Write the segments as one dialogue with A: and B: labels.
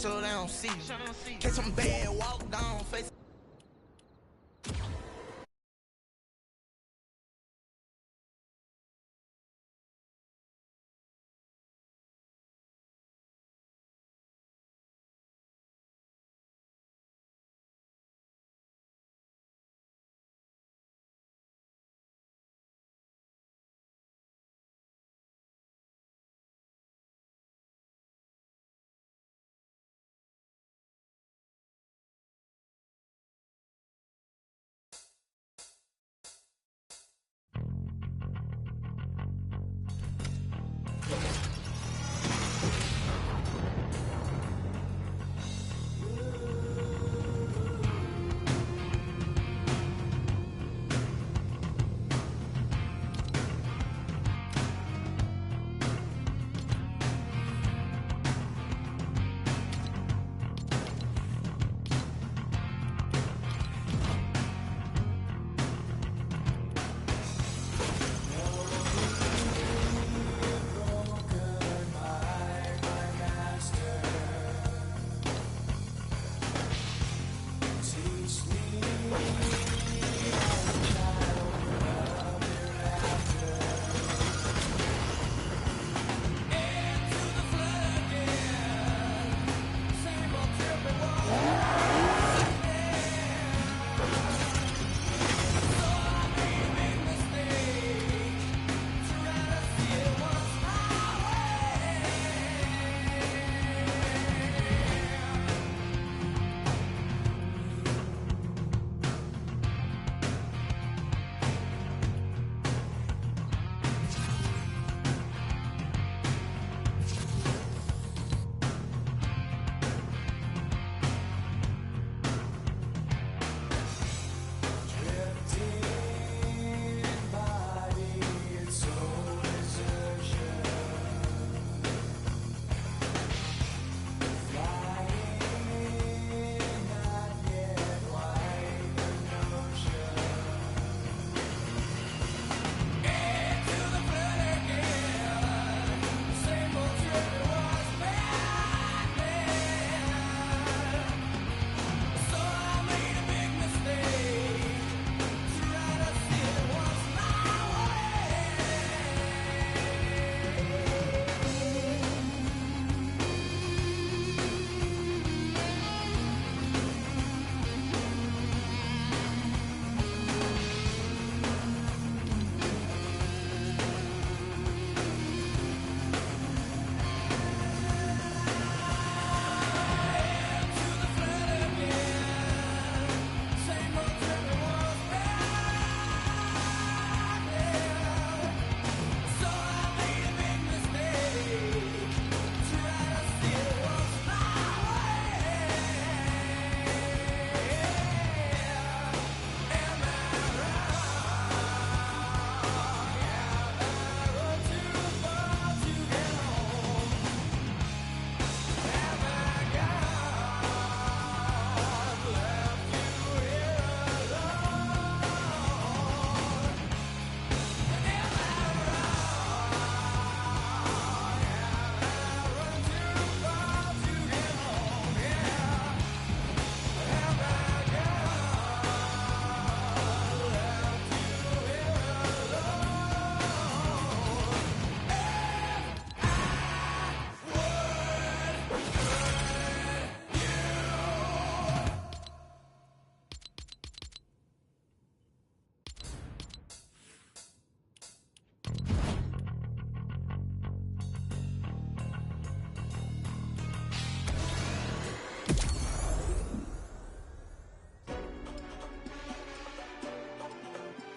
A: so they don't see you. Catch them bad, walk down, face.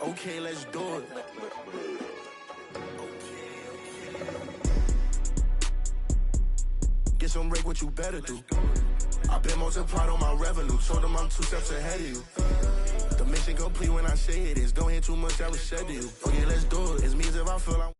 A: Okay, let's do it. Get some break, what you better do. I've been multiplied on my revenue. Told them I'm 2 steps ahead of you. The mission complete when I say it is. Don't hear too much, I was said to you. Okay, let's do it. It's me as if I feel like.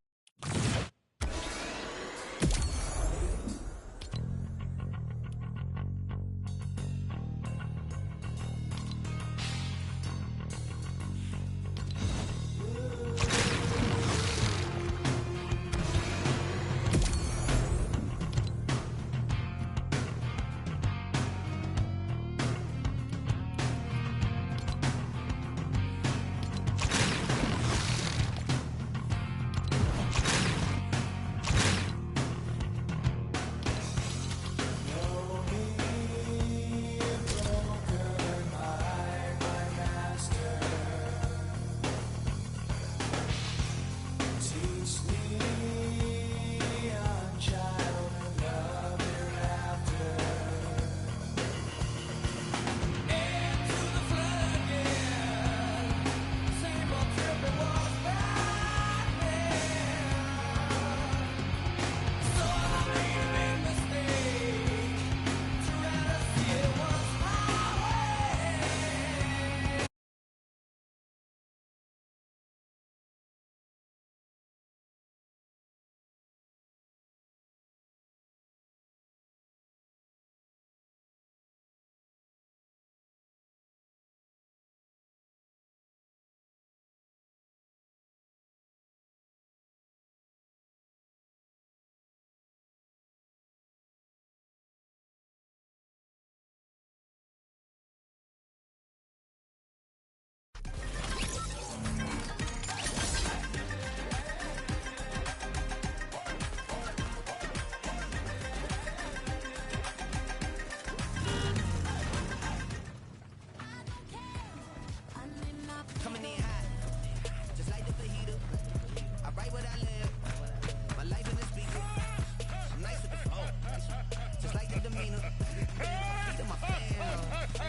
B: When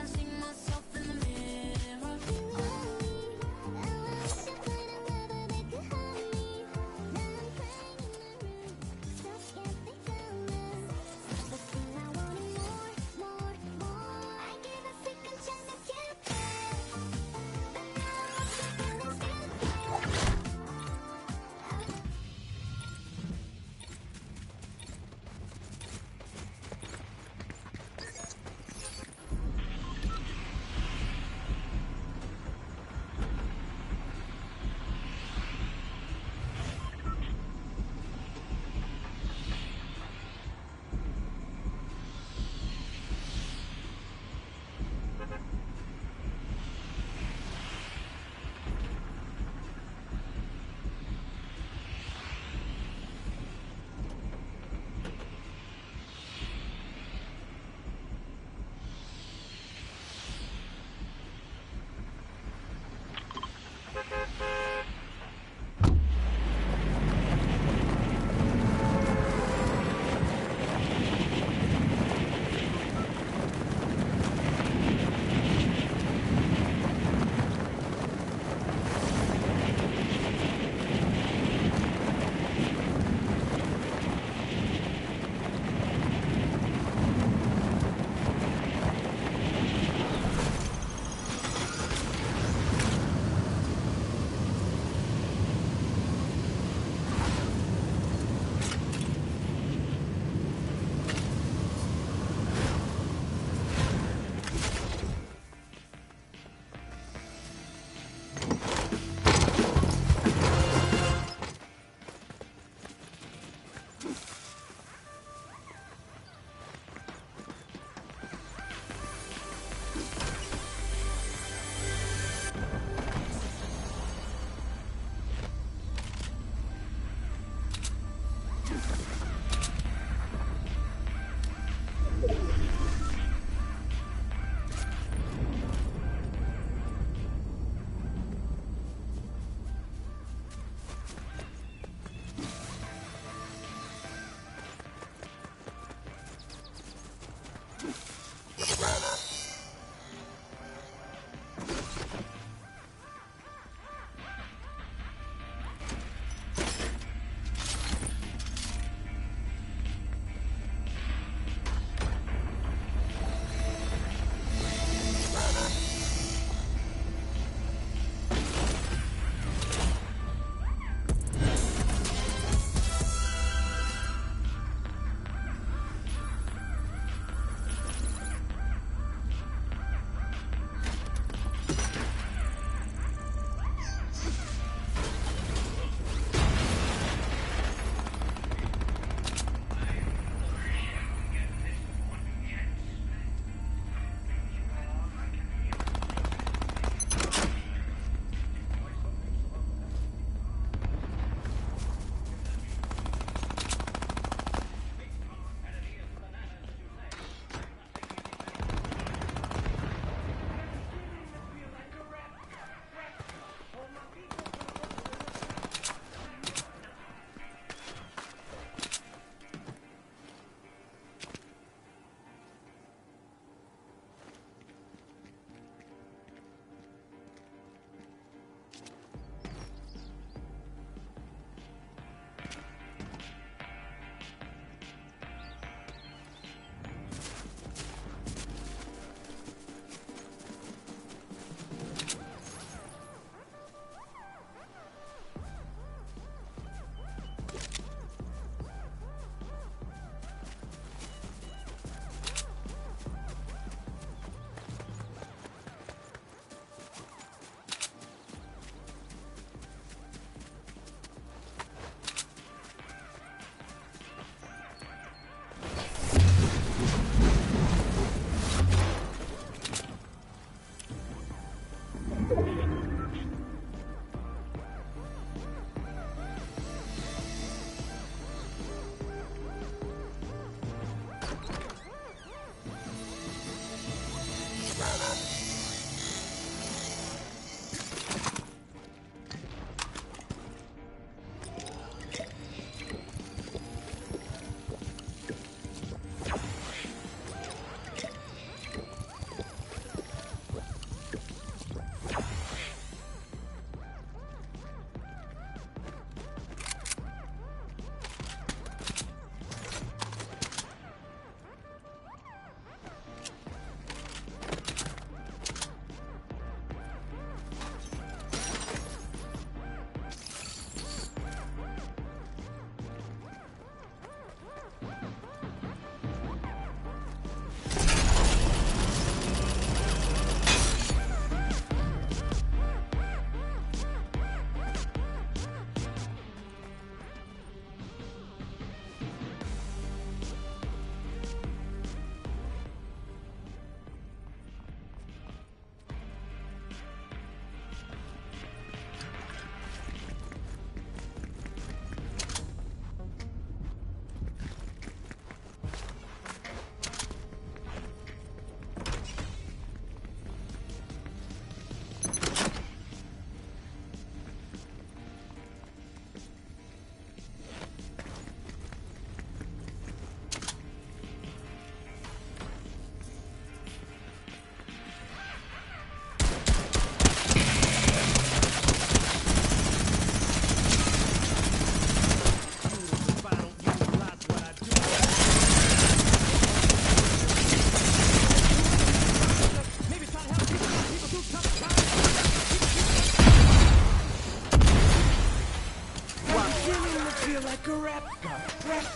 B: I see myself in the mirror,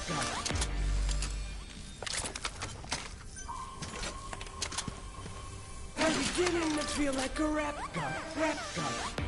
C: god. I'm beginning to feel like a rap god. Rap god.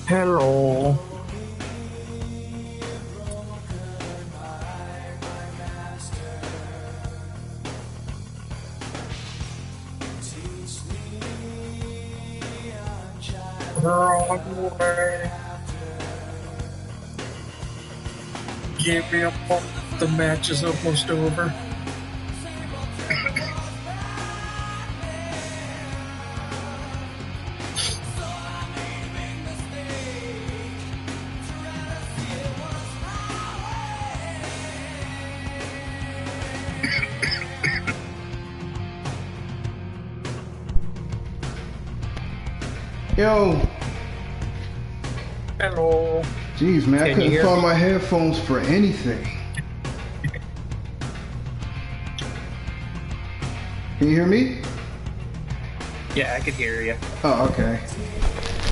D: Hello. Wrong way. Give me a pump. The match is almost over.
E: Yo.
D: Hello.
E: Jeez, man, I
D: Can you
E: couldn't
D: hear
E: find
D: me?
E: my headphones for anything. Can you hear me?
D: Yeah, I could hear you.
E: Oh, okay.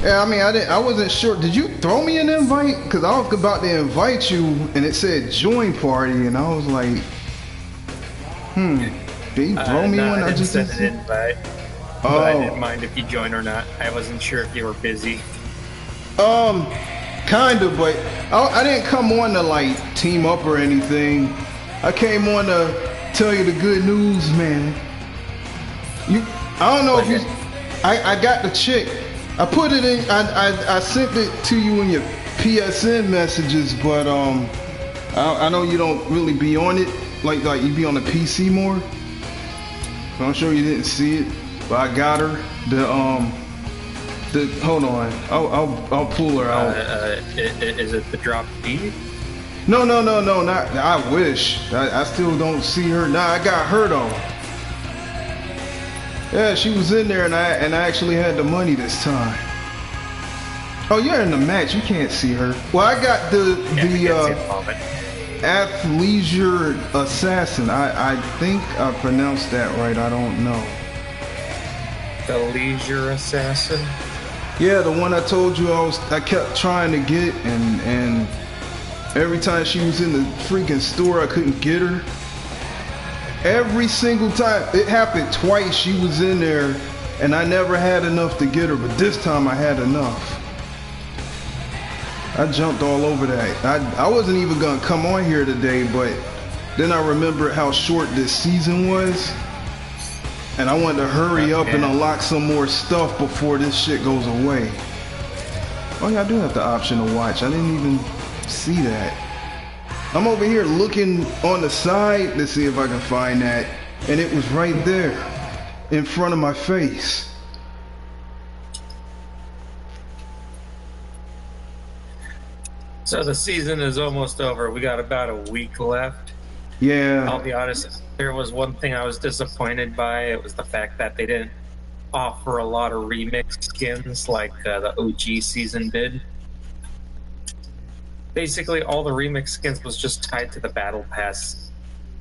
E: Yeah, I mean, I wasn't sure. Did you throw me an invite? Because I was about to invite you, and it said join party, and I was like, did you throw me
D: no,
E: one?
D: I didn't
E: just
D: send
E: didn't
D: an invite.
E: Oh.
D: But I didn't mind if you joined or not. I wasn't sure if you were busy.
E: Kind of, but I didn't come on to like team up or anything. I came on to tell you the good news, man. I don't know if you. I got the chick. I put it in. I sent it to you in your PSN messages, but I know you don't really be on it. Like you be on the PC more. So I'm sure you didn't see it, but I got her. Hold on. I'll pull her out.
D: Is it the drop D?
E: No, not. I wish. I still don't see her. Nah, I got her though. Yeah, she was in there, and I actually had the money this time. Oh, you're in the match. You can't see her. Well, I got the Athleisure Assassin. I think I pronounced that right. I don't know.
D: The Leisure Assassin?
E: Yeah, the one I told you I kept trying to get, and every time she was in the freaking store, I couldn't get her. Every single time, it happened twice. She was in there, and I never had enough to get her, but this time I had enough. I jumped all over that. I wasn't even gonna come on here today, but then I remembered how short this season was, and I wanted to hurry up and unlock some more stuff before this shit goes away. Oh yeah, I do have the option to watch. I didn't even see that. I'm over here looking on the side to see if I can find that, and it was right there in front of my face.
D: So the season is almost over. We got about a week left.
E: Yeah.
D: I'll be honest, there was one thing I was disappointed by. It was the fact that they didn't offer a lot of remix skins like the OG season did. Basically, all the remix skins was just tied to the battle pass.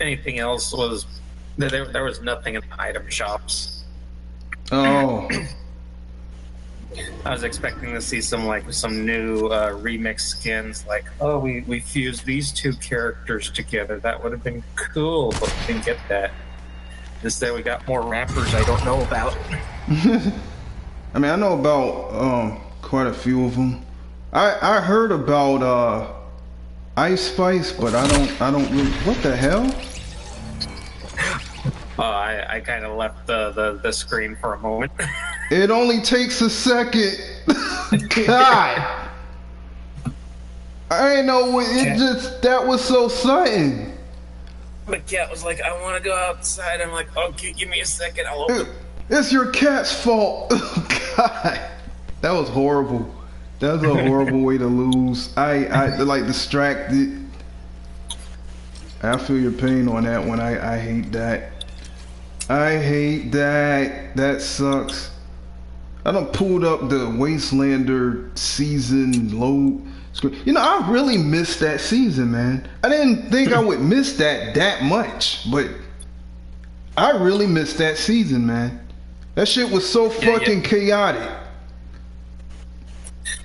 D: Anything else was there was nothing in the item shops.
E: Oh.
D: I was expecting to see some new remix skins, like, oh, we fused these two characters together. That would have been cool, but we didn't get that. Instead, we got more rappers I don't know about.
E: I mean, I know about quite a few of them. I heard about Ice Spice, but I don't really. What the hell?
D: I kind of left the screen for a moment.
E: It only takes a second. God, I ain't know what it just. That was so sudden.
D: The cat was like, I want to go outside. I'm like, okay, give me a second. I'll open.
E: It's your cat's fault. God, that was horrible. That was a horrible way to lose. I like distracted. I feel your pain on that one. I hate that. I hate that. That sucks. I done pulled up the Wastelander season load screen. You know, I really missed that season, man. I didn't think I would miss that much, but I really missed that season, man. That shit was so fucking chaotic.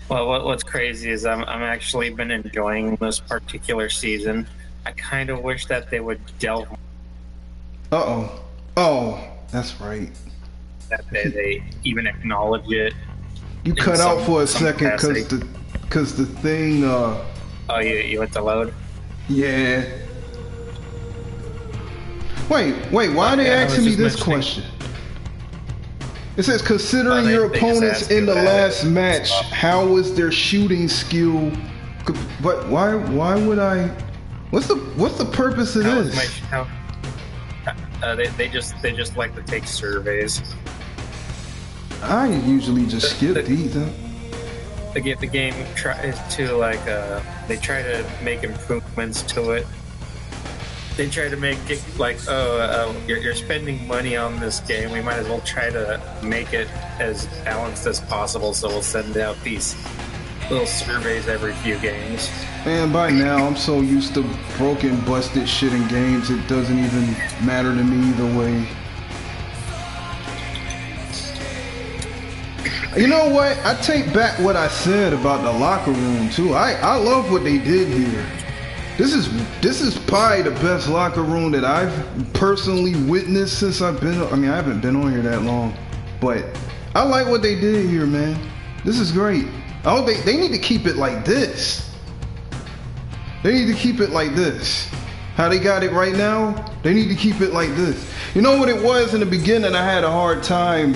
D: Well, what's crazy is I'm actually been enjoying this particular season. I kind of wish that they would delve.
E: Oh, that's right.
D: That they even acknowledge it.
E: You cut out for a second because cause the thing.
D: Oh, you went to load?
E: Yeah. Wait. Why are they asking me this question? It says, considering your opponents in the last match, how was their shooting skill? But why would I? What's the purpose of this?
D: They just like to take surveys.
E: I usually just skip these. Huh?
D: The game tries to they try to make improvements to it. They try to make it like, you're spending money on this game. We might as well try to make it as balanced as possible. So we'll send out these little surveys every few games.
E: And by now, I'm so used to broken, busted shit in games, it doesn't even matter to me either way. You know what? I take back what I said about the locker room too. I love what they did here. This is probably the best locker room that I've personally witnessed since I've been. I mean, I haven't been on here that long, but I like what they did here, man. This is great. Oh, they need to keep it like this. They need to keep it like this. How they got it right now, they need to keep it like this. You know what it was in the beginning? I had a hard time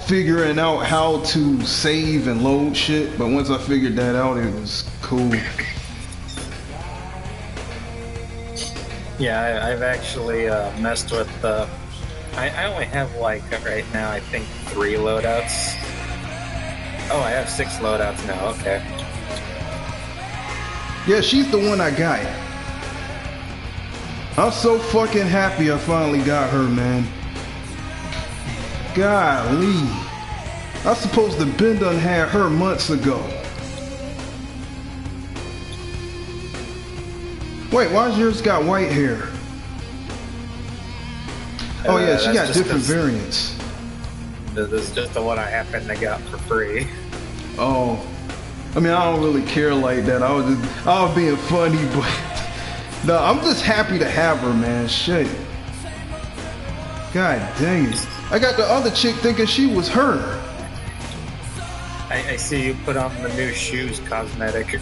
E: figuring out how to save and load shit, but once I figured that out, it was cool.
D: Yeah, I've actually messed with the. I only have right now I think 3 loadouts. Oh, I have 6 loadouts now. Okay.
E: Yeah, she's the one I got. I'm so fucking happy I finally got her, man. Golly. I was supposed to been done had her months ago. Wait, why's yours got white hair? Oh yeah, she got different variants.
D: This is just the one I happen to get for free.
E: Oh. I mean, I don't really care like that. I was being funny, but no, I'm just happy to have her, man. Shit. God dang it. I got the other chick thinking she was her.
D: I see you put on the new shoes cosmetic.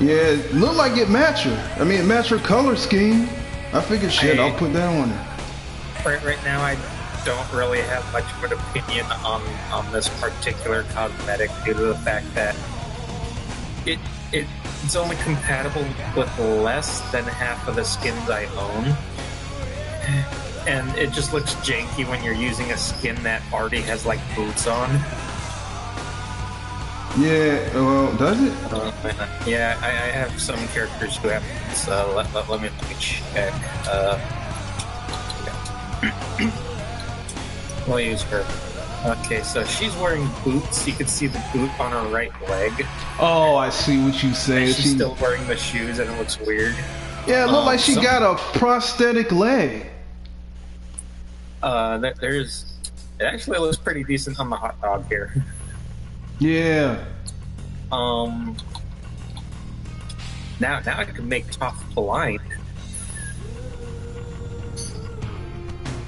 E: Yeah, it looked like it matched her. I mean, it matched her color scheme. I figured, shit, I'll put that on her.
D: Right now, I don't really have much of an opinion on this particular cosmetic due to the fact that it's only compatible with less than half of the skins I own. And it just looks janky when you're using a skin that already has like boots on.
E: Yeah, well, does it?
D: Yeah, I have some characters who have boots. Let me check. We'll use her. Okay, so she's wearing boots. You can see the boot on her right leg.
E: Oh, I see what you say.
D: She's still wearing the shoes, and it looks weird.
E: Yeah, it looked like she got a prosthetic leg.
D: It actually looks pretty decent on the hot dog here.
E: Yeah.
D: Now I can make Toph blind.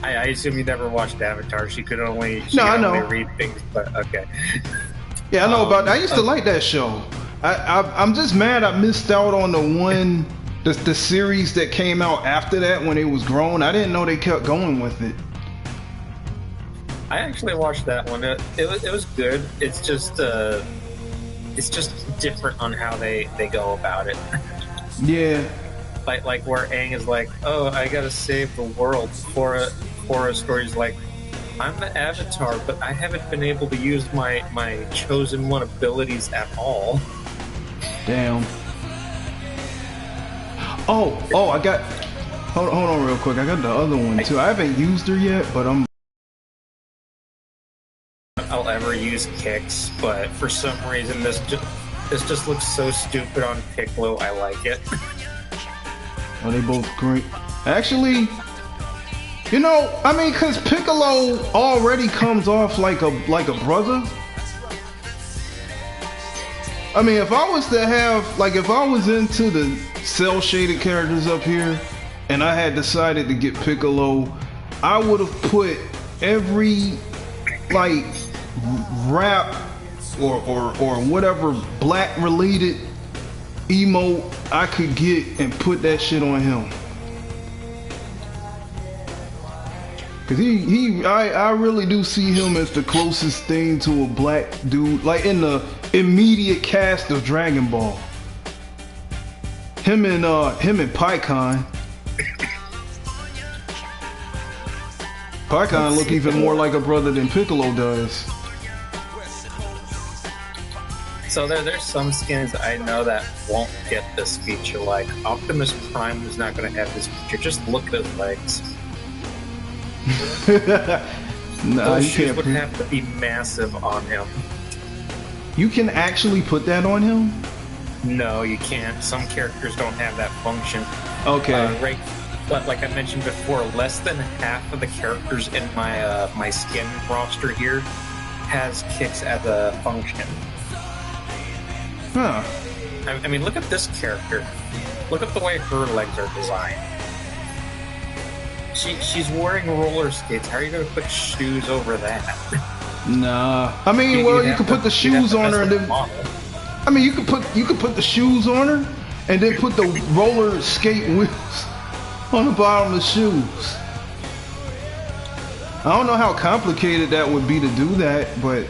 D: I assume you never watched Avatar. She could only only read things, but okay.
E: Yeah, I know about that. I used to like that show. I'm just mad I missed out on the series that came out after that when it was grown. I didn't know they kept going with it.
D: I actually watched that one. It was good. It's just different on how they go about it.
E: Yeah.
D: Like where Aang is like, oh, I gotta save the world. Korra story's like, I'm the Avatar, but I haven't been able to use my chosen one abilities at all.
E: Damn. Oh, I got. Hold on, real quick. I got the other one too. I haven't used her yet, but
D: I'll ever use kicks, but for some reason this just looks so stupid on Piccolo. I like it.
E: Oh, they both great. Actually, you know, I mean, cause Piccolo already comes off like a brother. I mean, if I was to have, if I was into the cell shaded characters up here, and I had decided to get Piccolo, I would have put every rap or whatever black related emote I could get and put that shit on him. Cause I really do see him as the closest thing to a black dude, like in the immediate cast of Dragon Ball. Him and Pycon. Pycon look even more like a brother than Piccolo does.
D: So there's some skins I know that won't get this feature. Like Optimus Prime is not going to have this feature. Just look at his legs.
E: Nah,
D: Those
E: you
D: shoes
E: can't.
D: would have to be massive on him.
E: You can actually put that on him?
D: No, you can't. Some characters don't have that function.
E: Okay.
D: Right, but like I mentioned before, less than half of the characters in my my skin roster here has kicks as a function.
E: Huh.
D: I mean, look at this character. Look at the way her legs are designed. She's wearing roller skates. How are you going to put shoes over that?
E: Nah. I mean, well, you could put the shoes on her and then. I mean, you could put the shoes on her and then put the roller skate wheels on the bottom of the shoes. I don't know how complicated that would be to do that, but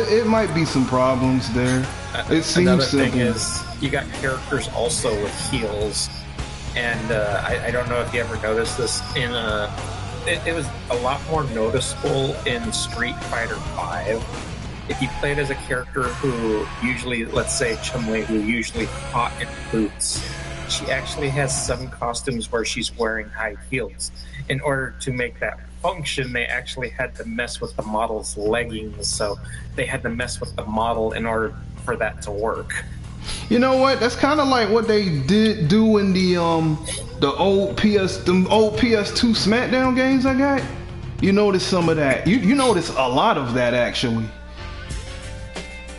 E: it might be some problems there. It seems
D: Another
E: simple.
D: thing is, you got characters also with heels, and I don't know if you ever noticed this in it was a lot more noticeable in Street Fighter V. If you played as a character who usually, let's say Chun-Li, who usually fought in boots, she actually has some costumes where she's wearing high heels. In order to make that function, they actually had to mess with the model's leggings, so they had to mess with the model in order for that to work.
E: You know what? That's kind of like what they did do in the old PS2 SmackDown games I got. You notice some of that. You notice a lot of that actually.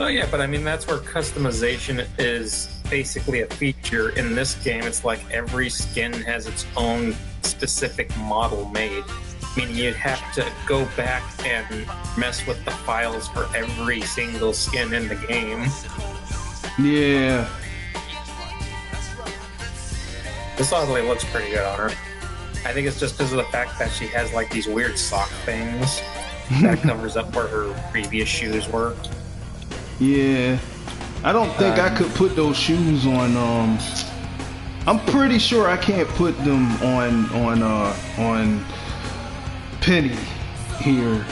D: Oh yeah, but I mean that's where customization is basically a feature. In this game, it's like every skin has its own specific model made. Meaning you'd have to go back and mess with the files for every single skin in the game.
E: Yeah.
D: This oddly looks pretty good on her. I think it's just because of the fact that she has like these weird sock things that covers up where her previous shoes were.
E: Yeah. I don't think I could put those shoes on. I'm pretty sure I can't put them on Penny here.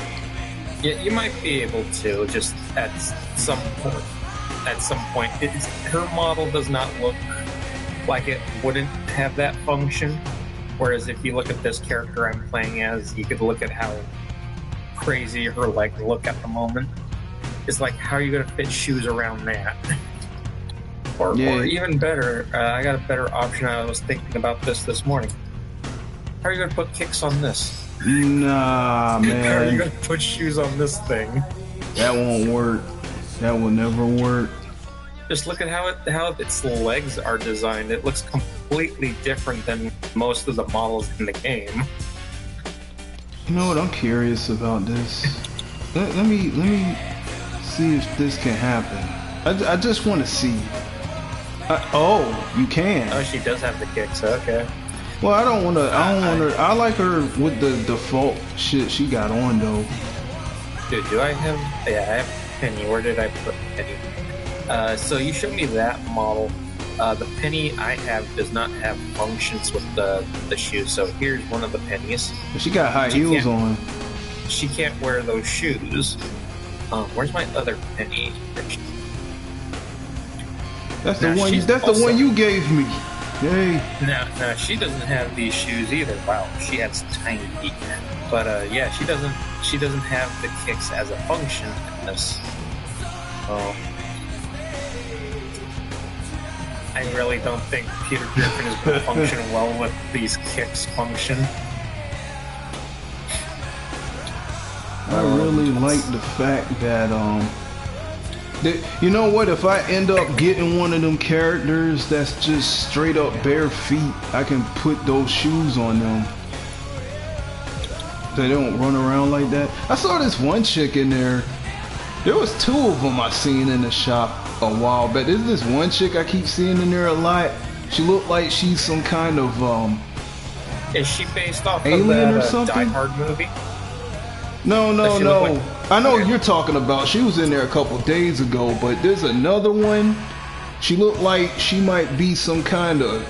D: Yeah, you might be able to, just at some point. At some point, her model does not look like it wouldn't have that function. Whereas if you look at this character I'm playing as, you could look at how crazy her legs look at the moment. It's like, how are you going to fit shoes around that? Or even better, I got a better option. I was thinking about this morning. How are you going to put kicks on this?
E: Nah, man.
D: How are you going to put shoes on this thing?
E: That won't work. That will never work.
D: Just look at how its legs are designed. It looks completely different than most of the models in the game.
E: You know what? I'm curious about this. Let me see if this can happen. I just want to see. Oh, you can.
D: Oh, she does have the kicks. Okay.
E: Well, I don't want to. I like her with the default shit she got on though.
D: Dude, do I have? Yeah, I have Penny. Where did I put Penny? So you showed me that model. The Penny I have does not have functions with the shoes. So here's one of the Pennies.
E: She got high heels on.
D: She can't wear those shoes. Where's my other Penny?
E: That's the one. That's the one you gave me. Yay.
D: No, she doesn't have these shoes either. Wow, she has tiny feet. But yeah, she doesn't have the kicks as a function in this. Oh. I really don't think Peter Griffin is going to function well with these kicks function.
E: I really like the fact that you know what, if I end up getting one of them characters that's just straight up bare feet, I can put those shoes on them. They don't run around like that. I saw this one chick in there. There was 2 of them I seen in the shop a while back. There's this one chick I keep seeing in there a lot. She looked like she's some kind of
D: Is she based off
E: alien
D: of that
E: or something?
D: Die Hard movie?
E: No.
D: Like,
E: I know what you're talking about. She was in there a couple days ago, but there's another one. She looked like she might be some kind of,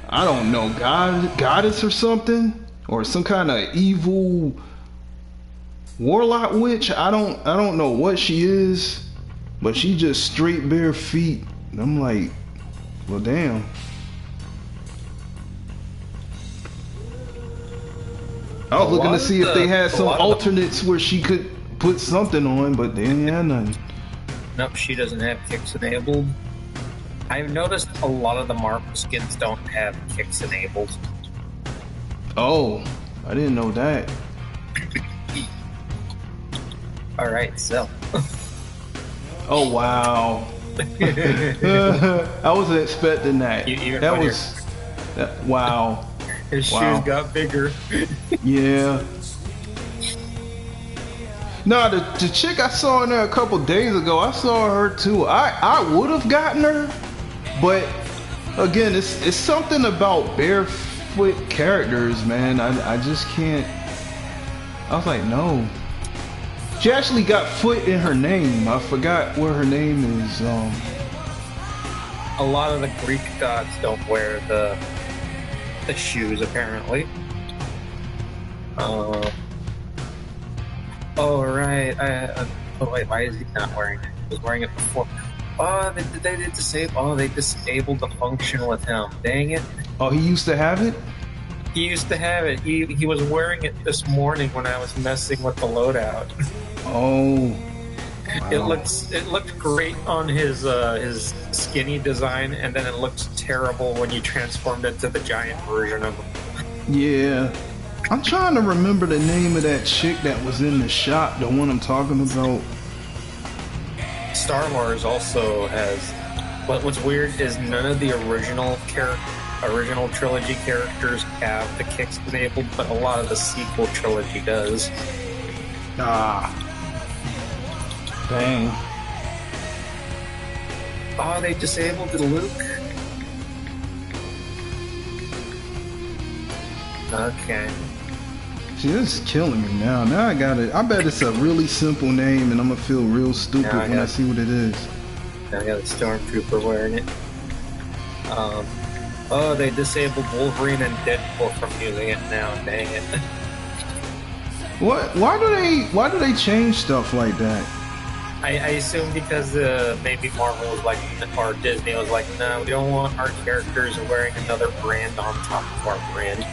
E: I don't know, goddess or something, or some kind of evil warlock witch. I don't know what she is, but she just straight bare feet. And I'm like, well, damn. I was looking to see if they had some alternates where she could put something on, but they ain't had nothing.
D: Nope, she doesn't have kicks enabled. I've noticed a lot of the Marvel skins don't have kicks enabled.
E: Oh, I didn't know that.
D: Alright, so.
E: Oh, wow. I wasn't expecting that. Wow.
D: His shoes got bigger.
E: Yeah. No, the chick I saw in there a couple days ago, I saw her too. I would have gotten her, but again, it's something about barefoot characters, man. I just can't. I was like, no. She actually got foot in her name. I forgot where her name is.
D: A lot of the Greek gods don't wear the shoes, apparently. Oh right. Oh wait, why is he not wearing it? He was wearing it before. Oh, they disabled the function with him. Dang it.
E: Oh, he used to have it?
D: He used to have it. He was wearing it this morning when I was messing with the loadout.
E: Oh. Wow.
D: It looked great on his skinny design, and then it looked terrible when you transformed it to the giant version of him.
E: Yeah. I'm trying to remember the name of that chick that was in the shop, the one I'm talking about.
D: Star Wars also has. What's weird is none of the original trilogy characters have the kicks enabled, but a lot of the sequel trilogy does.
E: Ah. Dang.
D: Oh, they disabled Luke? Okay.
E: See, this is killing me now. Now I got it. I bet it's a really simple name, and I'm gonna feel real stupid when I see what it is.
D: Now I got a Stormtrooper wearing it. Oh, they disabled Wolverine and Deadpool from using it now. Dang it.
E: What? Why do they change stuff like that?
D: I assume because maybe Marvel was like, or Disney was like, no, we don't want our characters wearing another brand on top of our brand.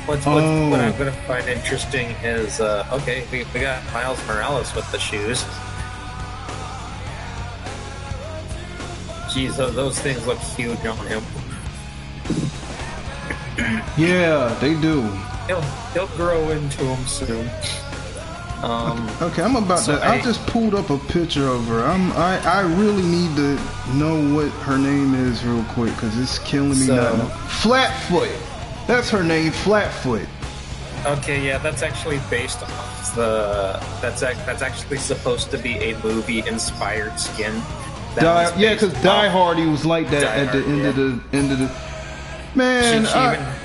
D: What I'm going to find interesting is, okay, we got Miles Morales with the shoes. Jeez, those things look huge on him.
E: Yeah, they do.
D: He'll grow into them soon.
E: Okay, I'm about to. I just pulled up a picture of her. I really need to know what her name is real quick because it's killing me now. Flatfoot. That's her name, Flatfoot.
D: Okay, yeah, that's actually based off that's actually supposed to be a movie-inspired skin.
E: Because Die Hard, he was like that at the end of the. Man,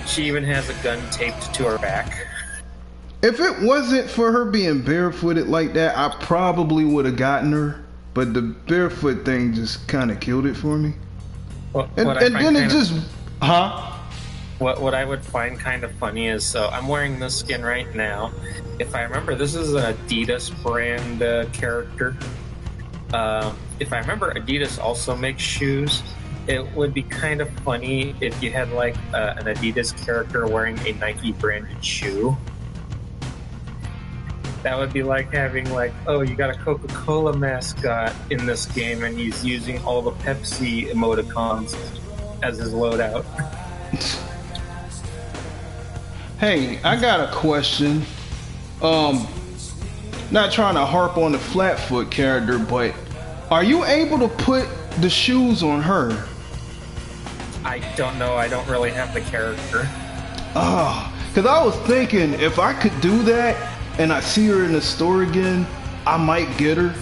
D: she even has a gun taped to her back.
E: If it wasn't for her being barefooted like that, I probably would have gotten her. But the barefoot thing just kind of killed it for me. What
D: I would find kind of funny is, so I'm wearing this skin right now. If I remember, this is an Adidas brand character. If I remember, Adidas also makes shoes. It would be kind of funny if you had like an Adidas character wearing a Nike branded shoe. That would be like having like, oh, you got a Coca-Cola mascot in this game and he's using all the Pepsi emoticons as his loadout.
E: Hey, I got a question. Not trying to harp on the Flatfoot character, but are you able to put the shoes on her?
D: I don't know. I don't really have the character.
E: Because I was thinking if I could do that, and I see her in the store again, I might get her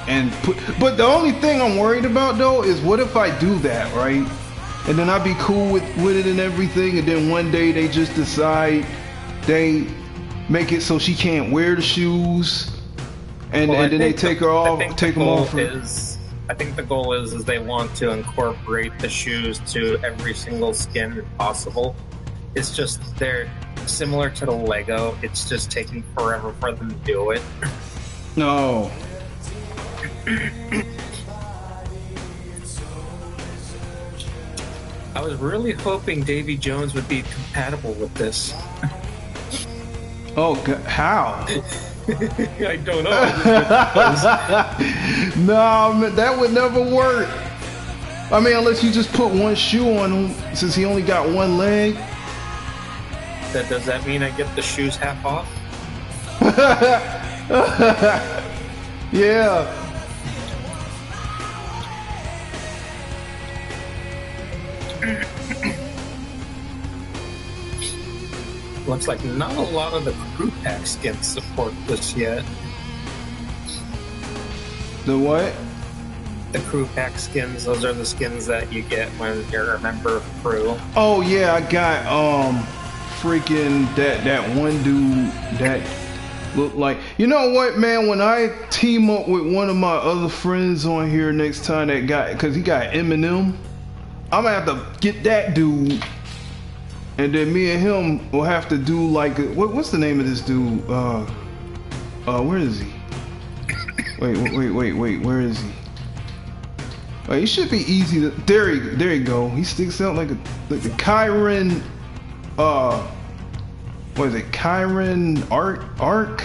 E: and put. But the only thing I'm worried about though is what if I do that, right? And then I'd be cool with it and everything, and then one day they just decide they make it so she can't wear the shoes, and then they take her off, take them off.
D: I think the goal is they want to incorporate the shoes to every single skin possible. It's just they're similar to the Lego. It's just taking forever for them to do it.
E: No.
D: I was really hoping Davy Jones would be compatible with this.
E: Oh, God, how?
D: I don't know.
E: No, man, that would never work. I mean, unless you just put one shoe on him, since he only got one leg.
D: Does that mean I get the shoes half off?
E: Yeah.
D: Looks like not a lot of the crew pack skins support this yet.
E: The what?
D: The crew pack skins, those are the skins that you get when you're a member of crew.
E: Oh yeah, I got freaking that one dude that looked like, you know what, man, when I team up with one of my other friends on here next time, that guy, because he got Eminem, I'm gonna have to get that dude, and then me and him will have to do like what's the name of this dude? Where is he? Wait, where is he? He should be easy to. There you go. He sticks out like a Kyron. What is it? Kyron Arc.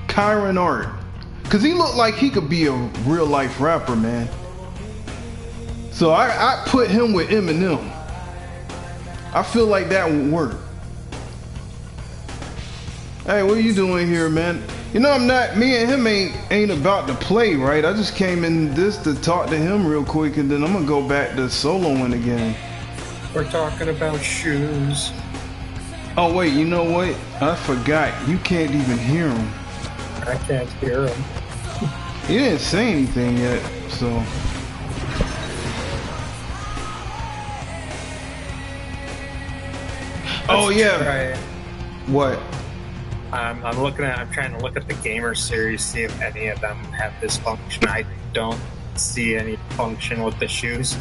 E: Kyron Art. Cause he looked like he could be a real life rapper, man. So I put him with Eminem. I feel like that would work. Hey, what are you doing here, man? You know, I'm not. Me and him ain't about to play, right? I just came in this to talk to him real quick, and then I'm gonna go back to soloing again.
D: We're talking about shoes.
E: Oh wait, you know what? I forgot. You can't even hear him.
D: I can't hear him.
E: He didn't say anything yet, so. Oh yeah.
D: Try.
E: What?
D: I'm trying to look at the gamer series, see if any of them have this function. I don't see any function with the shoes.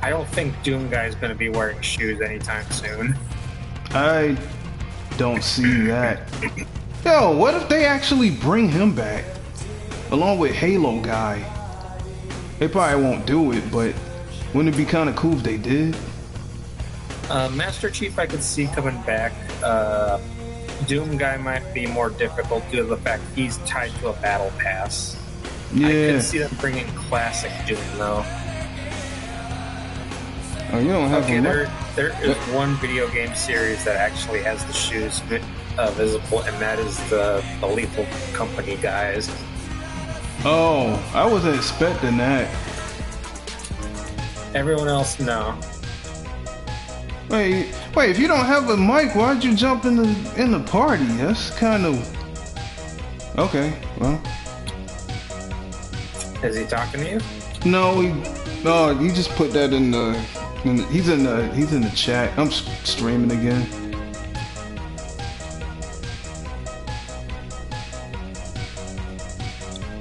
D: I don't think Doom Guy's going to be wearing shoes anytime soon.
E: I don't see that. Yo, what if they actually bring him back along with Halo Guy? They probably won't do it, but wouldn't it be kind of cool if they did?
D: Master Chief I could see coming back. Doom Guy might be more difficult due to the fact he's tied to a battle pass.
E: Yeah.
D: I can see them bringing classic Doom though.
E: Oh, you don't have
D: there is one video game series that actually has the shoes visible, and that is the Lethal Company guys.
E: Oh, I wasn't expecting that.
D: Everyone else, no.
E: Wait, if you don't have a mic, why'd you jump in the party? That's kind of... Okay, well.
D: Is he talking to you?
E: No, he just put that in the he's in the chat. I'm streaming again.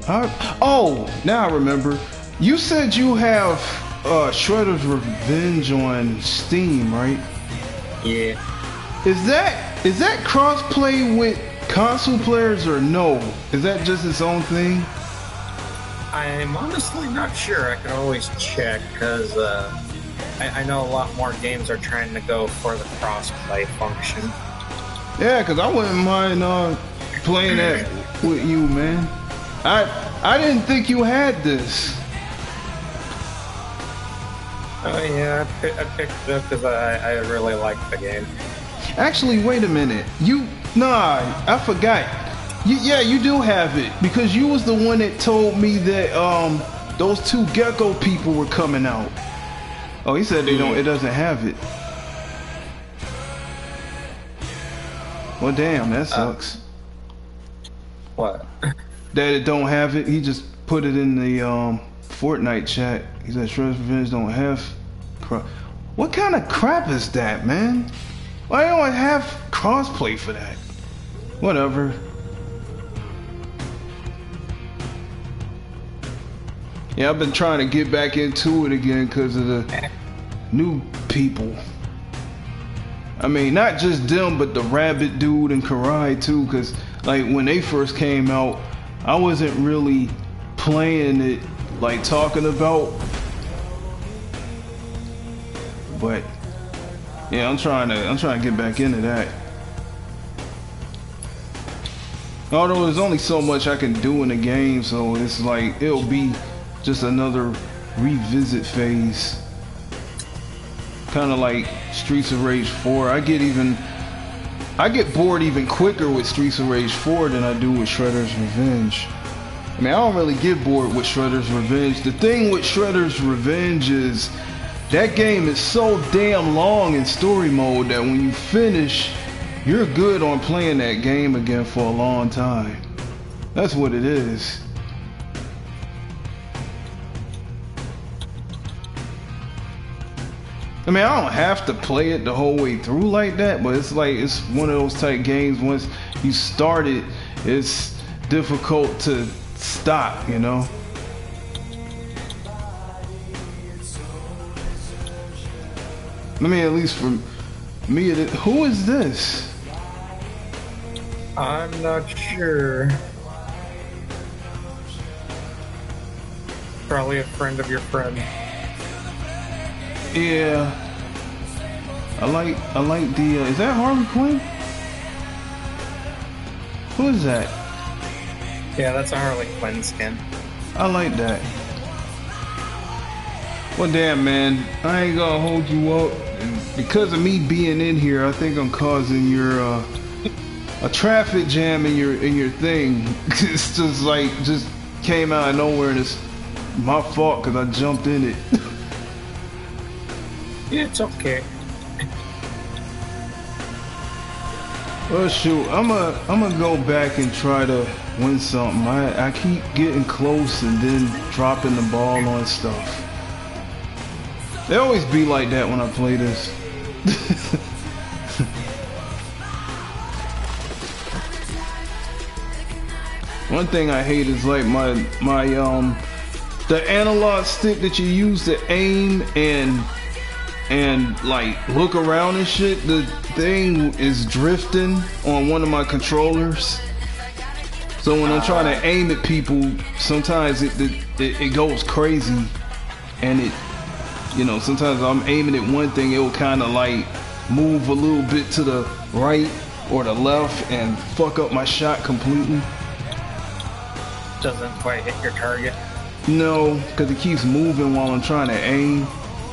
E: Oh, now I remember. You said you have Shredder's Revenge on Steam, right?
D: Yeah.
E: Is that cross-play with console players or no? Is that just its own thing?
D: I'm honestly not sure. I can always check, because I know a lot more games are trying to go for the cross-play function.
E: Yeah, because I wouldn't mind playing that with you, man. I didn't think you had this.
D: Oh yeah, I picked it up because I really like the game.
E: Actually, wait a minute. I forgot. You do have it, because you was the one that told me that those two Gecko people were coming out. Oh, he said it doesn't have it. Well, damn, that sucks.
D: What?
E: That it don't have it. He just put it in the Fortnite chat. He said Shredder's Revenge don't have. What kind of crap is that, man? Why don't I have crossplay for that? Whatever. Yeah, I've been trying to get back into it again because of the new people. I mean, not just them, but the Rabbit dude and Karai too. Because like when they first came out, I wasn't really playing it, like talking about. But yeah, I'm trying to get back into that. Although there's only so much I can do in the game, so it's like it'll be just another revisit phase. Kind of like Streets of Rage 4. I get bored even quicker with Streets of Rage 4 than I do with Shredder's Revenge. I mean, I don't really get bored with Shredder's Revenge. The thing with Shredder's Revenge is that game is so damn long in story mode that when you finish, you're good on playing that game again for a long time. That's what it is. I mean, I don't have to play it the whole way through like that, but it's like, it's one of those type games, once you start it, it's difficult to stop, you know? I mean, at least for me, who is this?
D: I'm not sure. Probably a friend of your friend.
E: Yeah, I like the. Is that Harley Quinn? Who is that?
D: Yeah, that's a Harley Quinn skin.
E: I like that. Well, damn, man, I ain't gonna hold you up. And because of me being in here, I think I'm causing your a traffic jam in your thing. It's just like just came out of nowhere, and it's my fault because I jumped in it.
D: Yeah, it's okay.
E: Well, shoot, I'm gonna go back and try to win something. I keep getting close and then dropping the ball on stuff. They always be like that when I play this. One thing I hate is like my the analog stick that you use to aim and like look around and shit, the thing is drifting on one of my controllers. So when I'm trying to aim at people, sometimes it goes crazy, and it, you know, sometimes I'm aiming at one thing, it'll kind of like move a little bit to the right or the left and fuck up my shot completely.
D: Doesn't quite hit your target.
E: No, because it keeps moving while I'm trying to aim.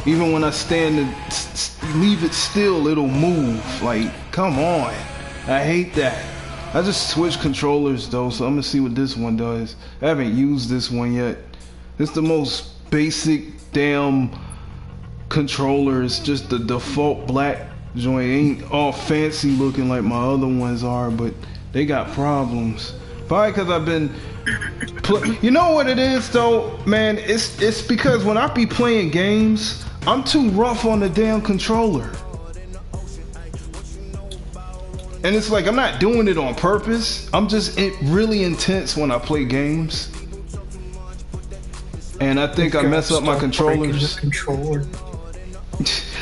E: Even when I stand and leave it still, it'll move. Like, come on. I hate that. I just switched controllers though, so I'm gonna see what this one does. I haven't used this one yet. It's the most basic damn controller. It's just the default black joint. It ain't all fancy looking like my other ones are, but they got problems. Probably because I've been you know what it is though, man? It's because when I be playing games, I'm too rough on the damn controller. And it's like I'm not doing it on purpose. I'm just really intense when I play games. And I think I mess up my controllers.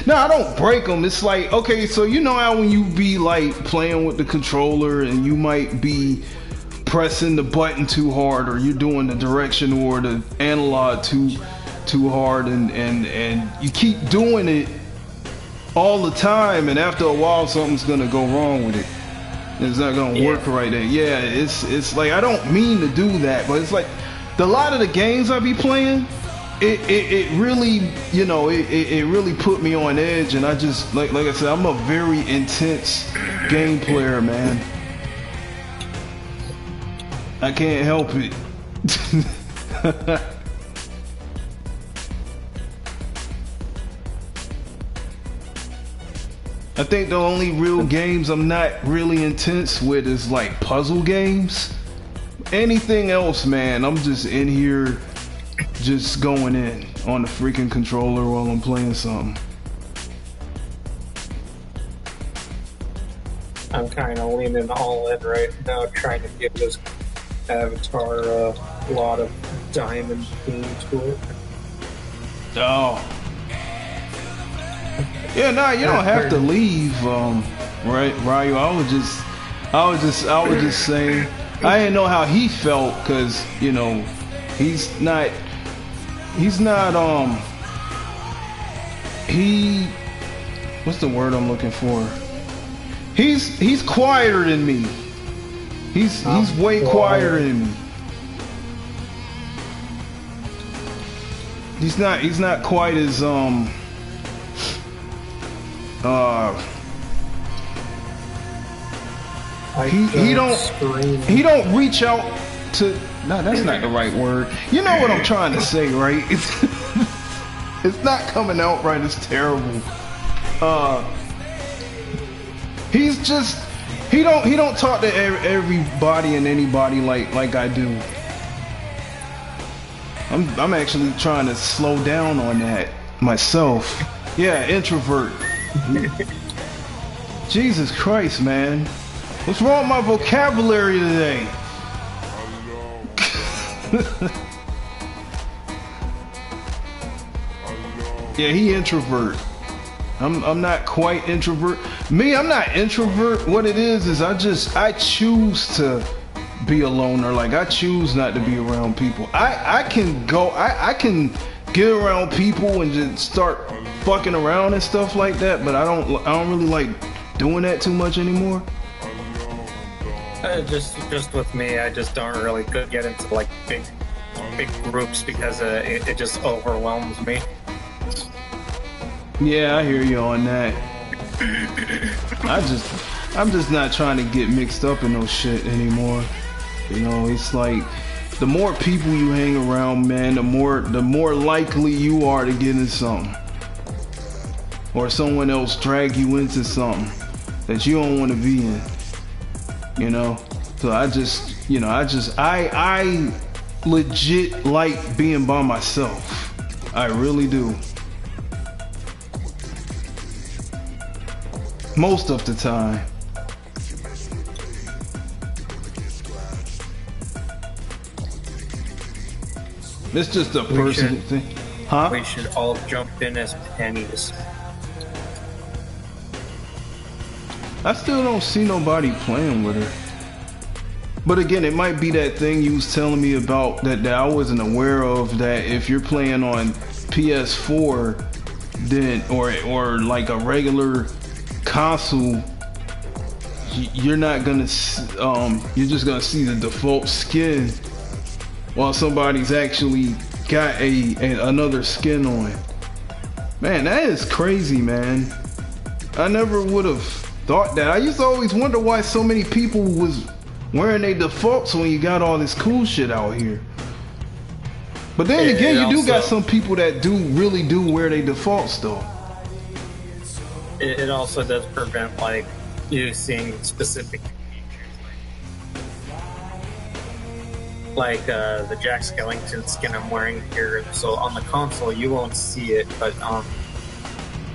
E: No, I don't break them. It's like, okay, so you know how when you be like playing with the controller and you might be pressing the button too hard, or you're doing the direction or the analog too hard, and you keep doing it all the time, and after a while something's gonna go wrong with it. It's not gonna work right there. Yeah, it's like I don't mean to do that, but it's like a lot of the games I be playing, it really, you know, it really put me on edge, and I just like I said, I'm a very intense game player, man. I can't help it. I think the only real games I'm not really intense with is like puzzle games. anything else, man, I'm just in here, just going in on the freaking controller while I'm playing something.
D: I'm kind of leaning all in right now, trying to give this avatar a lot of diamond theme to it.
E: Oh. Yeah, nah, you don't have to leave, right, Ryu. I was just saying, I didn't know how he felt, cause you know, he's not, what's the word I'm looking for? He's quieter than me. He's way quieter than me. He's not quite as he don't reach out to, no, that's not the right word. You know what I'm trying to say, right? It's not coming out right. It's terrible. He's just, he don't talk to everybody and anybody like I do. I'm actually trying to slow down on that myself. Yeah, introvert. Jesus Christ, man. What's wrong with my vocabulary today? Yeah, he introvert. I'm not quite introvert. Me, I'm not introvert. What it is I choose to be a loner. Like, I choose not to be around people. I can get around people and just start fucking around and stuff like that, but I don't really like doing that too much anymore.
D: Just with me, I just don't really get into like big groups because it just overwhelms me.
E: Yeah, I hear you on that. I'm just not trying to get mixed up in no shit anymore. You know, it's like the more people you hang around, man, the more likely you are to get in something, or someone else drag you into something that you don't want to be in. You know, so I legit like being by myself. I really do. Most of the time. It's just a personal thing. Huh?
D: We should all jump in as pennies.
E: I still don't see nobody playing with her. But again, it might be that thing you was telling me about that I wasn't aware of, that if you're playing on PS4, then or like a regular console, you're not gonna you're just gonna see the default skin while somebody's actually got another skin on. Man, that is crazy, man. I never would have thought that. I used to always wonder why so many people was wearing their defaults when you got all this cool shit out here. But then again, you do got some people that really do wear their defaults though.
D: It also does prevent like you seeing specific features, like the Jack Skellington skin I'm wearing here. So on the console you won't see it, but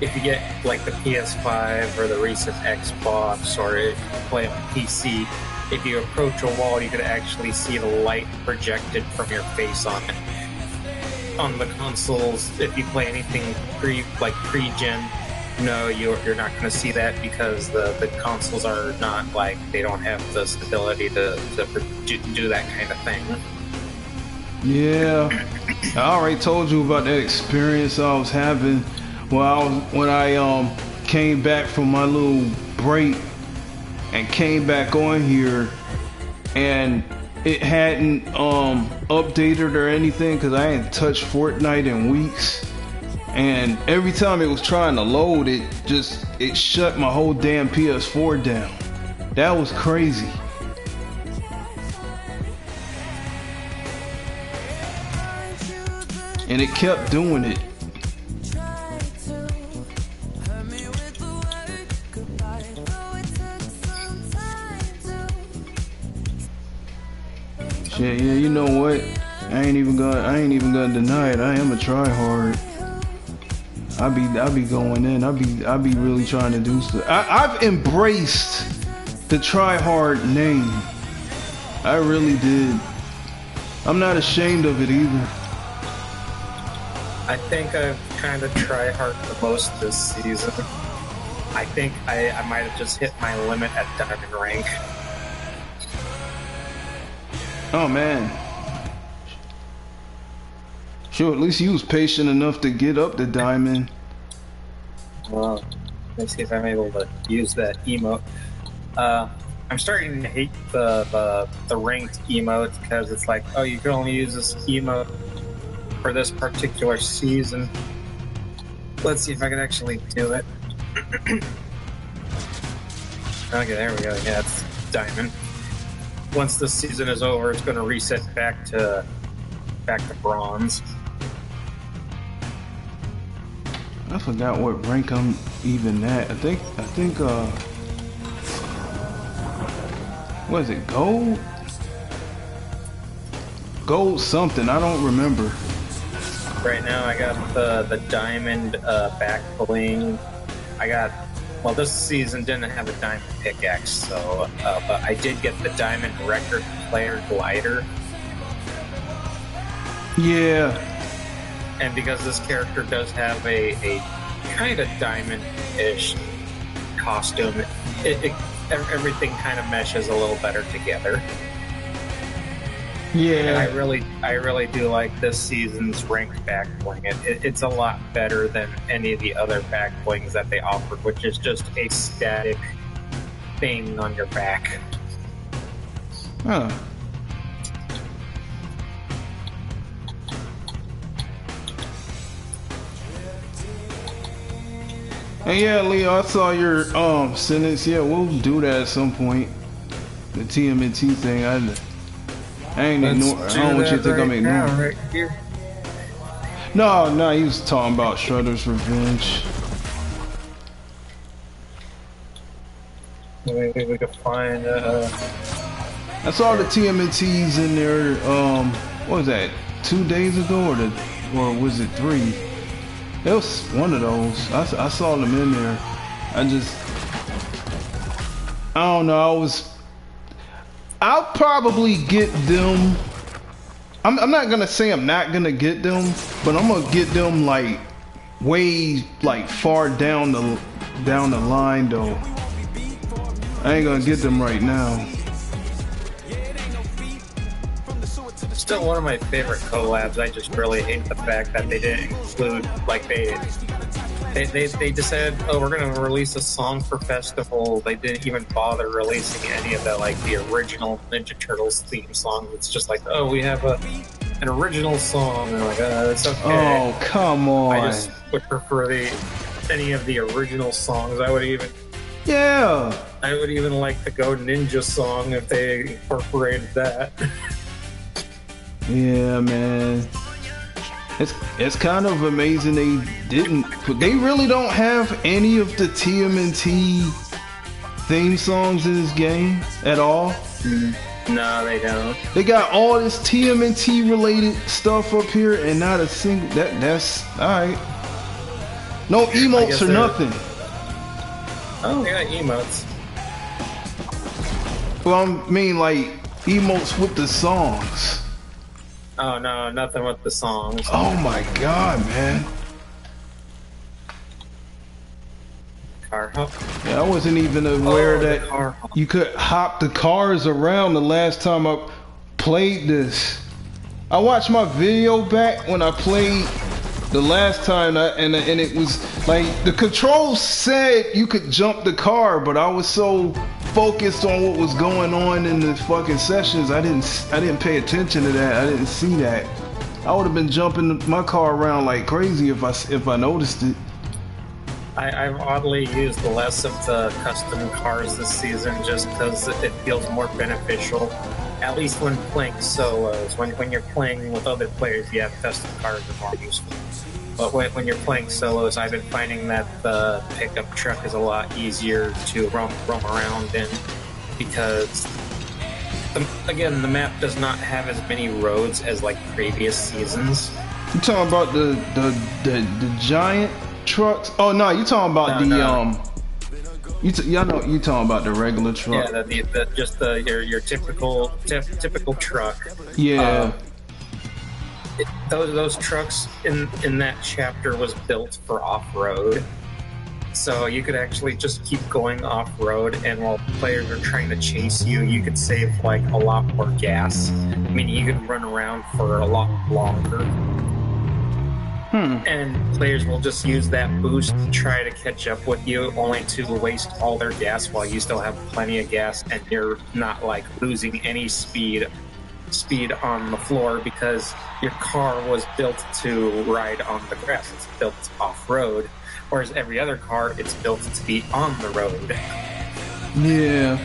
D: if you get like the PS5 or the recent Xbox, or if you play on PC, if you approach a wall, you could actually see the light projected from your face on it. On the consoles, if you play anything pre-gen, no, you're not going to see that because the consoles are not like, they don't have the stability to do that kind of thing.
E: Yeah, I already told you about that experience I was having when I came back from my little break and came back on here, and it hadn't updated or anything because I hadn't touched Fortnite in weeks. And every time it was trying to load, it shut my whole damn PS4 down. That was crazy. And it kept doing it. Shit, yeah, you know what? I ain't even gonna deny it. I am a tryhard. I be going in. I be really trying to do stuff. I've embraced the tryhard name. I really did. I'm not ashamed of it either.
D: I think I've kind of try-hard the most this season. I think I might have just hit my limit at Diamond rank.
E: Oh man. Sure, at least you was patient enough to get up to Diamond.
D: Well, let's see if I'm able to use that emote. I'm starting to hate the ranked emotes because it's like, oh, you can only use this emote for this particular season. Let's see if I can actually do it. Okay, there we go. Yeah, it's Diamond. Once this season is over, it's going to reset back to bronze.
E: I forgot what rank I'm even at. I think what is it, gold? Gold something, I don't remember.
D: Right now I got the diamond back bling. Well, this season didn't have a diamond pickaxe, so but I did get the diamond record player glider.
E: Yeah.
D: And because this character does have a kind of diamond-ish costume, everything kind of meshes a little better together.
E: Yeah.
D: And I really do like this season's ranked back bling. It's a lot better than any of the other back blings that they offered, which is just a static thing on your back.
E: Huh. And yeah, Leo, I saw your sentence. Yeah, we'll do that at some point. The TMNT thing. I ain't ignore. I don't want you to think I'm ignoring.
D: Right here.
E: No, he was talking about Shredder's Revenge.
D: Maybe we could find.
E: I saw the TMNTs in there. What was that? 2 days ago, or was it 3? It was one of those. I saw them in there. I don't know. I'll probably get them. I'm not gonna say I'm not gonna get them, but I'm gonna get them like way far down the line though. I ain't gonna get them right now.
D: Still one of my favorite collabs. I just really hate the fact that they didn't include, like, they just said, oh, we're gonna release a song for festival. They didn't even bother releasing any of the original Ninja Turtles theme song. It's just like, oh, we have an original song. And like, it's okay.
E: Oh, come on.
D: I just would prefer any of the original songs. I would even like the Go Ninja song if they incorporated that.
E: Yeah, man. It's kind of amazing they didn't. They really don't have any of the TMNT theme songs in this game at all.
D: No, they don't.
E: They got all this TMNT related stuff up here and not a single. That's all right. No emotes or nothing.
D: Oh, yeah, emotes.
E: Well, I mean like emotes with the songs.
D: Oh no, nothing with the songs.
E: Oh my god, man.
D: Car hop.
E: Yeah, I wasn't even aware that you could hop the cars around the last time I played this. I watched my video back when I played the last time and it was like the controls said you could jump the car, but I was so focused on what was going on in the fucking sessions, I didn't pay attention to that. I didn't see that. I would have been jumping my car around like crazy if I noticed it.
D: I've oddly used less of the custom cars this season just because it feels more beneficial. At least when playing solos. When you're playing with other players, yeah, custom cars are more useful. But when you're playing solos, I've been finding that the pickup truck is a lot easier to roam around in because Again, the map does not have as many roads as like previous seasons.
E: You talking about the giant trucks? Oh no, you talking about y'all know you talking about the regular truck.
D: Yeah, just your typical truck.
E: Yeah.
D: Those trucks in that chapter was built for off-road. So you could actually just keep going off-road, and while players are trying to chase you, you could save like a lot more gas. I mean, you could run around for a lot longer. And players will just use that boost to try to catch up with you, only to waste all their gas while you still have plenty of gas, and you're not like losing any speed on the floor because your car was built to ride on the grass. It's built off-road. Whereas every other car, it's built to be on the road.
E: Yeah.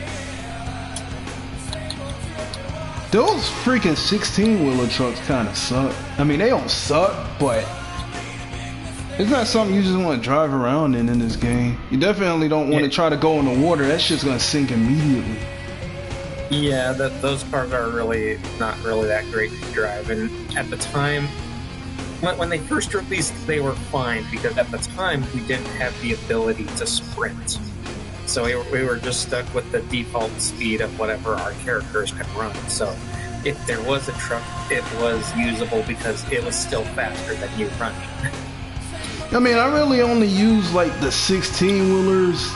E: Those freaking 16-wheeler trucks kind of suck. I mean, they don't suck, but it's not something you just want to drive around in this game. You definitely don't want to try to go in the water. That shit's going to sink immediately.
D: Yeah, those cars are really not really that great to drive. And at the time, when they first released, they were fine because at the time we didn't have the ability to sprint. So we were just stuck with the default speed of whatever our characters could run. So if there was a truck, it was usable because it was still faster than you running.
E: I mean, I really only use like the 16-wheelers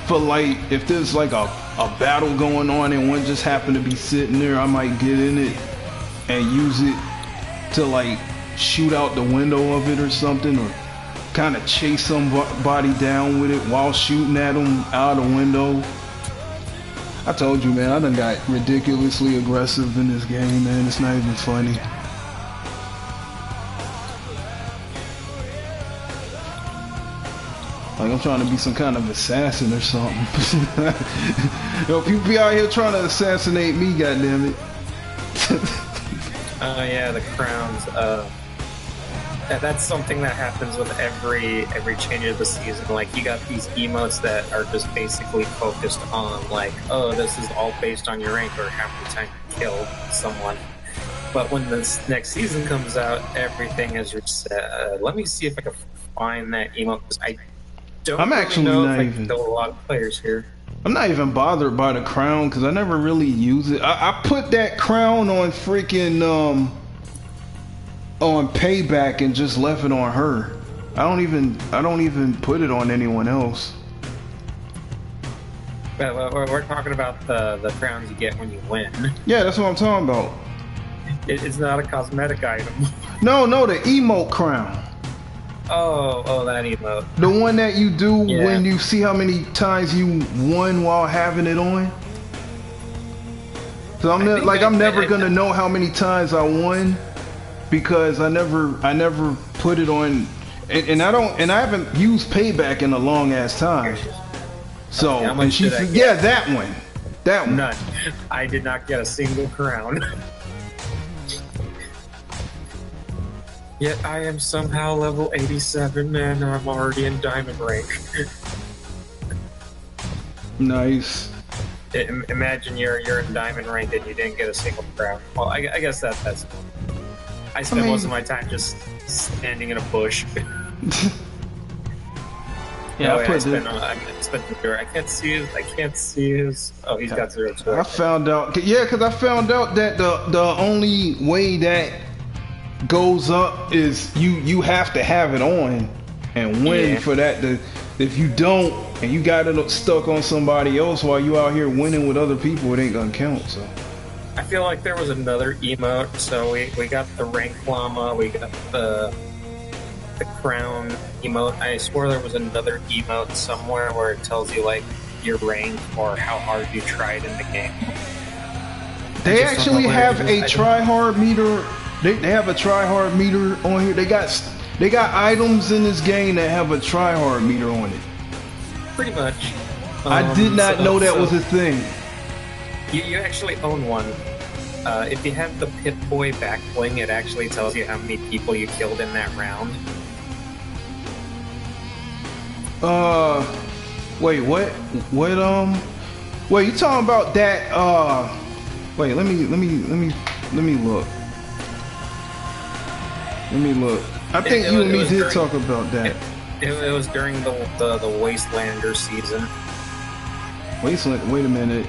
E: for like, if there's like a battle going on and one just happened to be sitting there, I might get in it and use it to like shoot out the window of it or something, or kind of chase somebody down with it while shooting at them out the window. I told you, man, I done got ridiculously aggressive in this game, man. It's not even funny. Like I'm trying to be some kind of assassin or something. Yo, people be out here trying to assassinate me, goddammit.
D: Oh yeah, the crowns. That's something that happens with every change of the season. Like you got these emotes that are just basically focused on like, oh, this is all based on your rank or how many times you killed someone. But when this next season comes out, everything is reset. Let me see if I can find that emote. I don't
E: I'm
D: really
E: actually
D: know
E: not
D: if
E: even.
D: I know a lot of players here.
E: I'm not even bothered by the crown because I never really use it. I put that crown on freaking on Payback and just left it on her. I don't even put it on anyone else.
D: But we're talking about the crowns you get when you win.
E: Yeah, that's what I'm talking about.
D: It's not a cosmetic item.
E: No, the emote crown.
D: Oh, that emote.
E: The one that you do
D: Yeah.
E: when you see how many times you won while having it on. So I'm never gonna know how many times I won because I never put it on, and I haven't used Payback in a long ass time. So
D: How
E: and
D: much
E: she
D: did I
E: said,
D: get?
E: yeah, that one.
D: None. I did not get a single crown. Yet I am somehow level 87 and I'm already in diamond rank.
E: Nice.
D: Imagine you're in diamond rank and you didn't get a single crown. Well, I guess that's. I spent most of my time just standing in a bush.
E: Yeah,
D: I spent the door. I can't see his. Oh, he's got 0 to
E: I found out. Yeah, because I found out that the only way that goes up is you have to have it on and win for that to. If you don't and you got it stuck on somebody else while you out here winning with other people, it ain't gonna count. So
D: I feel like there was another emote. So we got the rank llama, we got the crown emote. I swear there was another emote somewhere where it tells you like your rank or how hard you tried in the game.
E: they actually have a try hard meter. They have a try hard meter on here. They got items in this game that have a try hard meter on it.
D: Pretty much.
E: I did not know that was a thing.
D: You actually own one. If you have the Pit Boy back bling, it actually tells you how many people you killed in that round.
E: Wait, what? Wait, you talking about that? Wait, let me look. Let me look. I think you and me did talk about that.
D: It was during the Wastelander season.
E: Wasteland. Wait a minute.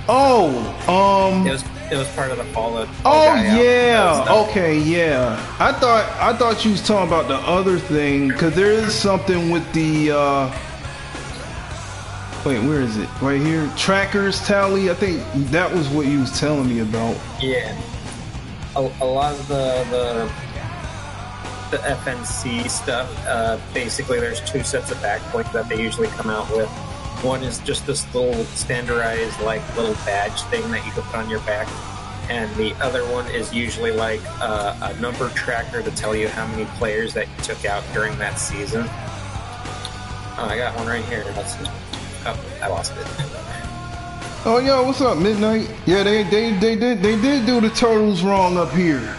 E: Oh,
D: It was part of the Fallout.
E: Oh yeah. Okay, yeah. I thought you was talking about the other thing because there is something with the. Wait, where is it? Right here. Trackers tally. I think that was what you was telling me about.
D: Yeah. A lot of the FNC stuff. Basically, there's two sets of backbling that they usually come out with. One is just this little standardized, like, little badge thing that you can put on your back. And the other one is usually like a number tracker to tell you how many players that you took out during that season. Oh, I got one right here. Oh, I lost it.
E: Oh, yo, what's up, Midnight? Yeah, they did do the turtles wrong up here.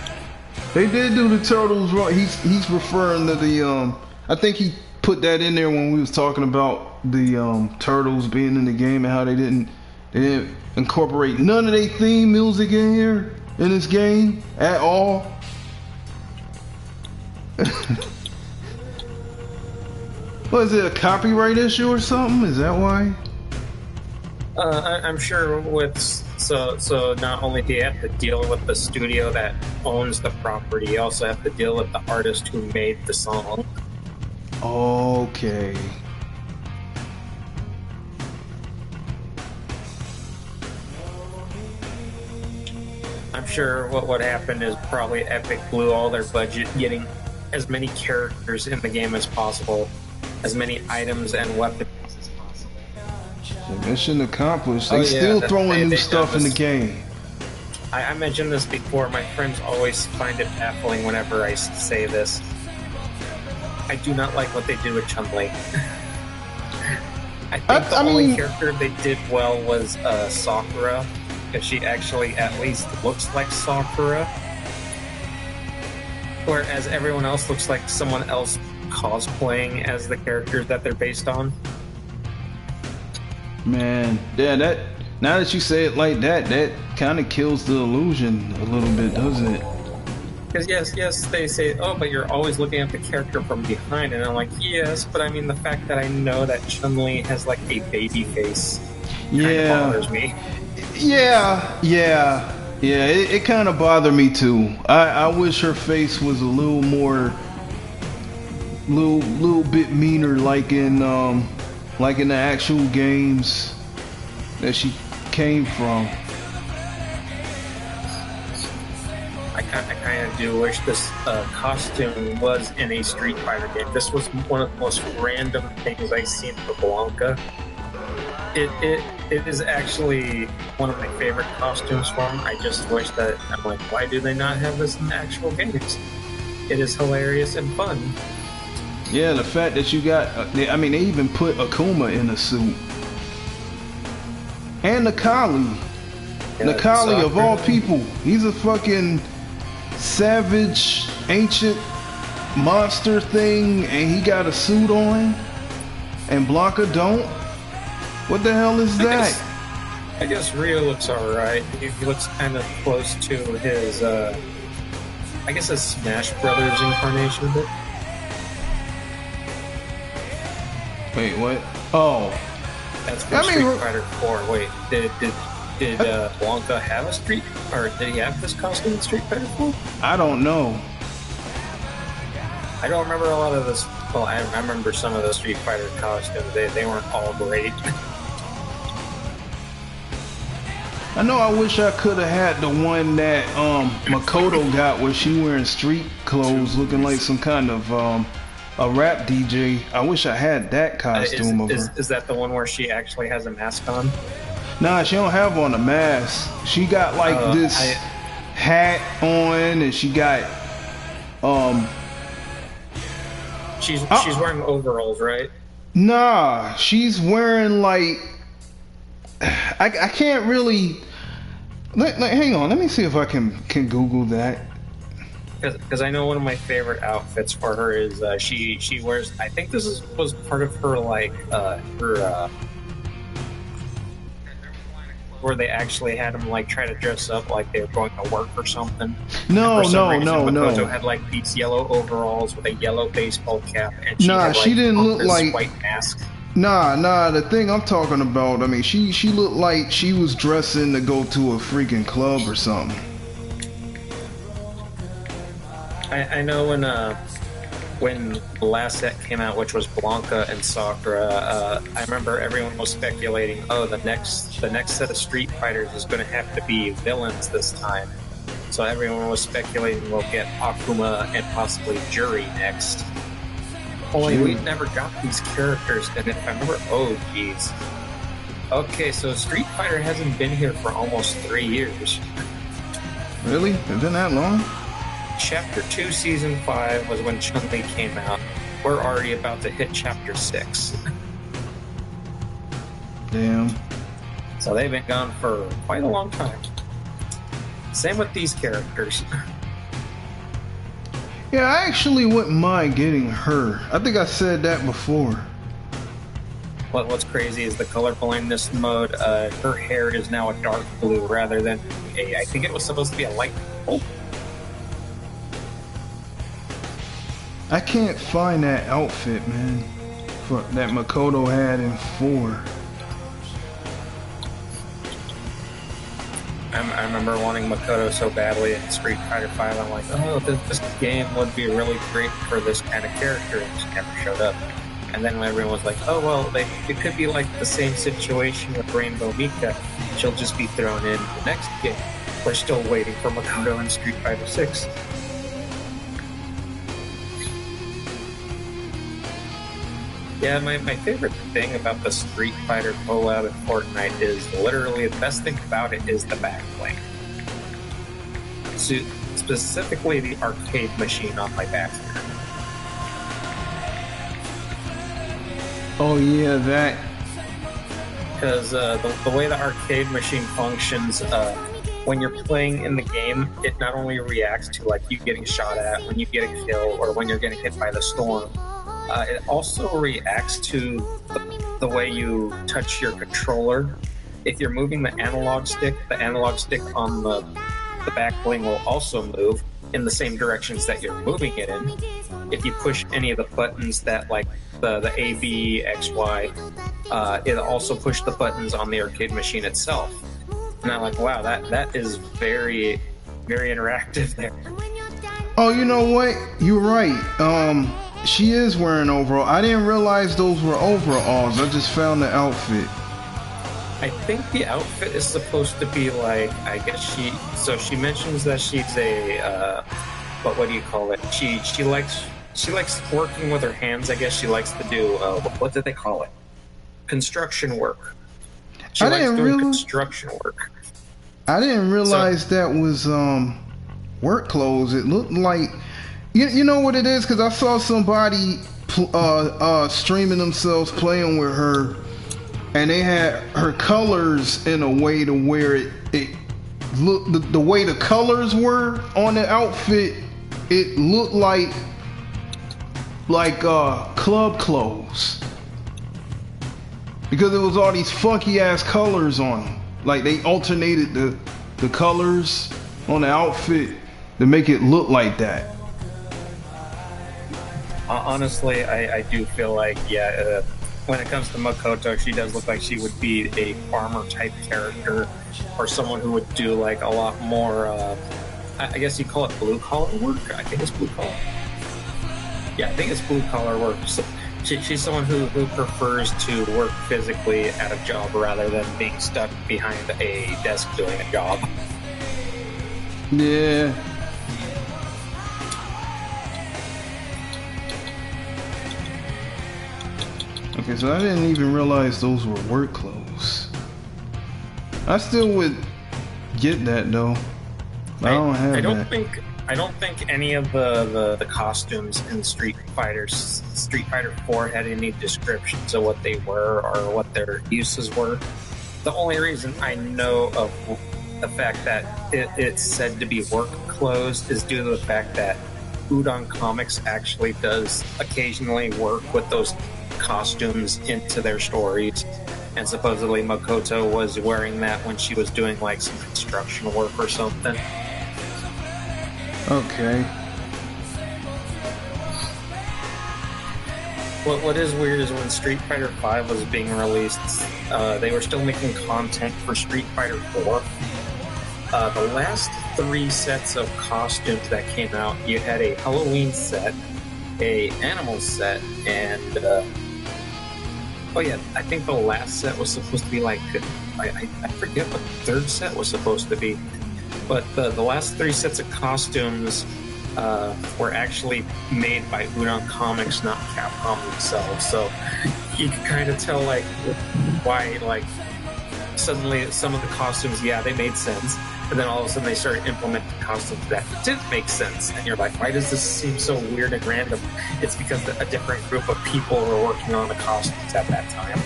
E: They did do the turtles wrong. He's referring to the I think he put that in there when we was talking about the turtles being in the game and how they didn't incorporate none of their theme music in here in this game at all. Was it a copyright issue or something? Is that why?
D: I'm sure with so not only do you have to deal with the studio that owns the property, you also have to deal with the artist who made the song.
E: Okay.
D: I'm sure what happened is probably Epic blew all their budget getting as many characters in the game as possible, as many items and weapons as possible.
E: Mission accomplished. They still throwing new stuff in the game.
D: I mentioned this before. My friends always find it baffling whenever I say this. I do not like what they did with Chun-Li. I think the only character they did well was Sakura, because she actually at least looks like Sakura, whereas everyone else looks like someone else cosplaying as the characters that they're based on.
E: Man, yeah, now that you say it like that, that kind of kills the illusion a little bit, doesn't it?
D: Because yes, they say, oh, but you're always looking at the character from behind, and I'm like, yes, but I mean the fact that I know that Chun-Li has like a baby face kind of bothers me.
E: Yeah, it kind of bothered me too. I wish her face was a little more, little bit meaner, like in the actual games that she came from.
D: I kind of do wish this costume was in a Street Fighter game. This was one of the most random things I've seen for Blanca. It is actually one of my favorite costumes for him. I just wish that, I'm like, why do they not have this in the actual games? It is hilarious and fun.
E: Yeah, the fact that you got, they even put Akuma in a suit. And Nakali. Yeah, Nakali, of all people, he's a fucking savage, ancient monster thing, and he got a suit on, and Blanca don't? What the hell is that?
D: I guess Ryo looks alright. He looks kind of close to his, I guess a Smash Brothers incarnation of it.
E: Wait, what? Oh.
D: That's from Street Fighter 4. Wait, did Blanca have a Street, or did he have this costume in Street Fighter 4?
E: I don't know.
D: I don't remember a lot of this. Well, I remember some of the Street Fighter costumes. They weren't all great.
E: I know I wish I could have had the one that Makoto got where she wearing street clothes looking like some kind of a rap DJ. I wish I had that costume of her.
D: Is that the one where she actually has a mask on?
E: Nah, she don't have on a mask. She got like this hat on, and she got
D: she's wearing overalls, right?
E: Nah, she's wearing like I can't really. Hang on, let me see if I can Google that.
D: Because I know one of my favorite outfits for her is she wears. I think this was part of her like her where they actually had him like try to dress up like they were going to work or something?
E: No,
D: And for some reason,
E: no.
D: Makoto had like these yellow overalls with a yellow baseball cap, and she
E: Nah,
D: had, like,
E: she didn't look
D: this
E: like-
D: white mask.
E: Nah. The thing I'm talking about, I mean, she looked like she was dressing to go to a freaking club or something.
D: I know when the last set came out, which was Blanca and Sakura, I remember everyone was speculating, oh, the next set of Street Fighters is going to have to be villains this time. So everyone was speculating we'll get Akuma and possibly Juri next. Only we never got these characters, and if I remember, oh geez. Okay, so Street Fighter hasn't been here for almost 3 years.
E: Really? It's been that long?
D: Chapter 2, Season 5 was when Chun-Li came out. We're already about to hit Chapter 6.
E: Damn.
D: So they've been gone for quite a long time. Same with these characters.
E: Yeah, I actually wouldn't mind getting her. I think I said that before.
D: What's crazy is the color blindness mode. Her hair is now a dark blue rather than I think it was supposed to be a light purple.
E: I can't find that outfit, man, that Makoto had in 4.
D: I remember wanting Makoto so badly in Street Fighter 5. I'm like, oh, this game would be really great for this kind of character, and she never showed up. And then everyone was like, oh, well, it could be like the same situation with Rainbow Mika. She'll just be thrown in the next game. We're still waiting for Makoto in Street Fighter 6. Yeah, my favorite thing about the Street Fighter collab in Fortnite is literally the best thing about it is the backbling. So specifically the arcade machine on my back here.
E: Oh yeah, that.
D: Because the way the arcade machine functions, when you're playing in the game, it not only reacts to like you getting shot at, when you get a kill, or when you're getting hit by the storm. It also reacts to the way you touch your controller. If you're moving the analog stick on the back bling will also move in the same directions that you're moving it in. If you push any of the buttons that like the A, B, X, Y, it'll also push the buttons on the arcade machine itself. And I'm like, wow, that is very, very interactive there.
E: Oh, you know what? You're right. She is wearing overalls. I didn't realize those were overalls. I just found the outfit.
D: I think the outfit is supposed to be like, I guess she mentions that she's a what do you call it? She likes working with her hands. I guess she likes to do what did they call it? Construction work. She likes doing construction work.
E: I didn't realize that was work clothes. It looked like you know what it is, because I saw somebody streaming themselves playing with her, and they had her colors in a way to where it looked the way the colors were on the outfit. It looked like club clothes, because there was all these funky ass colors on them. Like they alternated the colors on the outfit to make it look like that.
D: Honestly, I do feel like, when it comes to Makoto, she does look like she would be a farmer type character, or someone who would do like a lot more, I guess you call it blue collar work? I think it's blue collar. Yeah, I think it's blue collar work. So she's someone who prefers to work physically at a job rather than being stuck behind a desk doing a job.
E: Yeah. Okay, so I didn't even realize those were work clothes. I still would get that though. I don't have that.
D: I don't think any of the costumes in Street Fighter 4 had any descriptions of what they were or what their uses were. The only reason I know of the fact that it's said to be work clothes is due to the fact that Udon Comics actually does occasionally work with those costumes into their stories. and supposedly Makoto was wearing that when she was doing like some construction work or something.
E: Okay.
D: What is weird is when Street Fighter V was being released, they were still making content for Street Fighter 4. The last 3 sets of costumes that came out, you had a Halloween set, a animal set, and oh yeah, I think the last set was supposed to be like, I forget what the 3rd set was supposed to be, but the last 3 sets of costumes were actually made by Udon Comics, not Capcom themselves. So you can kind of tell like why like suddenly some of the costumes, yeah, they made sense, and then all of a sudden they started implementing costumes that didn't make sense, and you're like, why does this seem so weird and random? It's because a different group of people were working on the costumes at that time.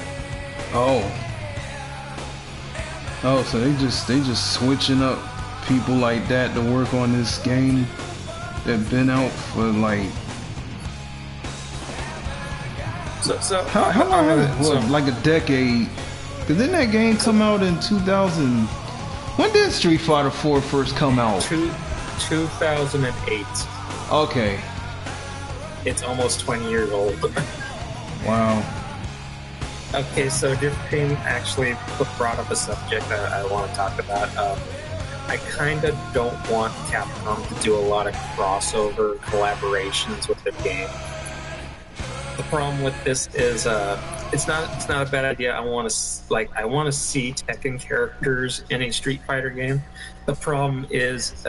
E: Oh, so they just switching up people like that to work on this game that been out for like how long has it? Like a decade. Cause didn't that game come out in 2000? When did Street Fighter 4 first come out?
D: 2008.
E: Okay.
D: It's almost 20 years old.
E: Wow.
D: Okay, so X-Treme actually brought up a subject that I want to talk about. I kind of don't want Capcom to do a lot of crossover collaborations with their game. The problem with this is it's not a bad idea. I want to see Tekken characters in a Street Fighter game. The problem is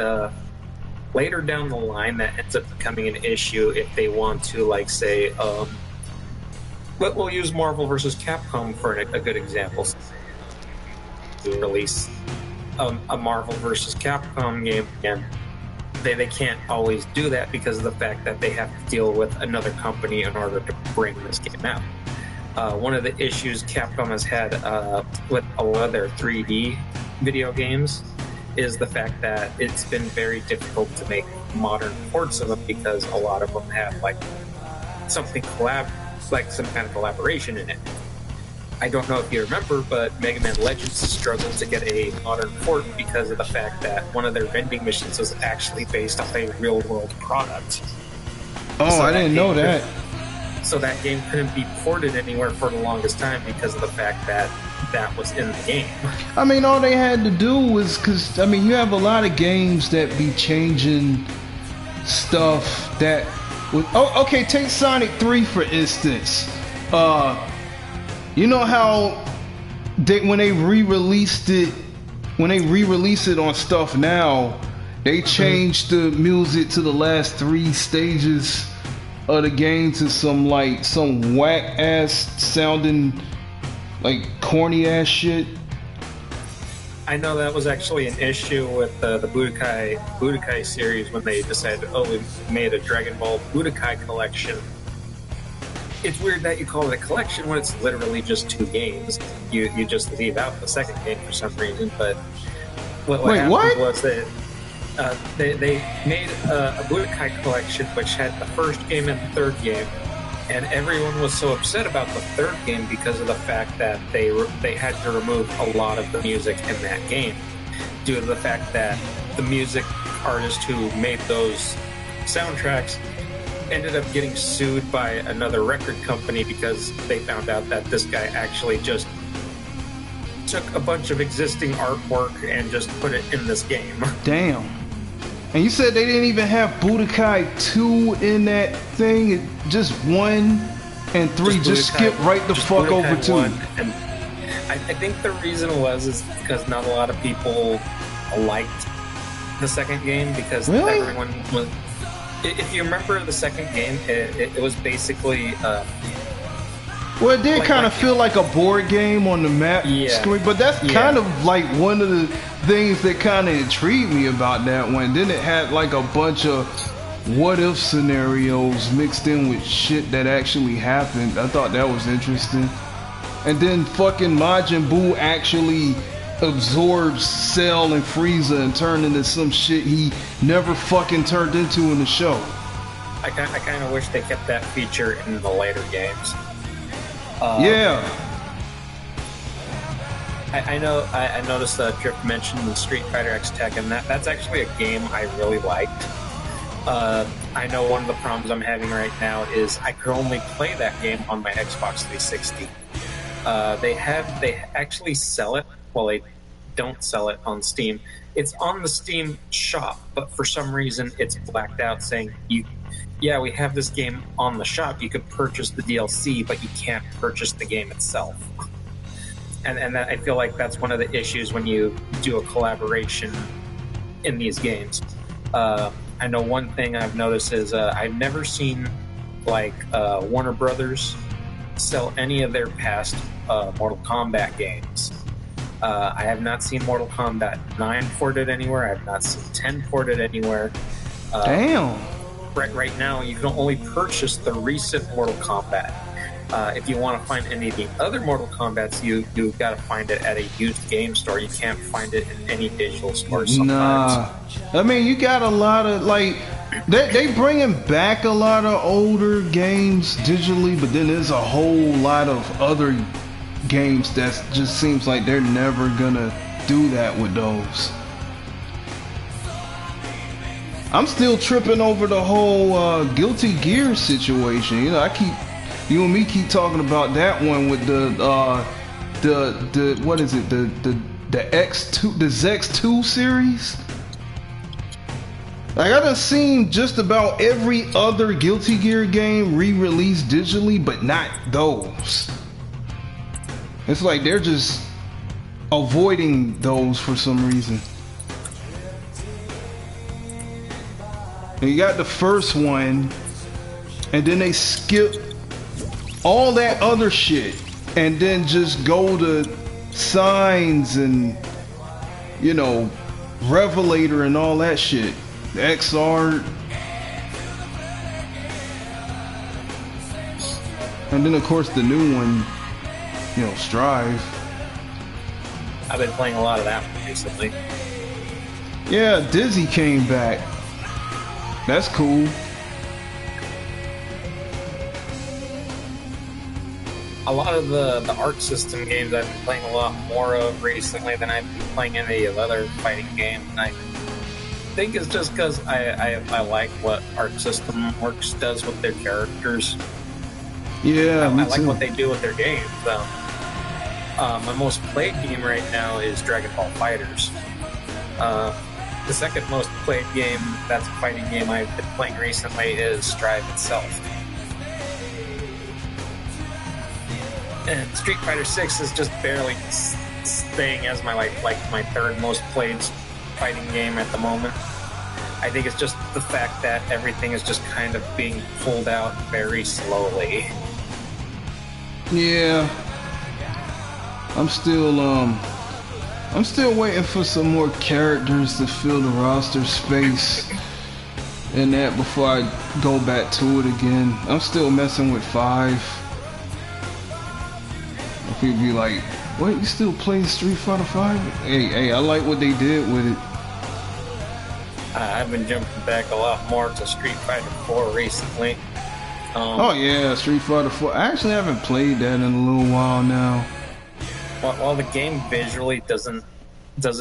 D: later down the line that ends up becoming an issue if they want to like say but we'll use Marvel vs. Capcom for a good example. To release a Marvel vs. Capcom game again, they can't always do that because of the fact that they have to deal with another company in order to bring this game out. One of the issues Capcom has had with a lot of their 3D video games is the fact that it's been very difficult to make modern ports of them because a lot of them have like some kind of collaboration in it. I don't know if you remember, but Mega Man Legends struggled to get a modern port because of the fact that one of their vending machines was actually based off a real-world product.
E: Oh, so I didn't know that.
D: So that game couldn't be ported anywhere for the longest time because of the fact that that was in the game.
E: I mean, all they had to do was, because, I mean, you have a lot of games that be changing stuff that... Oh, okay, take Sonic 3, for instance. You know how when they re-release it on stuff now, they changed the music to the last 3 stages of the game to some whack ass sounding like corny ass shit.
D: I know that was actually an issue with the Budokai series when they decided, we made a Dragon Ball Budokai collection. It's weird that you call it a collection when it's literally just 2 games. You just leave out the second game for some reason. But what happened was that they made a Budokai collection which had the first game and the 3rd game, and everyone was so upset about the 3rd game because of the fact that they had to remove a lot of the music in that game due to the fact that the music artist who made those soundtracks ended up getting sued by another record company because they found out that this guy actually just took a bunch of existing artwork and just put it in this game.
E: Damn. And you said they didn't even have Budokai 2 in that thing? Just 1 and 3, just skip right the fuck Budokai over 2.
D: And I think the reason is because not a lot of people liked the second game because everyone was... If you remember the second game, it was basically...
E: well, it did kind of feel like a board game on the map screen, but that's kind of like one of the things that kind of intrigued me about that one. Then it had like a bunch of what-if scenarios mixed in with shit that actually happened. I thought that was interesting. And then fucking Majin Buu actually absorbs Cell and Frieza and turned into some shit he never fucking turned into in the show.
D: I kind of wish they kept that feature in the later games.
E: Yeah.
D: I know. I noticed that Drift mentioned the Street Fighter X Tech, and that's actually a game I really liked. I know one of the problems I'm having right now is I could only play that game on my Xbox 360. They actually sell it. Well, they don't sell it on Steam. It's on the Steam shop, but for some reason it's blacked out saying we have this game on the shop. You could purchase the DLC, but you can't purchase the game itself. And that, I feel like that's one of the issues when you do a collaboration in these games. I know one thing I've noticed is I've never seen Warner Brothers sell any of their past Mortal Kombat games. I have not seen Mortal Kombat 9 ported anywhere. I have not seen 10 ported anywhere.
E: Damn.
D: Right now, you can only purchase the recent Mortal Kombat. If you want to find any of the other Mortal Kombats, you've got to find it at a used game store. You can't find it in any digital store sometimes.
E: Nah. I mean, you got a lot of, they bringing back a lot of older games digitally, but then there's a whole lot of other games that just seems like they're never gonna do that with those. I'm still tripping over the whole Guilty Gear situation. You know, you and me keep talking about that one with the what is it, the X2, the ZX2 series. Like, I done seen just about every other Guilty Gear game re-released digitally, but not those. It's like they're just avoiding those for some reason. And you got the first one, and then they skip all that other shit, and then just go to Signs and, you know, Revelator and all that shit. The XR. And then, of course, the new one, you know, Strive.
D: I've been playing a lot of that one recently.
E: Yeah, Dizzy came back. That's cool.
D: A lot of the Arc System games I've been playing a lot more of recently than I've been playing any of the other fighting games. And I think it's just because I like what Arc System Works does with their characters.
E: Yeah,
D: I like what they do with their games. My most played game right now is Dragon Ball FighterZ. The second most played game that's a fighting game I've been playing recently is Strive itself. And Street Fighter 6 is just barely staying as my my third most played fighting game at the moment. I think it's just the fact that everything is just kind of being pulled out very slowly.
E: Yeah. I'm still waiting for some more characters to fill the roster space and that before I go back to it again. I'm still messing with 5. People be like, "What? You still playing Street Fighter 5?" Hey, I like what they did with it.
D: I've been jumping back a lot more to Street Fighter 4 recently.
E: Oh yeah, Street Fighter 4. I actually haven't played that in a little while now.
D: While the game visually doesn't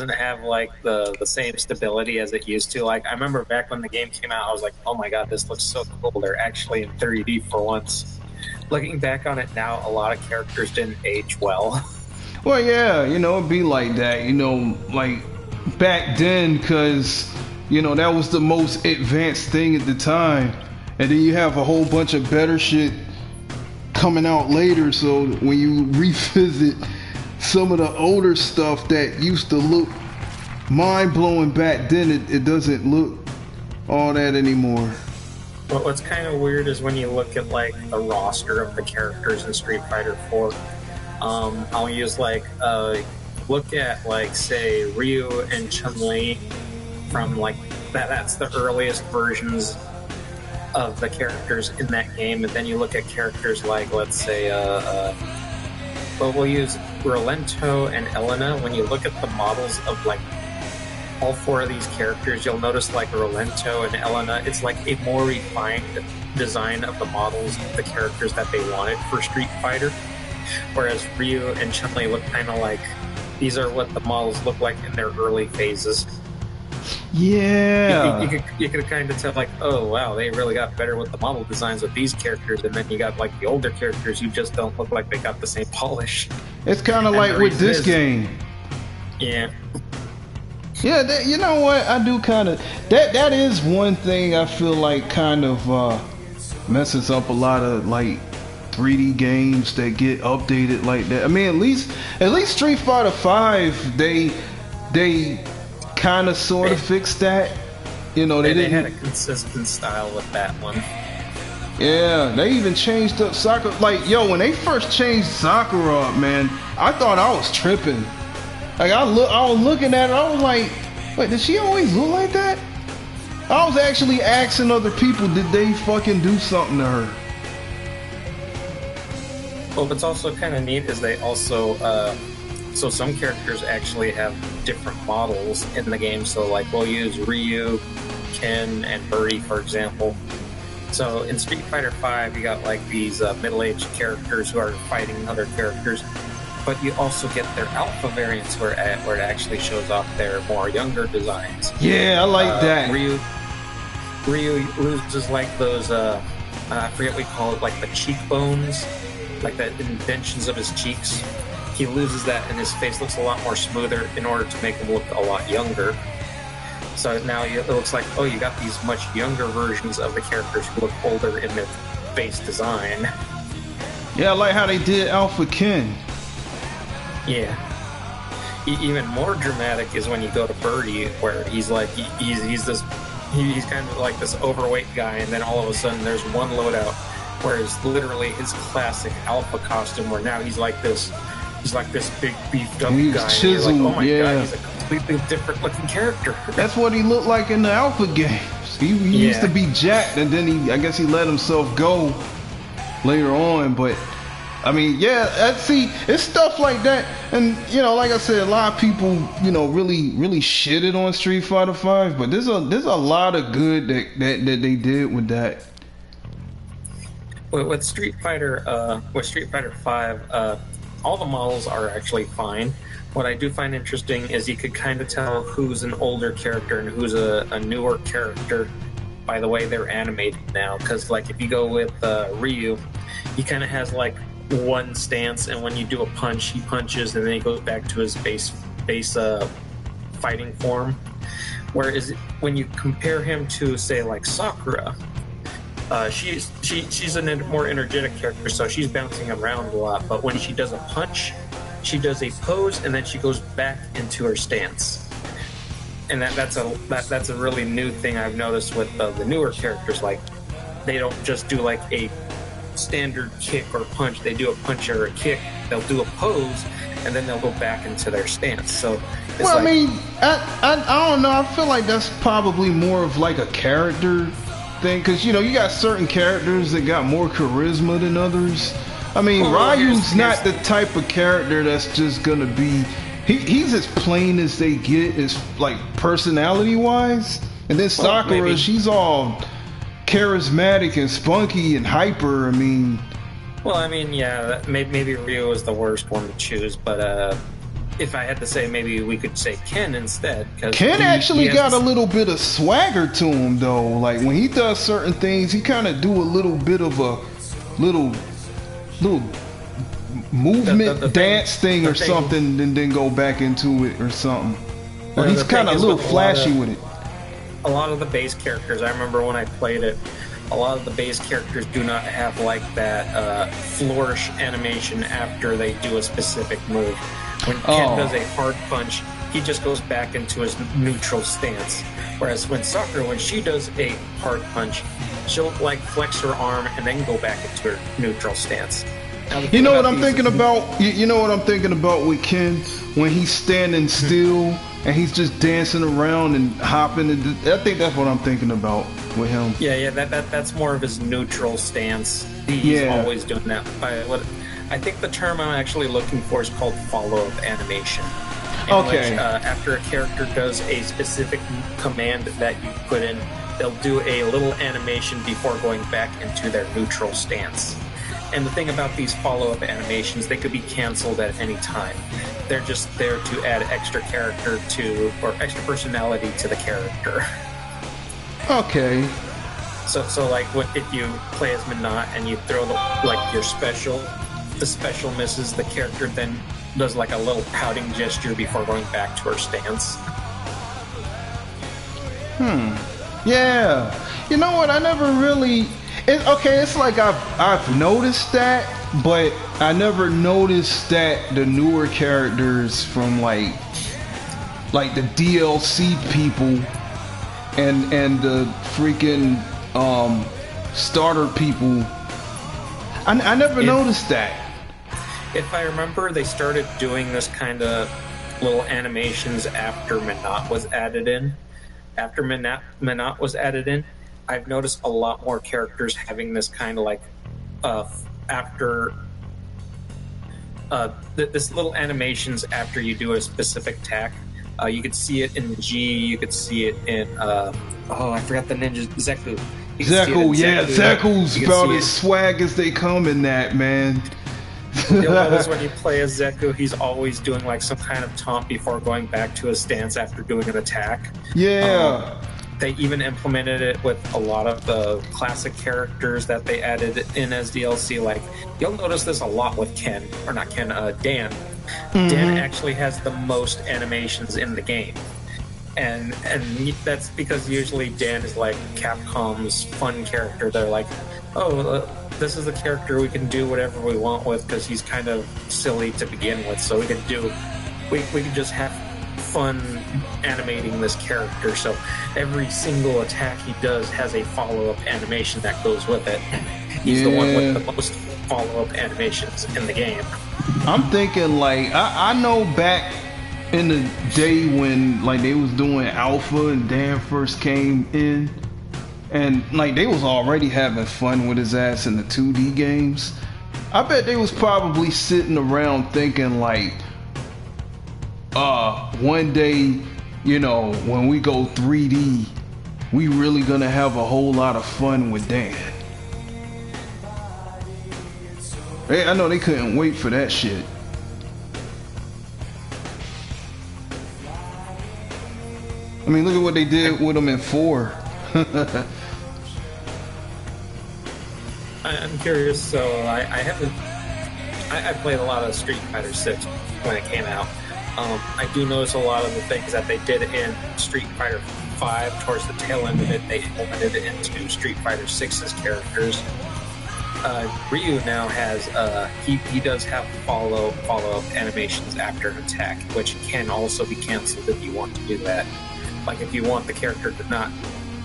D: have like the same stability as it used to. Like, I remember back when the game came out, I was like, "Oh my god, this looks so cool." They're actually in 3D for once. Looking back on it now, a lot of characters didn't age well.
E: Well, yeah, you know, it'd be like that, you know, like back then, because, you know, that was the most advanced thing at the time. And then you have a whole bunch of better shit coming out later, so when you revisit some of the older stuff that used to look mind-blowing back then, it doesn't look all that anymore.
D: But what's kind of weird is when you look at like the roster of the characters in Street Fighter 4. I'll use look at like say Ryu and Chun-Li from like that's the earliest versions of the characters in that game, and then you look at characters like, let's say, we'll use Rolento and Elena. When you look at the models of like all 4 of these characters, you'll notice like Rolento and Elena, it's like a more refined design of the models of the characters that they wanted for Street Fighter. Whereas Ryu and Chun-Li look kind of like these are what the models look like in their early phases.
E: Yeah.
D: You could kind of tell, like, oh wow, they really got better with the model designs with these characters, and then you got like the older characters who just don't look like they got the same polish.
E: It's kind of like with this game.
D: Yeah.
E: Yeah, you know what? I do kind of that is one thing I feel like kind of messes up a lot of like 3D games that get updated like that. I mean, at least Street Fighter 5, they kind of sort of fixed that. You know, they
D: had a consistent style with that one.
E: Yeah, they even changed up Sakura. Like, yo, when they first changed Sakura up, man, I thought I was tripping. Like, I was looking at it, I was like, wait, did she always look like that? I was actually asking other people, did they fucking do something to her?
D: Well, what's also kind of neat is they also, so some characters actually have different models in the game. So, like, we'll use Ryu, Ken, and Birdie, for example. So, in Street Fighter V, you got, like, these middle-aged characters who are fighting other characters. But you also get their alpha variants where it actually shows off their more younger designs.
E: Yeah, I like that.
D: Ryu loses, like, those, I forget what we call it, like the cheekbones, like the indentions of his cheeks. He loses that and his face looks a lot more smoother in order to make him look a lot younger. So now it looks like, oh, you got these much younger versions of the characters who look older in their face design.
E: Yeah, I like how they did Alpha Ken.
D: Yeah. Even more dramatic is when you go to Birdie, where he's like, he's kind of like this overweight guy, and then all of a sudden there's one loadout where it's literally his classic alpha costume, where now he's like this big beefed up guy.
E: Chiseled,
D: and you're like, oh my
E: yeah.
D: god, he's a completely different looking character.
E: That's what he looked like in the alpha games. He used to be jacked, and then I guess he let himself go later on, but I mean, yeah, see, it's stuff like that, and you know, like I said, a lot of people, you know, really shitted on Street Fighter 5, but there's a lot of good that they did with that.
D: With Street Fighter 5, all the models are actually fine. What I do find interesting is you could kind of tell who's an older character and who's a newer character by the way they're animated now. Because, like, if you go with Ryu, he kind of has like one stance, and when you do a punch, he punches, and then he goes back to his base fighting form. Whereas when you compare him to, say, like Sakura, she's a more energetic character, so she's bouncing around a lot. But when she does a punch, she does a pose, and then she goes back into her stance. And that's a really new thing I've noticed with the newer characters. Like, they don't just do like a standard kick or punch. They do a punch or a kick. They'll do a pose, and then they'll go back into their stance. So,
E: well, like, I mean, I don't know. I feel like that's probably more of like a character thing, because you know, you got certain characters that got more charisma than others. I mean, Ryu's not the type of character that's just gonna be. He's as plain as they get, as like personality wise, and then Sakura, she's all charismatic and spunky and hyper. I mean,
D: yeah, maybe Ryu was the worst one to choose, but if I had to say, maybe we could say Ken instead. Cause
E: Ken actually got a little bit of swagger to him, though. Like, when he does certain things, he kind of do a little bit of a little movement dance thing or something, and then go back into it or something. Or he's kind of a little flashy with it.
D: A lot of the base characters, I remember when I played it, a lot of the base characters do not have like that flourish animation after they do a specific move. When Ken does a hard punch, he just goes back into his neutral stance. Whereas when Sakura, when she does a hard punch, she'll like flex her arm and then go back into her neutral stance.
E: You know what I'm thinking about? You know what I'm thinking about with Ken? When he's standing still and he's just dancing around and hopping. I think that's what I'm thinking about with him.
D: Yeah, that's more of his neutral stance. He's always doing that. I think the term I'm actually looking for is called follow-up animation.
E: Okay.
D: Which, after a character does a specific command that you put in, they'll do a little animation before going back into their neutral stance. And the thing about these follow-up animations, they could be canceled at any time. They're just there to add extra character to, or extra personality to the character.
E: Okay.
D: So like, if you play as Minot and you throw your special, the special misses, the character then does like a little pouting gesture before going back to her stance.
E: Yeah. You know what? I never really. It's like I've noticed that, but I never noticed that the newer characters from like the DLC people and the freaking starter people. I never noticed that.
D: If I remember, they started doing this kind of little animations after Minot was added in. After Minot was added in, I've noticed a lot more characters having this kind of like this little animations after you do a specific attack. You could see it in G. You could see it in I forgot the ninja Zeku.
E: Zeku, yeah, Zeku's about as swag as they come in that, man.
D: You'll notice when you play as Zeku, he's always doing like some kind of taunt before going back to his stance after doing an attack.
E: Yeah.
D: They even implemented it with a lot of the classic characters that they added in as DLC. Like, you'll notice this a lot with Dan. Dan actually has the most animations in the game. And that's because usually Dan is like Capcom's fun character. They're like, this is a character we can do whatever we want with because he's kind of silly to begin with. So we can just have fun animating this character. So every single attack he does has a follow-up animation that goes with it. He's the one with the most follow-up animations in the game.
E: I'm thinking like I know back in the day when like they was doing alpha and Dan first came in, and like they was already having fun with his ass in the 2D games. I bet they was probably sitting around thinking like, one day, when we go 3D, we really gonna have a whole lot of fun with Dan. I know they couldn't wait for that shit. I mean, look at what they did with him in 4.
D: I'm curious. So I played a lot of Street Fighter 6 when it came out. I do notice a lot of the things that they did in Street Fighter 5 towards the tail end of it, they implemented it into Street Fighter 6's characters. Ryu now has he does have follow-up animations after an attack, which can also be canceled if you want to do that. Like if you want the character to not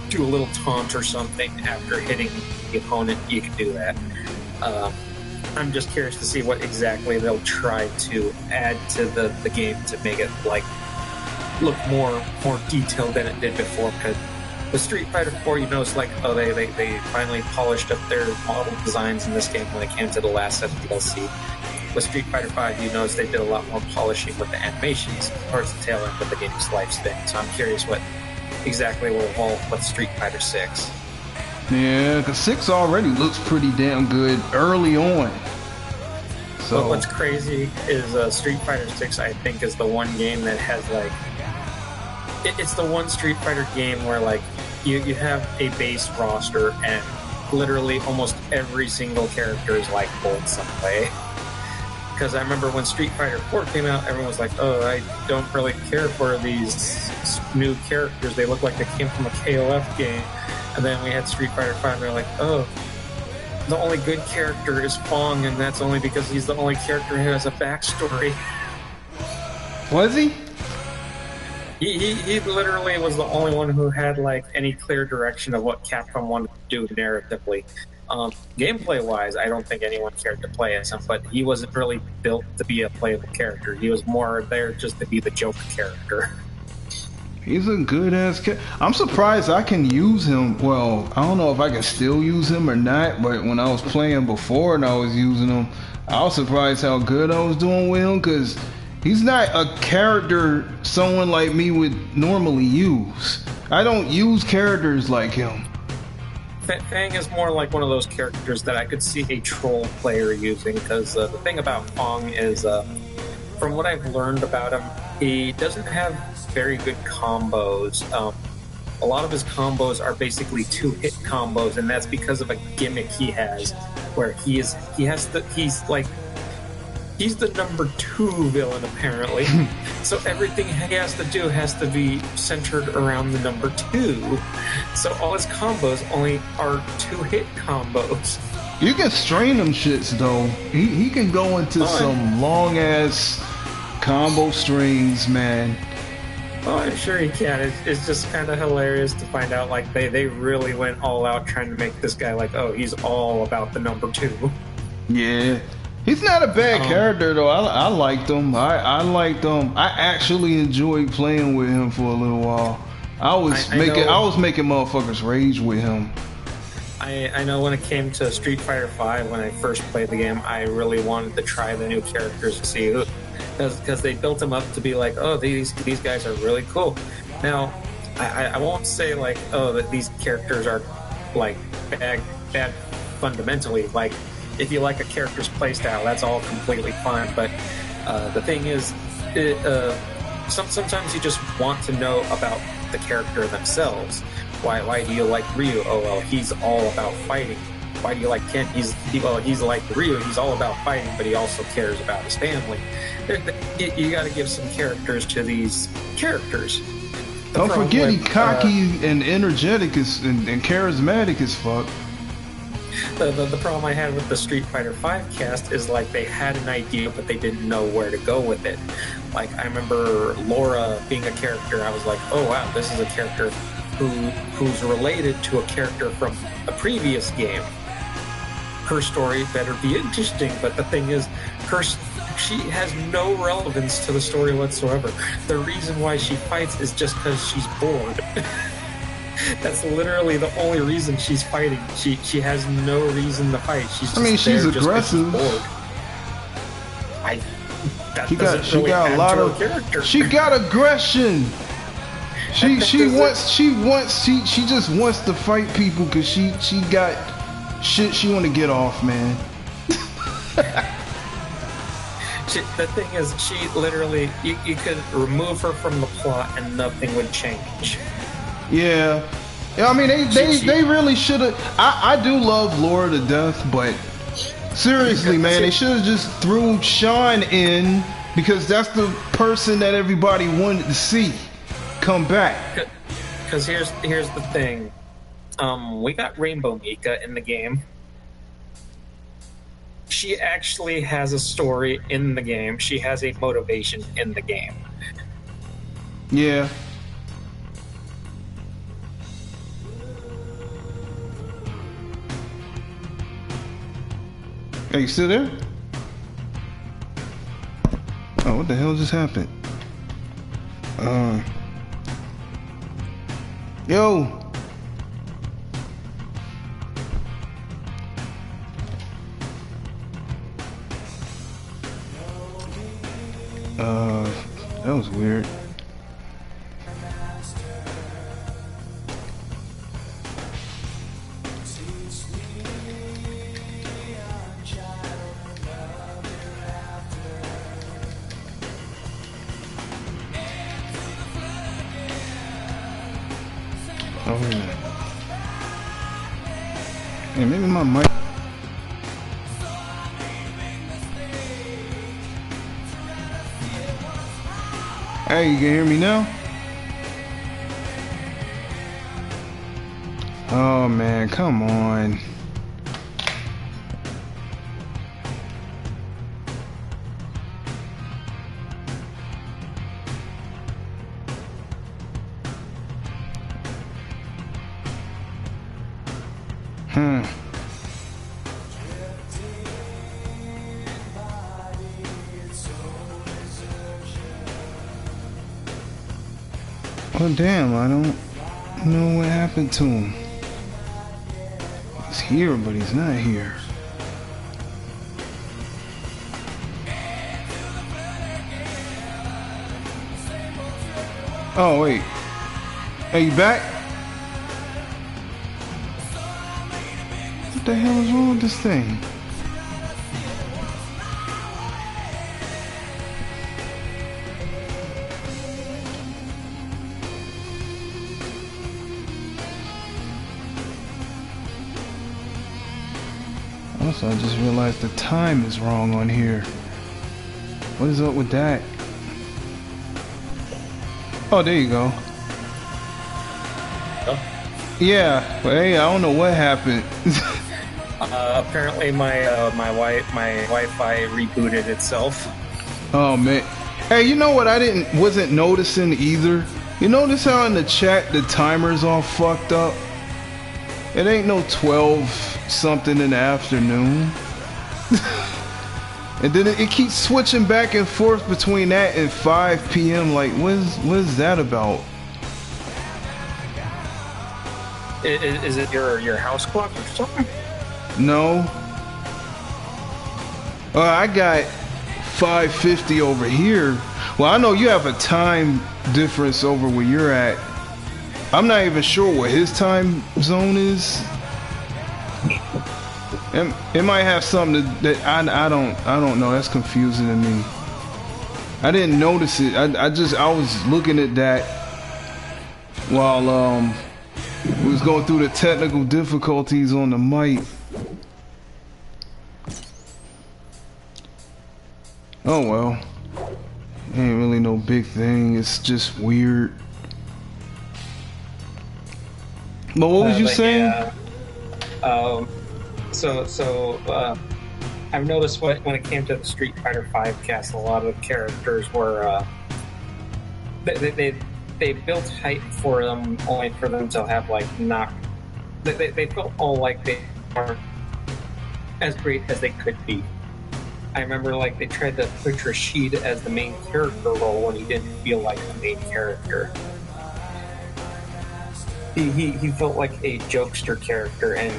D: do a little taunt or something after hitting the opponent, you can do that. I'm just curious to see what exactly they'll try to add to the game to make it like look more detailed than it did before. Because with Street Fighter 4, you notice like they finally polished up their model designs in this game when it came to the last set of DLC. With Street Fighter 5, you notice they did a lot more polishing with the animations towards the tail end of the game's lifespan. So I'm curious what exactly will evolve with Street Fighter 6.
E: Yeah, because 6 already looks pretty damn good early on. So
D: but what's crazy is Street Fighter 6, I think, is the one game that has like it's the one Street Fighter game where like you have a base roster and literally almost every single character is likable in some way. Because I remember when Street Fighter 4 came out, everyone was like, I don't really care for these new characters. They look like they came from a KOF game. And then we had Street Fighter 5, and they're like, the only good character is Fong, and that's only because he's the only character who has a backstory.
E: Was he?
D: He literally was the only one who had like any clear direction of what Capcom wanted to do narratively. Gameplay-wise, I don't think anyone cared to play as him, but he wasn't really built to be a playable character. He was more there just to be the joke character.
E: He's a good-ass character. I'm surprised I can use him. Well, I don't know if I can still use him or not, but when I was playing before and I was using him, I was surprised how good I was doing with him, because he's not a character someone like me would normally use. I don't use characters like him.
D: Fang is more like one of those characters that I could see a troll player using, because the thing about Fong is from what I've learned about him, he doesn't have very good combos. A lot of his combos are basically two-hit combos, and that's because of a gimmick he has, where he's the number 2 villain apparently. So everything he has to do has to be centered around the number 2. So all his combos only are 2-hit combos.
E: You can strain them shits though. He can go into some long ass combo strings, man.
D: Oh, I'm sure he can. It's just kind of hilarious to find out like they really went all out trying to make this guy like, oh, he's all about the number 2.
E: Yeah. He's not a bad character though. I liked him. I liked him. I actually enjoyed playing with him for a little while. I was making motherfuckers rage with him.
D: I know when it came to Street Fighter V, when I first played the game, I really wanted to try the new characters to see who, because they built them up to be like, oh, these guys are really cool. Now, I won't say like, oh, that these characters are like bad fundamentally. Like, if you like a character's playstyle, that's all completely fine. But the thing is, sometimes you just want to know about the character themselves. Why do you like Ryu? Oh well, he's all about fighting. Why do you like Ken? He's like Ryu. He's all about fighting, but he also cares about his family. You got to give some characters to these characters.
E: Don't forget, he's cocky and energetic and charismatic as fuck.
D: The problem I had with the Street Fighter V cast is like they had an idea, but they didn't know where to go with it. Like I remember Laura being a character. I was like, oh wow, this is a character who's related to a character from a previous game. Her story better be interesting, but the thing is, she has no relevance to the story whatsoever. The reason why she fights is just because she's bored. That's literally the only reason she's fighting. She has no reason to fight. She's
E: aggressive. She got aggression. She just wants to fight people because she got shit she want to get off, man.
D: The thing is, she literally you could remove her from the plot and nothing would change.
E: Yeah, I mean they really should have. I do love Laura to death, but seriously, man, they should have just threw Sean in because that's the person that everybody wanted to see come back.
D: Because here's the thing, we got Rainbow Mika in the game. She actually has a story in the game. She has a motivation in the game.
E: Yeah. Are you still there? Oh, what the hell just happened? Yo. That was weird. Oh yeah. Hey, maybe my mic. Hey, you can hear me now? Oh man, come on. Oh damn, I don't know what happened to him. He's here, but he's not here. Oh wait. Are you back? What the hell is wrong with this thing? Also, I just realized the time is wrong on here. What is up with that? Oh, there you go.
D: Oh.
E: Yeah, but hey, I don't know what happened.
D: Apparently, my Wi-Fi rebooted itself.
E: Oh man. Hey, you know what I wasn't noticing either? You notice how in the chat the timer's all fucked up? It ain't no 12 something in the afternoon. And then it keeps switching back and forth between that and 5 p.m. Like, what is that about?
D: Is it your house clock or something?
E: No. I got 5:50 over here. Well, I know you have a time difference over where you're at. I'm not even sure what his time zone is. It might have something that I don't know. That's confusing to me. I didn't notice it. I was looking at that while we was going through the technical difficulties on the mic. Oh well, ain't really no big thing. It's just weird. But what was you saying?
D: Yeah. So I've noticed when it came to the Street Fighter V cast, a lot of the characters were they built hype for them only for them to have like not. They felt all like they weren't as great as they could be. I remember like they tried to push Rashid as the main character role when he didn't feel like the main character. He felt like a jokester character, and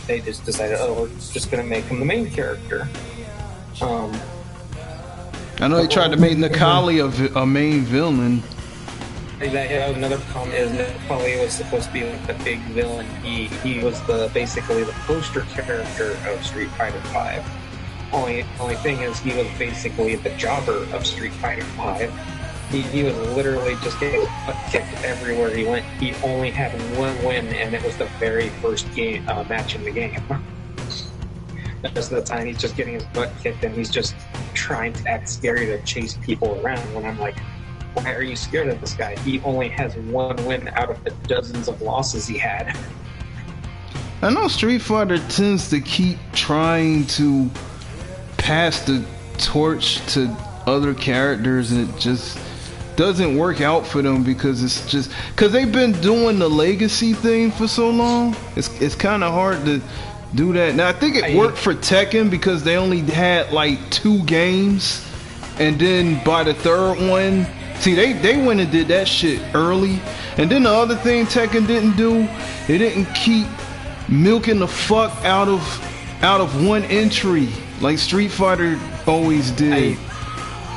D: they just decided, oh, we're just gonna make him the main character.
E: I know they tried to make Nakali a main villain.
D: Another problem is Nakali was supposed to be like the big villain. He was basically the poster character of Street Fighter V. Only thing is, he was basically the jobber of Street Fighter V. He was literally just getting kicked everywhere he went. He only had one win, and it was the very first game match in the game. The rest of the time, he's just getting his butt kicked, and he's just trying to act scary to chase people around. When I'm like, why are you scared of this guy? He only has one win out of the dozens of losses he had.
E: I know Street Fighter tends to keep trying to pass the torch to other characters, and it just doesn't work out for them because they've been doing the legacy thing for so long. It's kind of hard to do that. Now I think it worked for Tekken because they only had like 2 games, and then by the third one, see they went and did that shit early. And then the other thing Tekken didn't do, it didn't keep milking the fuck out of one entry like Street Fighter always did.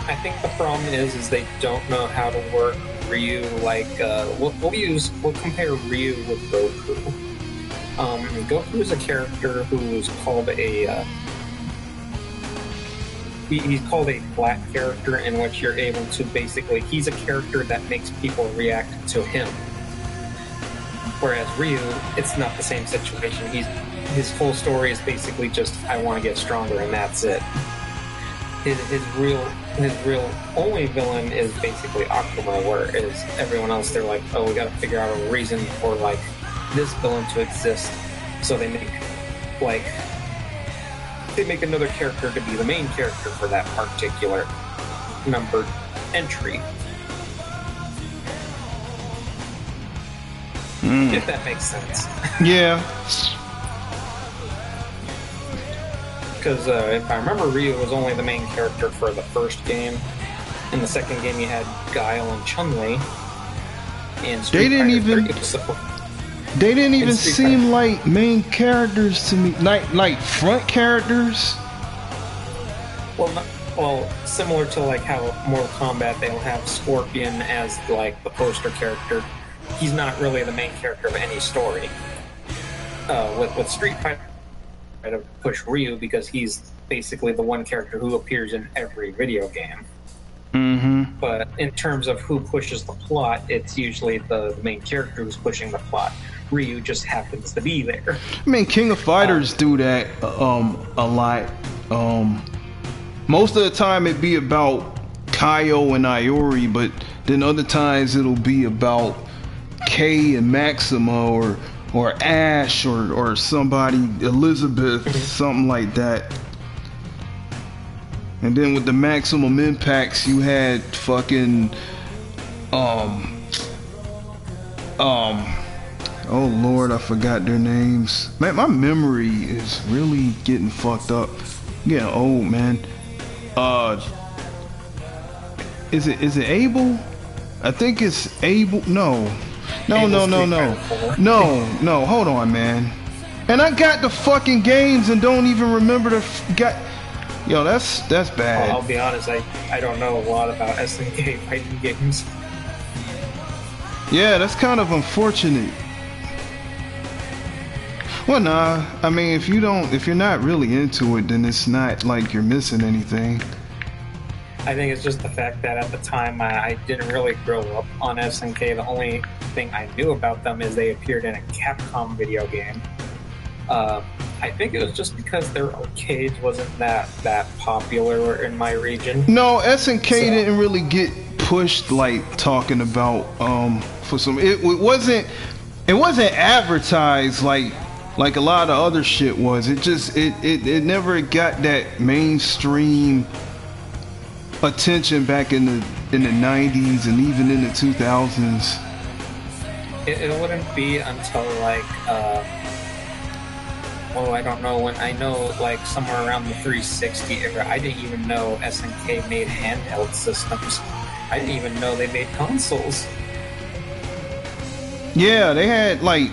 D: I think the problem is they don't know how to work Ryu. Like we'll compare Ryu with Goku. Goku is a character who's called he's called a flat character, in which you're able to he's a character that makes people react to him. Whereas Ryu, it's not the same situation. His whole story is basically just, I want to get stronger, and that's it. His real only villain is basically Akuma, whereas everyone else, they're like, oh, we got to figure out a reason for like this villain to exist, so they make another character to be the main character for that particular numbered entry. If that makes sense.
E: Yeah.
D: Because if I remember, Ryu was only the main character for the first game. In the second game, you had Guile and Chun-Li.
E: They didn't even seem like main characters to me, like front characters.
D: Well, similar to like how Mortal Kombat, they'll have Scorpion as like the poster character. He's not really the main character of any story. With Street Fighter, to push Ryu because he's basically the one character who appears in every video game.
E: Mm-hmm.
D: But in terms of who pushes the plot, it's usually the main character who's pushing the plot. Ryu just happens to be there.
E: I mean, King of Fighters do that a lot. Most of the time it'd be about Kaio and Iori, but then other times it'll be about Kay and Maxima or Ash or somebody, Elizabeth, something like that. And then with the maximum impacts, you had fucking oh Lord, I forgot their names. Man, my memory is really getting fucked up. I'm getting old, man. Is it Abel? I think it's Abel. No. Hold on, man. And I got the fucking games and don't even remember Yo, that's bad.
D: I'll be honest, I don't know a lot about SNK fighting games.
E: Yeah, that's kind of unfortunate. Well, nah. I mean, if you're not really into it, then it's not like you're missing anything.
D: I think it's just the fact that at the time I didn't really grow up on SNK. The only thing I knew about them is they appeared in a Capcom video game. I think it was just because their arcades wasn't that popular in my region.
E: No, SNK didn't really get pushed like talking about for some. It wasn't advertised like a lot of other shit was. It just it never got that mainstream attention back in the 90s and even in the 2000s.
D: It wouldn't be until like I don't know when. I know like somewhere around the 360 era, I didn't even know SNK made handheld systems. I didn't even know they made consoles. Yeah, they had like.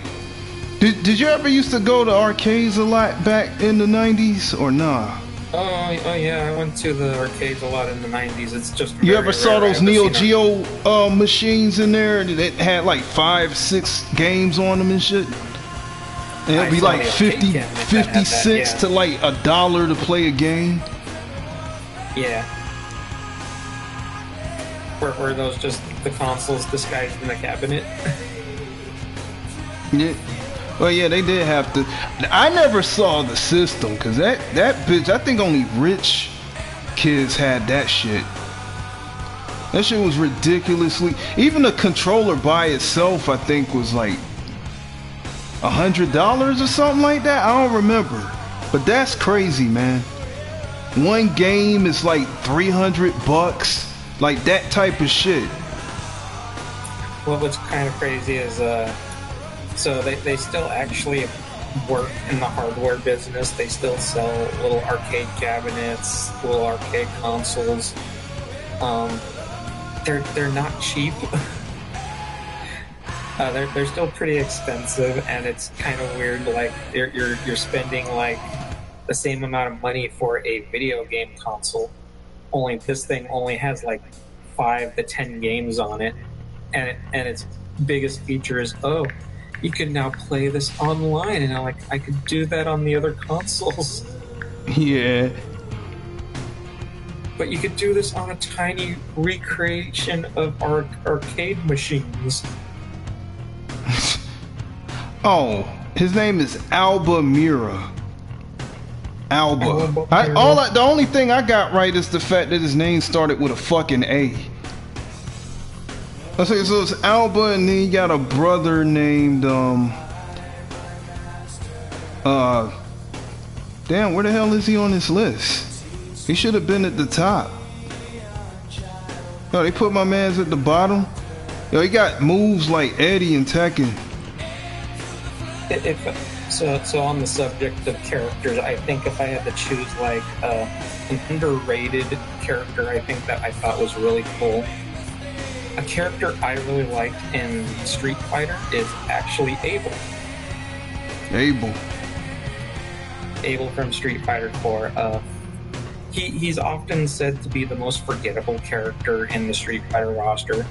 D: Did you ever used to go to arcades a lot back in the 90s or nah? Oh yeah, I went to the arcades a lot in the 90s. It's just
E: you ever saw those Neo Geo machines in there that had like 5-6 games on them and shit? And it'd be like 50 cents to like $1 to play a game.
D: Yeah. Were those just the consoles disguised in a cabinet?
E: Yeah. Well, yeah, they did have to. I never saw the system because that bitch. I think only rich kids had that shit. That shit was ridiculously. Even the controller by itself, I think, was like $100 or something like that. I don't remember, but that's crazy, man. One game is like $300, like that type of shit.
D: Well, what's kind of crazy is so they still actually work in the hardware business. They still sell little arcade cabinets, little arcade consoles. They're not cheap. They're still pretty expensive, and it's kind of weird. Like you're spending like the same amount of money for a video game console. Only this thing only has like 5 to 10 games on it, and its biggest feature is you can now play this online, and I could do that on the other consoles.
E: Yeah.
D: But you could do this on a tiny recreation of our arcade machines.
E: Oh, his name is Alba Mira. Alba. The only thing I got right is the fact that his name started with a fucking A. So it's Alba, and then you got a brother named damn, where the hell is he on this list? He should have been at the top. Yo, they put my man's at the bottom. Yo, he got moves like Eddie and Tekken.
D: So on the subject of characters, I think if I had to choose like an underrated character, I think that I thought was really cool. A character I really liked in Street Fighter is actually Abel. Abel from Street Fighter 4. He's often said to be the most forgettable character in the Street Fighter roster.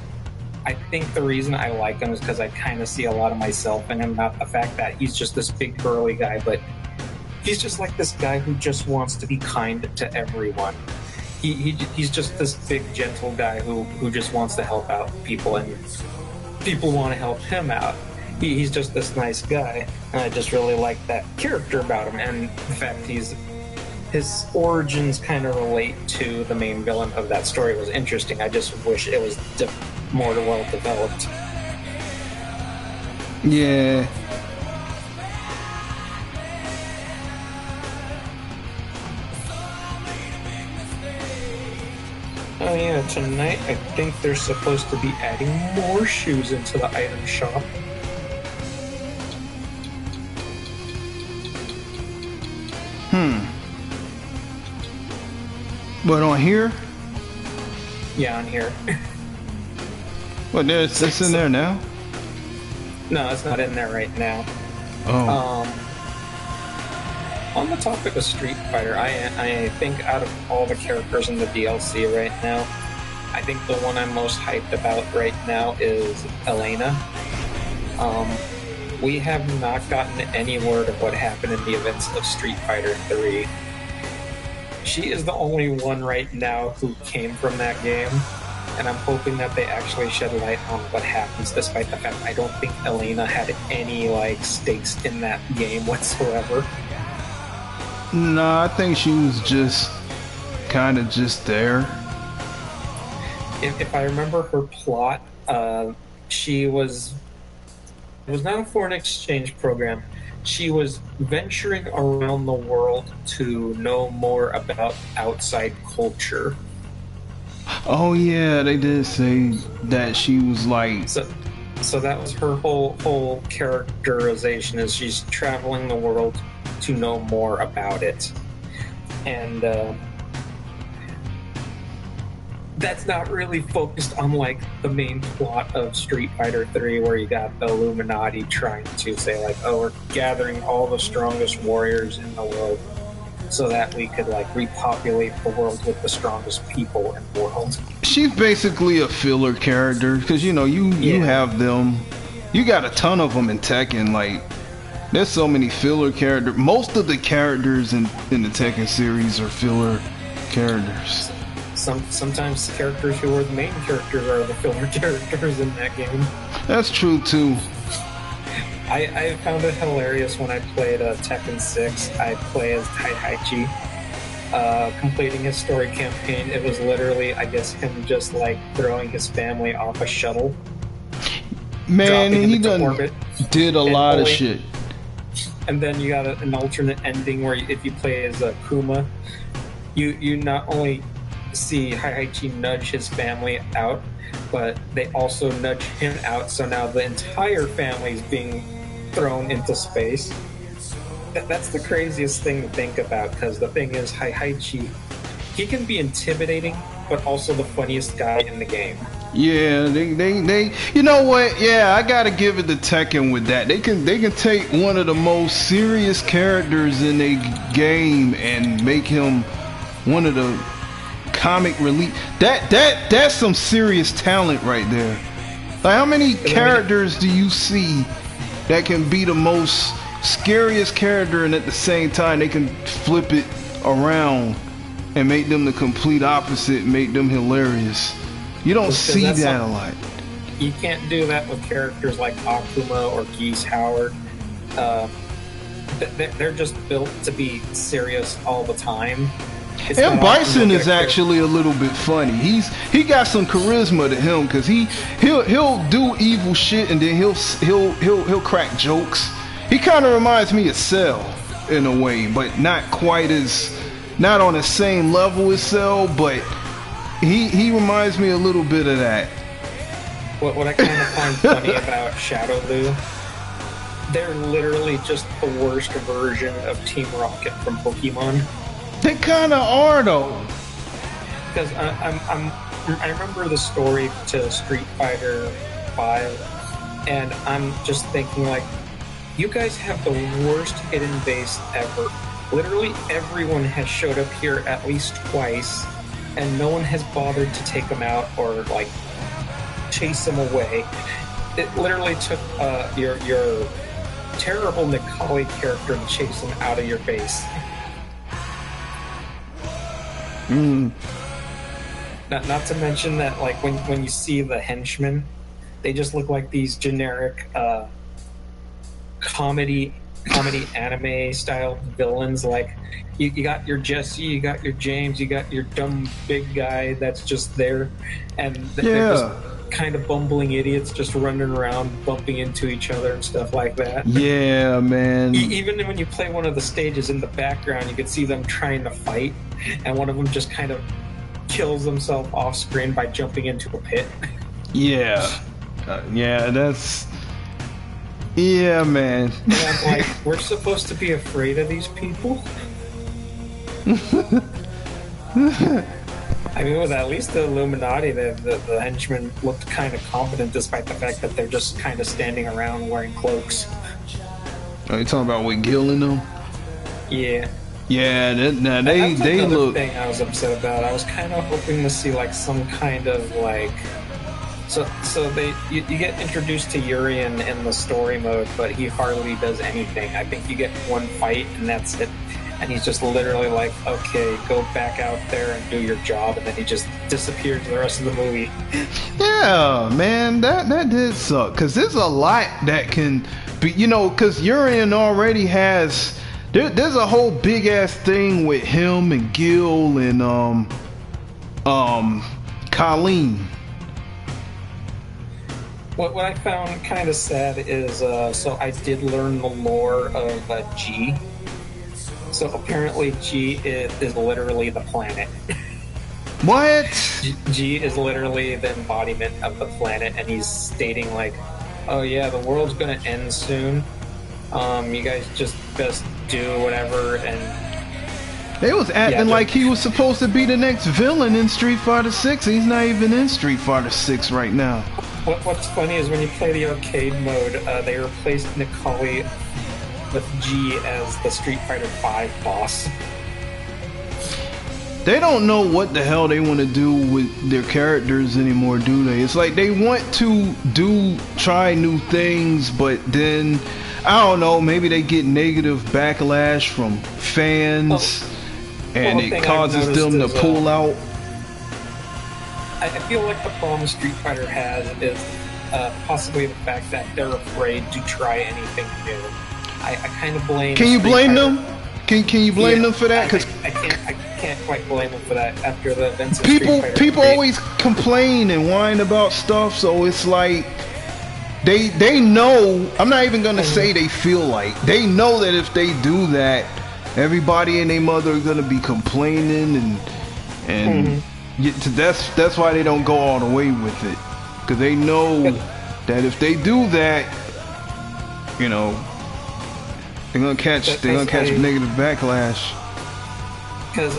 D: I think the reason I like him is because I kind of see a lot of myself in him, not the fact that he's just this big burly guy, but he's just like this guy who just wants to be kind to everyone. He's just this big, gentle guy who just wants to help out people, and people want to help him out. he's just this nice guy, and I just really like that character about him, and the fact his origins kind of relate to the main villain of that story was interesting. I just wish it was more well developed.
E: Yeah.
D: Oh yeah, tonight I think they're supposed to be adding more shoes into the item shop.
E: But on here?
D: Yeah, on here.
E: What, it's in there now?
D: No, it's not in there right now.
E: Oh.
D: On the topic of Street Fighter, I think out of all the characters in the DLC right now, I think the one I'm most hyped about right now is Elena. We have not gotten any word of what happened in the events of Street Fighter 3. She is the only one right now who came from that game, and I'm hoping that they actually shed light on what happens, despite the fact I don't think Elena had any stakes in that game whatsoever.
E: No, I think she was just kind of just there.
D: If I remember her plot, she was... It was not a foreign exchange program. She was venturing around the world to know more about outside culture.
E: Oh yeah, they did say that she was like...
D: So that was her whole characterization, is she's traveling the world to know more about it. And that's not really focused on the main plot of Street Fighter 3, where you got the Illuminati trying to say oh, we're gathering all the strongest warriors in the world so that we could repopulate the world with the strongest people in the world.
E: She's basically a filler character, because you have them. You got a ton of them in Tekken. There's so many filler characters. Most of the characters in the Tekken series are filler characters.
D: Sometimes characters who are the main characters are the filler characters in that game.
E: That's true too.
D: I found it hilarious when I played Tekken 6. I play as Taihachi, completing his story campaign. It was literally, I guess, him just throwing his family off a shuttle.
E: Man, he did a lot of shit.
D: And then you got an alternate ending where if you play as Kuma, you not only see Heihachi nudge his family out, but they also nudge him out, so now the entire family is being thrown into space. That's the craziest thing to think about, because the thing is, Heihachi, he can be intimidating, but also the funniest guy in the game.
E: Yeah, they you know what? Yeah, I gotta give it to Tekken with that. They can take one of the most serious characters in a game and make him one of the comic relief. That's some serious talent right there. How many characters do you see that can be the most scariest character, and at the same time they can flip it around and make them the complete opposite, make them hilarious? You don't see that a lot.
D: You can't do that with characters like Akuma or Geese Howard. They're just built to be serious all the time.
E: And Bison is actually a little bit funny. He got some charisma to him, because he'll do evil shit and then he'll crack jokes. He kind of reminds me of Cell in a way, but not on the same level as Cell, but he reminds me a little bit of that.
D: What I kind of find funny about Shadow Lu, they're literally just the worst version of Team Rocket from Pokemon.
E: They kind of are though.
D: Because I remember the story to Street Fighter 5, and I'm just thinking you guys have the worst hidden base ever. Literally everyone has showed up here at least twice, and no one has bothered to take them out or chase them away. It literally took your terrible Nikali character to chase them out of your base. Not to mention that when you see the henchmen, they just look like these generic comedy anime style villains. Like you got your Jesse, you got your James, you got your dumb big guy that's just there, and they're just kind of bumbling idiots just running around bumping into each other and stuff like that.
E: Yeah, man.
D: Even when you play one of the stages in the background, you can see them trying to fight, and one of them just kind of kills himself off screen by jumping into a pit.
E: Yeah. That's... Yeah, man.
D: And I'm like, we're supposed to be afraid of these people? I mean, with at least the Illuminati, the henchmen looked kind of competent, despite the fact that they're just kind of standing around wearing cloaks.
E: Are you talking about with Gil in them?
D: Yeah.
E: Yeah, they
D: another
E: look...
D: thing I was upset about. I was kind of hoping to see like some kind of like... So you get introduced to Urian in the story mode, but he hardly does anything. I think you get one fight and that's it. And he's just literally like, okay, go back out there and do your job, and then he just disappears the rest of the movie.
E: Yeah, man, that did suck. Because there's a lot that can be, you know, because Urian already has... There's a whole big ass thing with him and Gil and Colleen.
D: What I found kind of sad is, so I did learn the lore of G. So apparently G is literally the planet.
E: What?
D: G is literally the embodiment of the planet, and he's stating like, oh yeah, the world's gonna end soon. You guys just best do whatever. And
E: they was acting like he was supposed to be the next villain in Street Fighter 6. He's not even in Street Fighter 6 right now.
D: What's funny is when you play the arcade mode, they replaced Nikali with G as the Street Fighter 5 boss.
E: They don't know what the hell they want to do with their characters anymore, do they? It's like they want to try new things, but then, I don't know, maybe they get negative backlash from fans, and it causes them to pull out.
D: I feel like the problem Street Fighter has is possibly the fact that they're afraid to try anything new. I kind of blame.
E: Can you blame
D: Fighter.
E: them? Can you blame them for that? Because
D: I can't quite blame them for that after the events of Street Fighter.
E: People always complain and whine about stuff, so it's like they know. I'm not even gonna say they feel like they know that if they do that, everybody and their mother are gonna be complaining and that's why they don't go all the way with it, because they know that if they do that, you know, they're gonna catch negative backlash.
D: Because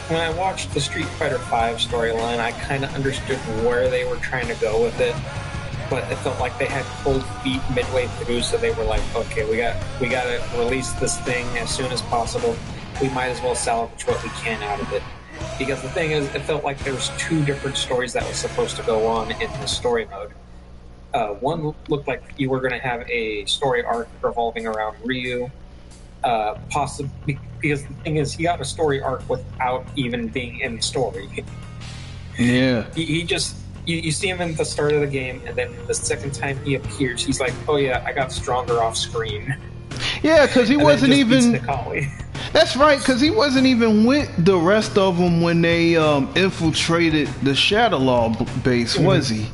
D: when I watched the Street Fighter V storyline, I kind of understood where they were trying to go with it, but it felt like they had cold feet midway through, so they were like, okay, we got to release this thing as soon as possible. We might as well salvage what we can out of it. Because the thing is, it felt like there was two different stories that was supposed to go on in the story mode. One looked like you were going to have a story arc revolving around Ryu, possibly because the thing is, he got a story arc without even being in the story.
E: Yeah,
D: he just you see him at the start of the game, and then the second time he appears, he's like, "Oh yeah, I got stronger off screen."
E: Yeah, because he wasn't even.
D: Nikali.
E: That's right, because he wasn't even with the rest of them when they infiltrated the Shadow Law base, was he?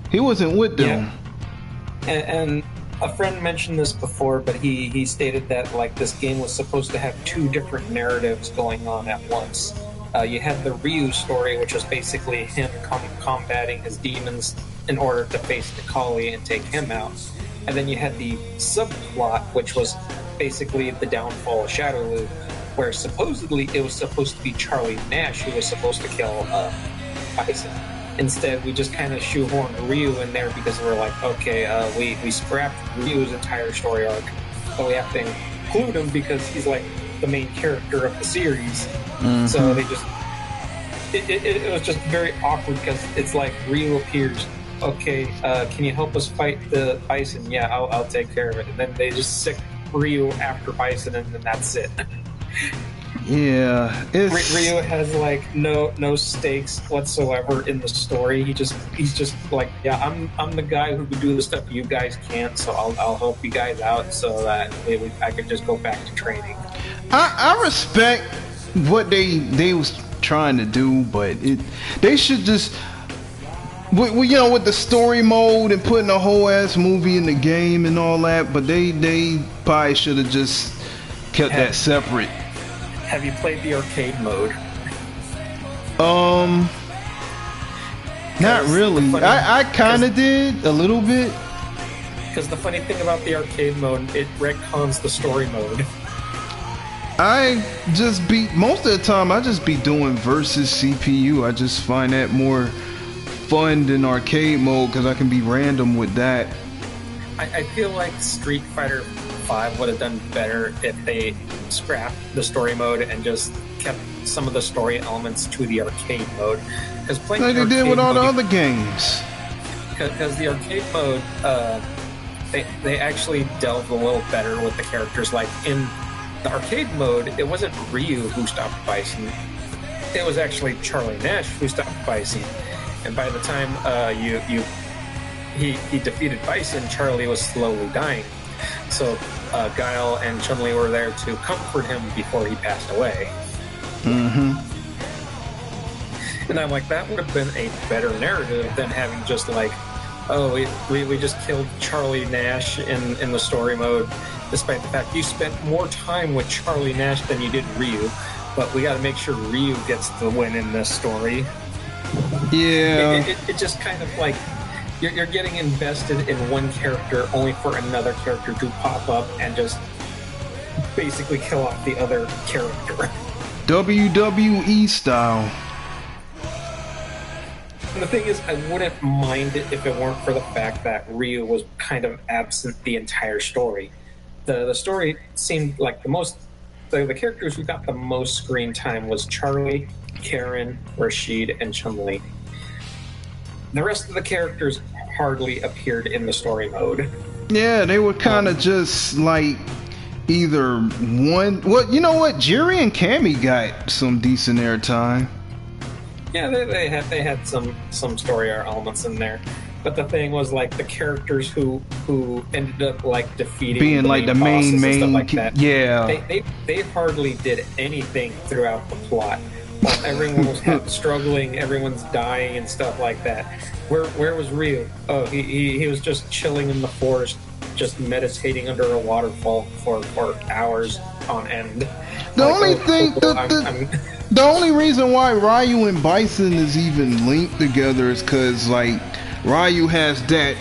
E: He wasn't with them.
D: Yeah. And a friend mentioned this before, but he stated that like this game was supposed to have two different narratives going on at once. You had the Ryu story, which was basically him combating his demons in order to face Nikali and take him out. And then you had the subplot, which was basically the downfall of Shadow Loop, where supposedly it was supposed to be Charlie Nash who was supposed to kill Bison. Instead, we just kind of shoehorned Ryu in there because we're like, okay, we scrapped Ryu's entire story arc, but we have to include him because he's like the main character of the series. Mm-hmm. So they just it was just very awkward because it's like Ryu appears. Okay, can you help us fight the Bison? Yeah, I'll take care of it. And then they just sick Ryu after Bison, and then that's it.
E: Yeah, it's
D: Ryu has like no stakes whatsoever in the story. He's just like, yeah, I'm the guy who can do the stuff you guys can't, so I'll help you guys out so that I could just go back to training.
E: I respect what they was trying to do, but they should just with the story mode and putting a whole ass movie in the game and all that, but they probably should have just kept that separate.
D: Have you played the arcade mode?
E: Not really. I kind of did a little bit.
D: Because the funny thing about the arcade mode, it retcons the story mode.
E: I just be most of the time. I just be doing versus CPU. I just find that more fun than arcade mode because I can be random with that.
D: I feel like Street Fighter 5 would have done better if they scrapped the story mode and just kept some of the story elements to the arcade mode. Because playing
E: like they did with all the other games.
D: Because the arcade mode, they actually delved a little better with the characters. Like in the arcade mode, it wasn't Ryu who stopped Bison. It was actually Charlie Nash who stopped Bison. And by the time he defeated Bison, Charlie was slowly dying. So Guile and Chun-Li were there to comfort him before he passed away.
E: Mm-hmm.
D: And I'm like, that would have been a better narrative than having just like, oh, we just killed Charlie Nash in the story mode, despite the fact you spent more time with Charlie Nash than you did Ryu. But we got to make sure Ryu gets the win in this story.
E: Yeah.
D: It just kind of like, you're getting invested in one character only for another character to pop up and just basically kill off the other character.
E: WWE style.
D: And the thing is, I wouldn't mind it if it weren't for the fact that Ryu was kind of absent the entire story. The story seemed like the characters who got the most screen time was Charlie, Karen, Rashid, and Chun-Li. The rest of the characters hardly appeared in the story mode.
E: Yeah, they were kind of just like either one. Well, you know what? Jiri and Cammy got some decent airtime.
D: Yeah, they had some story elements in there, but the thing was like the characters who ended up like defeating
E: being like the main
D: and stuff like that.
E: Yeah,
D: they hardly did anything throughout the plot. Everyone was struggling, everyone's dying and stuff like that. Where was Ryu? Oh, he was just chilling in the forest, just meditating under a waterfall for hours on end.
E: The only reason why Ryu and Bison is even linked together is because like Ryu has that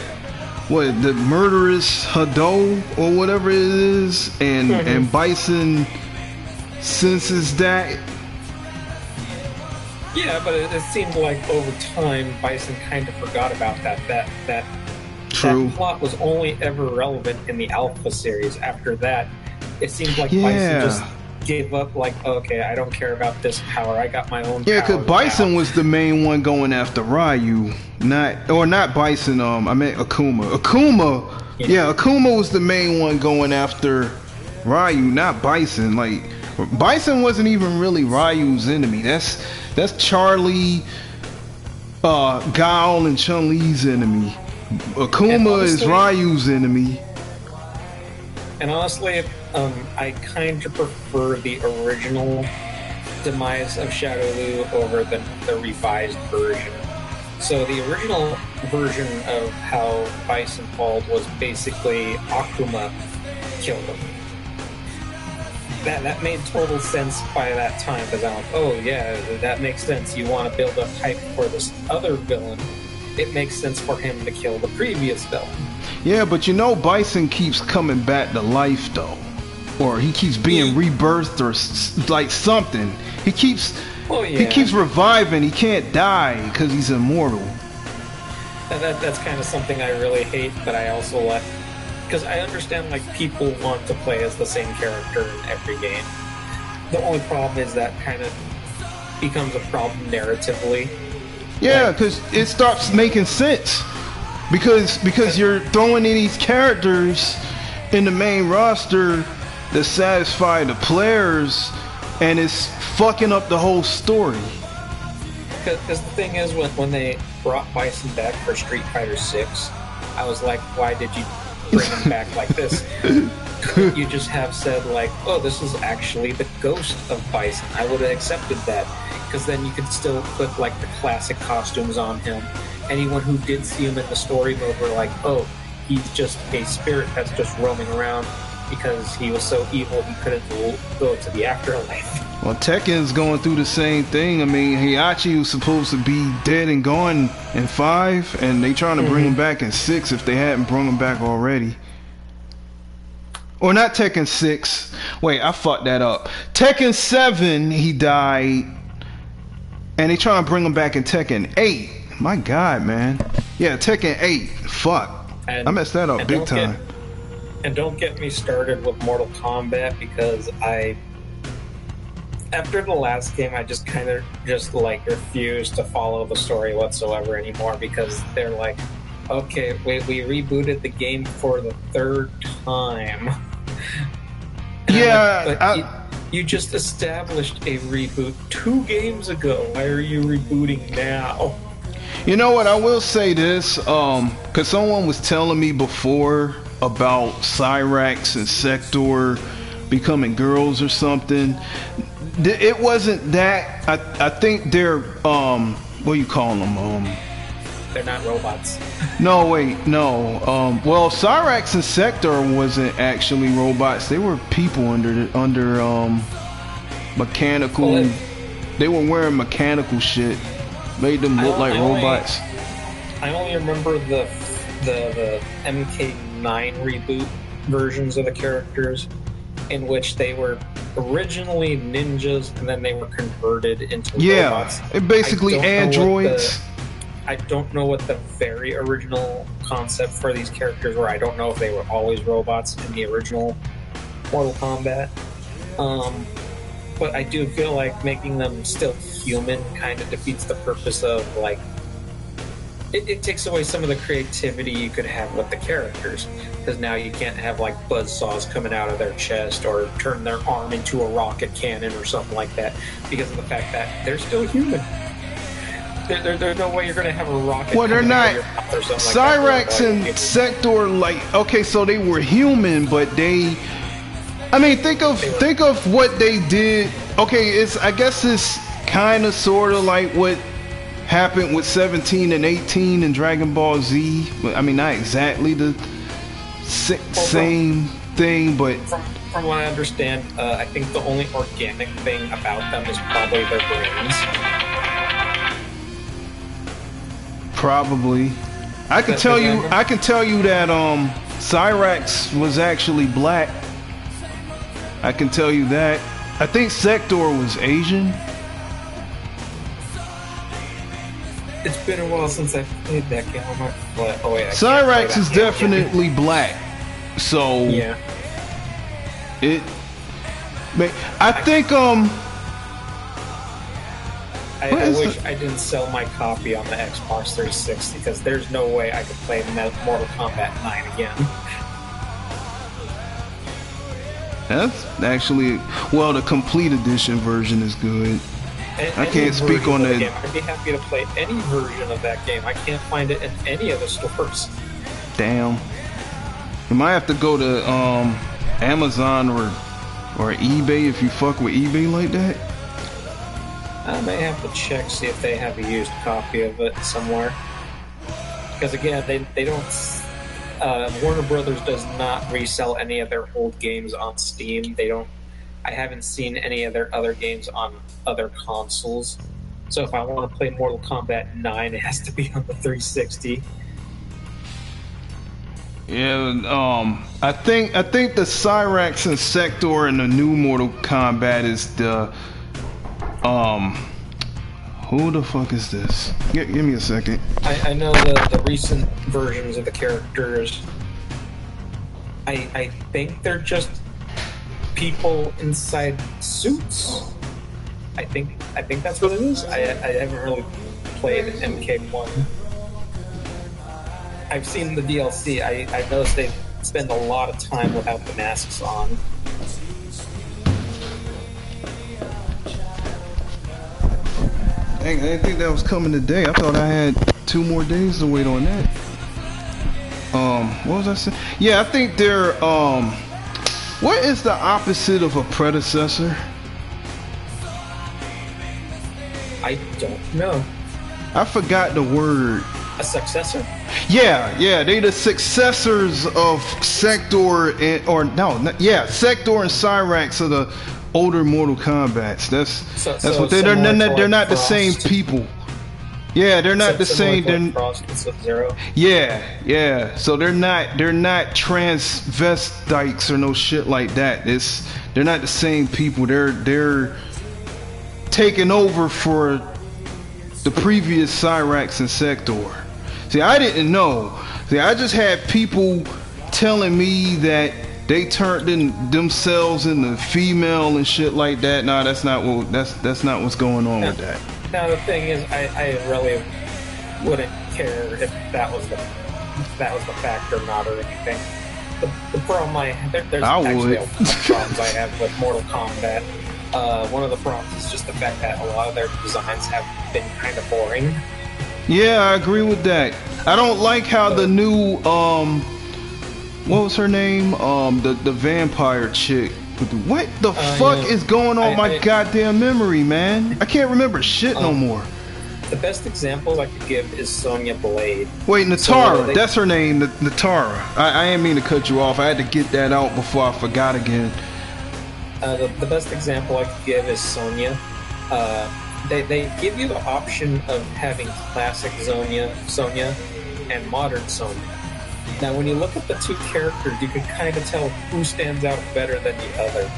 E: the murderous Hado or whatever it is, and Bison senses that.
D: Yeah, but it seemed like over time, Bison kind of forgot about that.
E: True.
D: That plot was only ever relevant in the Alpha series. After that, it seemed like Bison just gave up. Like, okay, I don't care about this power. I got my own.
E: Yeah, because Bison was the main one going after Ryu, not Bison. I meant Akuma. Akuma was the main one going after Ryu, not Bison. Like, Bison wasn't even really Ryu's enemy. That's Charlie, Guile, and Chun-Li's enemy. Akuma is Ryu's enemy.
D: And honestly, I kind of prefer the original demise of Shadow Lu over the revised version. So the original version of how Bison falled was basically Akuma killed him. That made total sense by that time, because I'm like, oh yeah, that makes sense. You want to build up hype for this other villain. It makes sense for him to kill the previous villain.
E: Yeah, but you know Bison keeps coming back to life though. Or he keeps being rebirthed or like something. He keeps reviving. He can't die because he's immortal.
D: That's kind of something I really hate, but I also like, because I understand like people want to play as the same character in every game. The only problem is that kind of becomes a problem narratively.
E: Yeah, because it stops making sense. Because you're throwing in these characters in the main roster that satisfy the players and it's fucking up the whole story.
D: Because the thing is, when they brought Bison back for Street Fighter 6, I was like, why did you bring him back like this? You just have said, like, oh, this is actually the ghost of Bison. I would have accepted that, because then you could still put, like, the classic costumes on him. Anyone who did see him in the story mode were like, oh, he's just a spirit that's just roaming around because he was so evil he couldn't go to the afterlife.
E: Well, Tekken's going through the same thing. I mean, Heihachi was supposed to be dead and gone in 5, and they trying to bring him back in 6 if they hadn't brought him back already. Or not Tekken 6. Wait, I fucked that up. Tekken 7, he died, and they trying to bring him back in Tekken 8. My God, man. Yeah, Tekken 8. Fuck. I messed that up big time.
D: And don't get me started with Mortal Kombat, because after the last game, I just kind of like refused to follow the story whatsoever anymore, because they're like, okay, we rebooted the game for the 3rd time.
E: Yeah,
D: but you just established a reboot 2 games ago. Why are you rebooting now?
E: You know what? I will say this, because someone was telling me before about Cyrax and Sector becoming girls or something. It wasn't that. I think they're what do you call them?
D: They're not robots.
E: No, wait, no. Well, Cyrax and Sector wasn't actually robots. They were people under mechanical.
D: Well,
E: they were wearing mechanical shit. Made them look like robots.
D: I only remember the MK9 reboot versions of the characters, in which they were originally ninjas and then they were converted into robots.
E: Yeah, basically androids.
D: I don't know what the very original concept for these characters were. I don't know if they were always robots in the original Mortal Kombat. But I do feel like making them still human kind of defeats the purpose of, like, it takes away some of the creativity you could have with the characters, because now you can't have, like, buzzsaws coming out of their chest or turn their arm into a rocket cannon or something like that, because of the fact that they're still human. There's no way you're going to have a rocket.
E: Well, they're not.
D: Cyrax
E: and Sector, like, okay, so they were human, but they. I mean, think of what they did. Okay, I guess it's kind of sort of like what happened with 17 and 18 in Dragon Ball Z. I mean, not exactly the same thing, but
D: from what I understand, I think the only organic thing about them is probably their brains.
E: Probably. I can tell you that Cyrax was actually black. I can tell you that. I think Sector was Asian.
D: It's been a while since I played that game.
E: Cyrax is definitely black. So
D: yeah.
E: I think
D: I wish I didn't sell my copy on the Xbox 360, because there's no way I could play Mortal Kombat 9 again.
E: That's actually, well, the complete edition version is good. I can't speak on that.
D: I'd be happy to play any version of that game. I can't find it in any of the stores.
E: Damn. You might have to go to Amazon or eBay if you fuck with eBay like that.
D: I may have to check, see if they have a used copy of it somewhere. Because again, they don't. Warner Brothers does not resell any of their old games on Steam. They don't. I haven't seen any of their other games on other consoles. So if I want to play Mortal Kombat 9, it has to be on the 360.
E: Yeah, I think the Cyrax and Sector in the new Mortal Kombat is the who the fuck is this? Give me a second.
D: I know the recent versions of the characters. I think they're just people inside suits. I think that's what it is. I haven't really played MK1. I've seen the DLC. I noticed they spend a lot of time without the masks on.
E: Dang, I didn't think that was coming today. I thought I had 2 more days to wait on that. What was I saying? Yeah, I think they're what is the opposite of a predecessor?
D: I don't know.
E: I forgot the word.
D: A successor?
E: Yeah, they the successors of Sector and Sector and Cyrax are the older Mortal Kombats. That's what they're not the same people. Yeah, they're not the same. They're
D: Frost and Sub-Zero.
E: Yeah. So they're not transvestites or no shit like that. They're not the same people. They're taking over for the previous Cyrax and Sector. See, I didn't know. See, I just had people telling me that they turned themselves into female and shit like that. Nah, that's not what's going on with that.
D: Now the thing is, I really wouldn't care if that was the fact or not or anything. The problem there's actually a lot of problems I have with Mortal Kombat. One of the problems is just the fact that a lot of their designs have been kind of boring.
E: Yeah, I agree with that. I don't like how the new what was her name? The vampire chick. What the fuck is going on my goddamn memory, man? I can't remember shit no more.
D: The best example I could give is Sonya Blade.
E: Wait, Natara. That's her name, Natara. I didn't mean to cut you off. I had to get that out before I forgot again.
D: The best example I could give is Sonya. They give you the option of having classic Sonya and modern Sonya. Now, when you look at the two characters, you can kind of tell who stands out better than the other.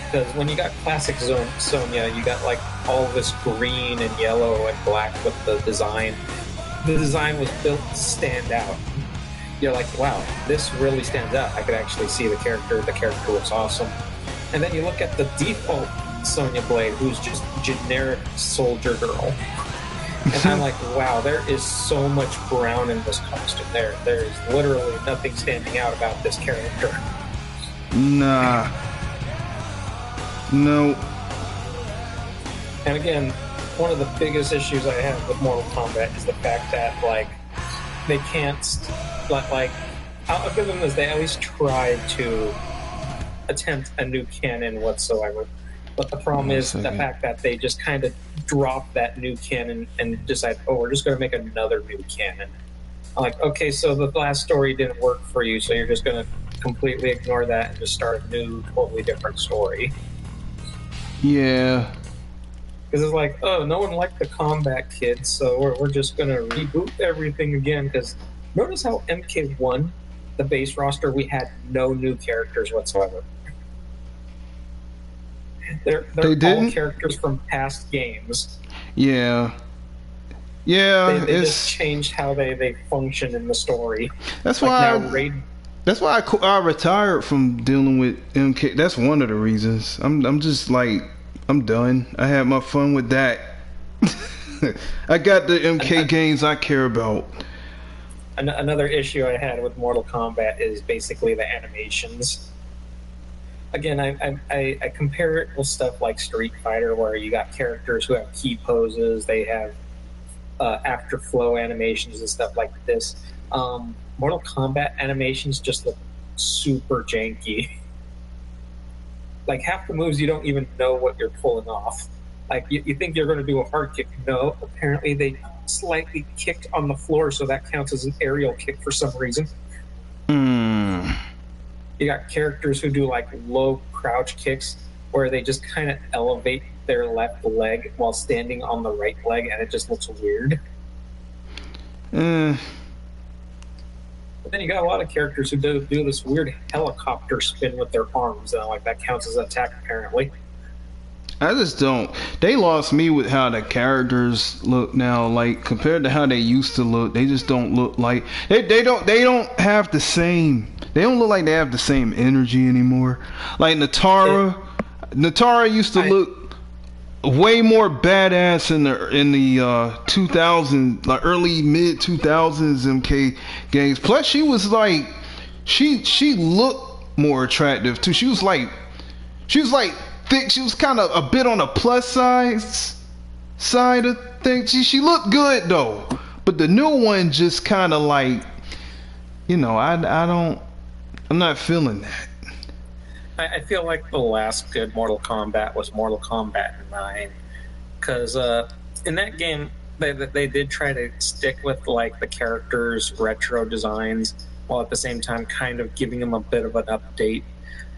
D: Because when you got classic Sonya, you got like all this green and yellow and black with the design. The design was built to stand out. You're like, wow, this really stands out. I could actually see the character. The character looks awesome. And then you look at the default Sonya Blade, who's just generic soldier girl. And I'm like, wow, there is so much brown in this costume. There is literally nothing standing out about this character.
E: Nah. No.
D: And again, one of the biggest issues I have with Mortal Kombat is the fact that, like, they can't, like, I'll give them this, they at least try to attempt a new canon whatsoever. But the problem is the fact that they just kind of drop that new canon and decide, oh, we're just going to make another new canon. I'm like, okay, so the last story didn't work for you, so you're just going to completely ignore that and just start a new, totally different story.
E: Yeah.
D: Because it's like, oh, no one liked the Combat Kids, so we're just going to reboot everything again. Because notice how MK1, the base roster, we had no new characters whatsoever. They're all characters from past games.
E: Yeah. Yeah.
D: They just changed how they function in the story.
E: That's why I retired from dealing with MK. That's one of the reasons. I'm just like, I'm done. I had my fun with that. I got the MK games I care about.
D: Another issue I had with Mortal Kombat is basically the animations. Again, I compare it with stuff like Street Fighter, where you got characters who have key poses, they have afterflow animations and stuff like this. Mortal Kombat animations just look super janky. Like, half the moves you don't even know what you're pulling off. Like, you think you're going to do a hard kick. No, apparently they slightly kicked on the floor, so that counts as an aerial kick for some reason. You got characters who do like low crouch kicks where they just kind of elevate their left leg while standing on the right leg, and it just looks weird. But then you got a lot of characters who do this weird helicopter spin with their arms, and like that counts as an attack apparently.
E: I just don't. They lost me with how the characters look now. Like, compared to how they used to look, they just don't look like they don't have the same. They don't look like they have the same energy anymore. Like Natara used to look way more badass in the 2000, like early mid 2000s MK games. Plus, she was like, she looked more attractive too. She was like thick. She was kind of a bit on the plus size side of things. She looked good though, but the new one just kind of like, you know, I'm not feeling that.
D: I feel like the last good Mortal Kombat was Mortal Kombat 9, because in that game they did try to stick with like the characters' retro designs while at the same time kind of giving them a bit of an update.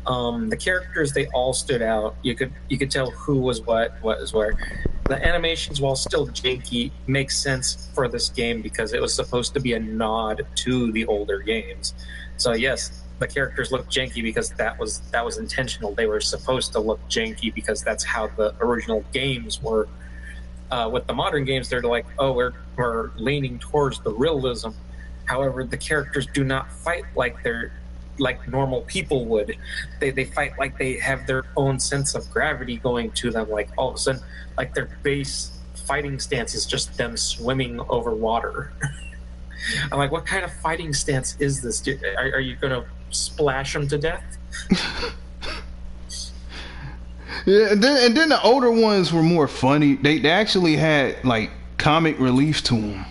D: The characters, they all stood out. You could tell who was what was where. The animations, while still janky, makes sense for this game because it was supposed to be a nod to the older games. So yes, the characters look janky because that was intentional. They were supposed to look janky because that's how the original games were. With the modern games, they're like, oh, we're leaning towards the realism. However, the characters do not fight like they're like normal people would. They fight like they have their own sense of gravity going to them. Like all of a sudden, like their base fighting stance is just them swimming over water. I'm like, what kind of fighting stance is this? Are you going to splash them to death?
E: Yeah, and then the older ones were more funny. They actually had like comic relief to them.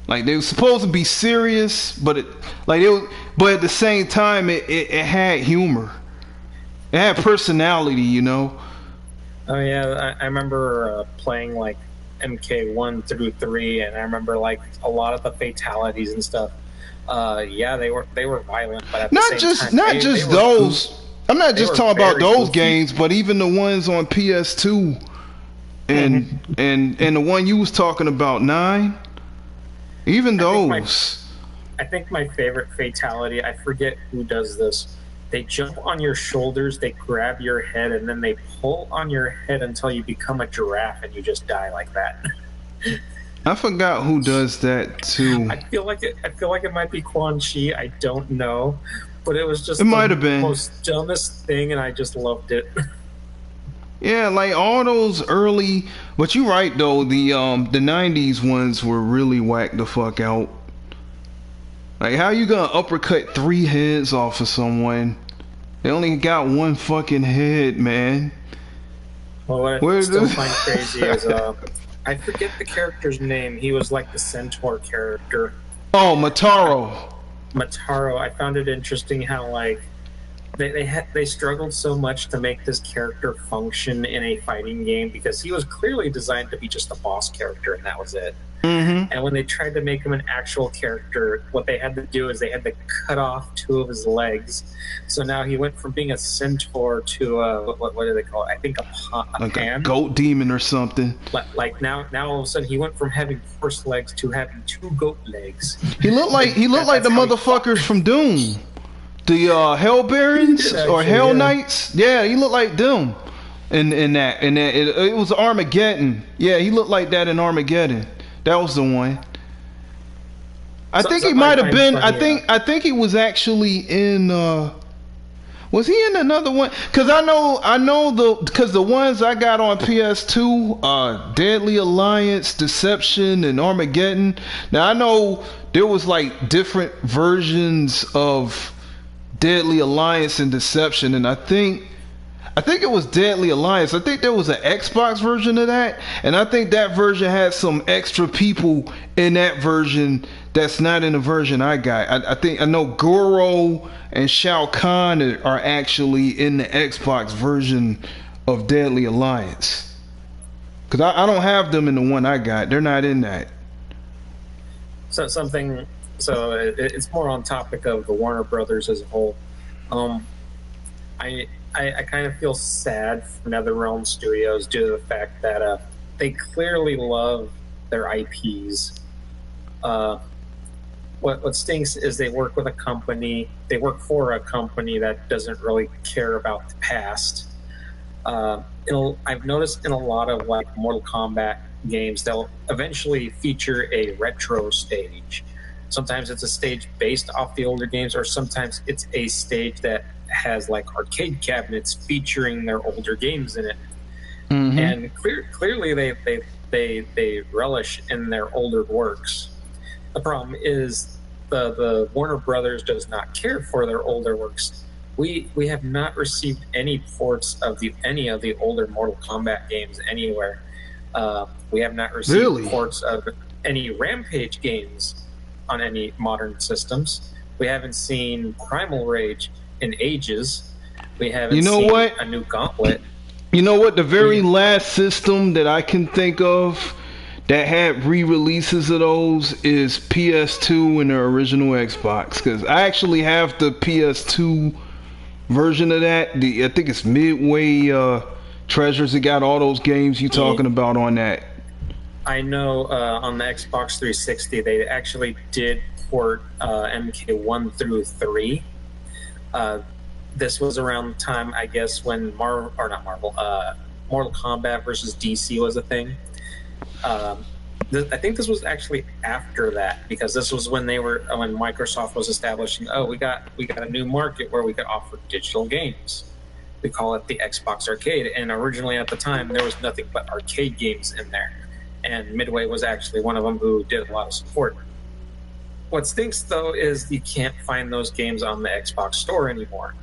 E: Like they were supposed to be serious, but but at the same time it had humor. It had personality, you know.
D: Oh yeah, I remember playing like MK1 through 3, and I remember like a lot of the fatalities and stuff. Yeah, they were violent, but at the same time,
E: not just those. I'm not just talking about those games, but even the ones on PS2 and the one you was talking about, 9. Even those.
D: I think my favorite fatality, I forget who does this. They jump on your shoulders, they grab your head, and then they pull on your head until you become a giraffe and you just die like that.
E: I forgot who does that too.
D: I feel like it might be Quan Chi. I don't know, but it was just
E: might have been
D: most dumbest thing, and I just loved it.
E: Yeah, like all those early, but you're right though. The 90s ones were really whacked the fuck out. Like, how you gonna uppercut 3 heads off of someone? They only got 1 fucking head, man.
D: Well, what I still find crazy is I forget the character's name. He was like the centaur character.
E: Oh, Mataro.
D: I found it interesting how like they struggled so much to make this character function in a fighting game because he was clearly designed to be just a boss character and that was it.
E: Mm-hmm.
D: And when they tried to make him an actual character, what they had to do is they had to cut off 2 of his legs. So now he went from being a centaur to what do they call it? I think a pan?
E: A goat demon or something.
D: Like now all of a sudden he went from having horse legs to having 2 goat legs.
E: He looked like the motherfuckers from Doom. The Hell Barons or Hell Knights. Yeah, he looked like them. In that it was Armageddon. Yeah, he looked like that in Armageddon. That was the one. I think he might have been. I think he was actually in. Was he in another one? Because I know the ones I got on PS2, Deadly Alliance, Deception, and Armageddon. Now I know there was like different versions of Deadly Alliance and Deception, and I think it was Deadly Alliance. I think there was an Xbox version of that, and I think that version had some extra people in that version that's not in the version I got. I know Goro and Shao Kahn are actually in the Xbox version of Deadly Alliance. Because I don't have them in the one I got. They're not in that.
D: So it's more on topic of the Warner Brothers as a whole. I kind of feel sad for NetherRealm Studios due to the fact that they clearly love their IPs. What stinks is they work for a company that doesn't really care about the past. I've noticed in a lot of like Mortal Kombat games, they'll eventually feature a retro stage. Sometimes it's a stage based off the older games, or sometimes it's a stage that has like arcade cabinets featuring their older games in it. Mm-hmm. And clearly they relish in their older works. The problem is the Warner Brothers does not care for their older works. We have not received any ports of any of the older Mortal Kombat games anywhere. We have not received
E: Really?
D: ports of any Rampage games on any modern systems. We haven't seen Primal Rage in ages. We haven't
E: You know
D: seen
E: what?
D: a new Gauntlet.
E: You know what? The very last system that I can think of that had re-releases of those is PS2 and the original Xbox. Because I actually have the PS2 version of that. I think it's Midway Treasures. It got all those games you talking about on that.
D: I know on the Xbox 360 they actually did port MK1 through 3. This was around the time, I guess, when Mortal Kombat versus DC was a thing. I think this was actually after that, because this was when when Microsoft was establishing, we got a new market where we could offer digital games. We call it the Xbox Arcade, and originally at the time there was nothing but arcade games in there, and Midway was actually one of them who did a lot of support. What stinks though is you can't find those games on the Xbox Store anymore.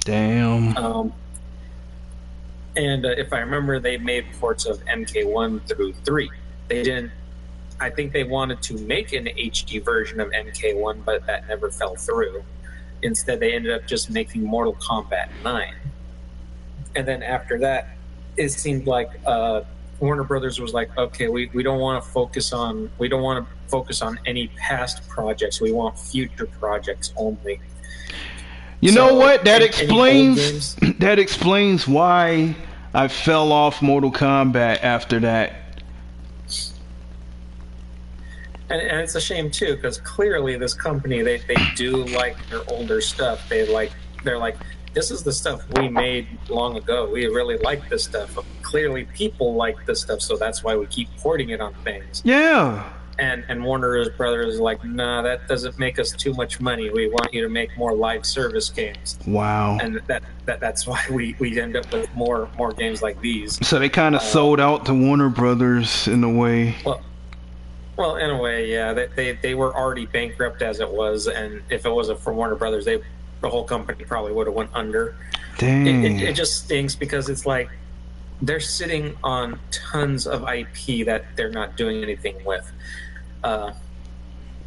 E: Damn.
D: And if I remember, they made ports of MK1 through 3. They didn't. I think they wanted to make an HD version of MK1, but that never fell through. Instead, they ended up just making Mortal Kombat 9. And then after that, it seemed like Warner Brothers was like, okay, we don't want to focus on any past projects. We want future projects only.
E: You know what? That explains why I fell off Mortal Kombat after that.
D: And it's a shame too, because clearly this company they do like their older stuff. They're like, this is the stuff we made long ago. We really like this stuff. Clearly people like this stuff, so that's why we keep porting it on things.
E: Yeah.
D: And Warner Brothers is like, nah, that doesn't make us too much money. We want you to make more live service games.
E: Wow.
D: And that's why we end up with more games like these.
E: So they kind of sold out to Warner Brothers in a way.
D: Well, in a way, yeah. They were already bankrupt as it was, and if it wasn't for Warner Brothers, the whole company probably would have went under.
E: Dang.
D: It just stinks because it's like they're sitting on tons of IP that they're not doing anything with.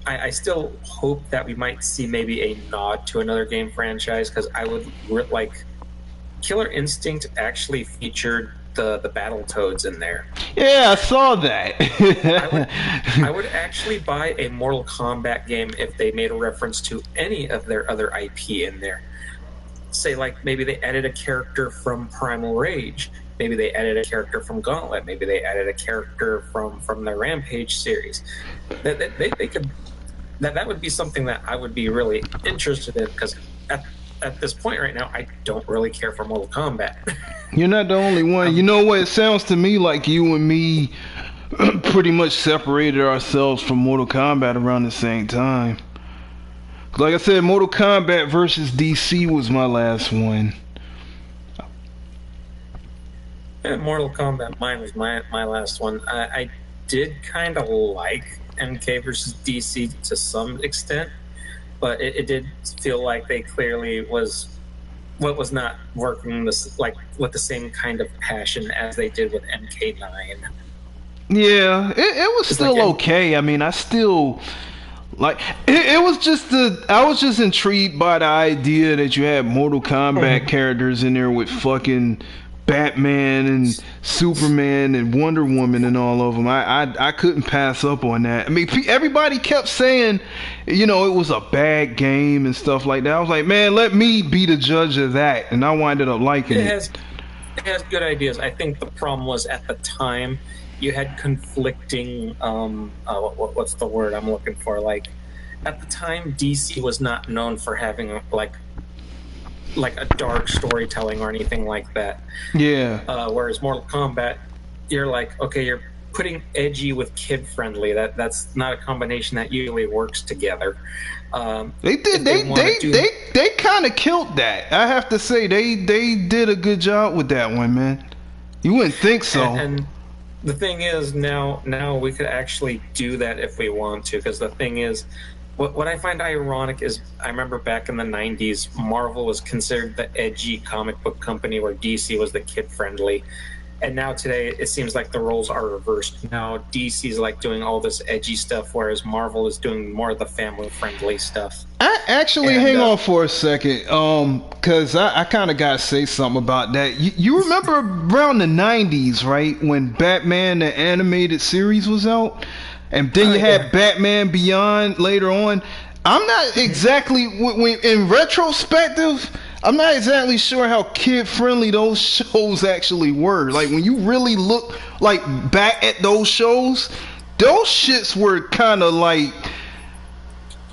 D: I still hope that we might see maybe a nod to another game franchise, because I would like Killer Instinct actually featured the Battletoads in there.
E: Yeah, I saw that.
D: I would actually buy a Mortal Kombat game if they made a reference to any of their other IP in there. Say, like, maybe they added a character from Primal Rage. Maybe they added a character from Gauntlet. Maybe they added a character from the Rampage series. They could. That would be something that I would be really interested in, because at this point right now, I don't really care for Mortal Kombat.
E: You're not the only one. You know what? It sounds to me like you and me pretty much separated ourselves from Mortal Kombat around the same time. Like I said, Mortal Kombat versus DC was my last one.
D: Mortal Kombat, mine was my last one. I did kind of like MK versus DC to some extent, but it did feel like they clearly was not working with the same kind of passion as they did with MK9.
E: Yeah, it was still like okay. I mean, I still like it was just I was just intrigued by the idea that you had Mortal Kombat characters in there with fucking Batman and Superman and Wonder Woman and all of them. I couldn't pass up on that. I mean, everybody kept saying, you know, it was a bad game and stuff like that. I was like, man, let me be the judge of that, and I winded up liking it.
D: It has good ideas. I think the problem was at the time you had conflicting. What's the word I'm looking for? Like, at the time, DC was not known for having like a dark storytelling or anything like that.
E: Yeah.
D: Whereas Mortal Kombat, you're like, okay, you're putting edgy with kid friendly. That's not a combination that usually works together.
E: They kind of killed that. I have to say they did a good job with that one, man. You wouldn't think so.
D: And the thing is, now we could actually do that if we want to, because the thing is, what I find ironic is, I remember back in the 90s, Marvel was considered the edgy comic book company where DC was the kid-friendly. And now today, it seems like the roles are reversed. Now DC's like doing all this edgy stuff, whereas Marvel is doing more of the family-friendly stuff.
E: I actually hang on for a second, because I kind of gotta say something about that. You remember around the 90s, right, when Batman the animated series was out, and then you had Batman Beyond later on. I'm not exactly in retrospective. I'm not exactly sure how kid-friendly those shows actually were. Like, when you really look like back at those shows, those shits were kind of like,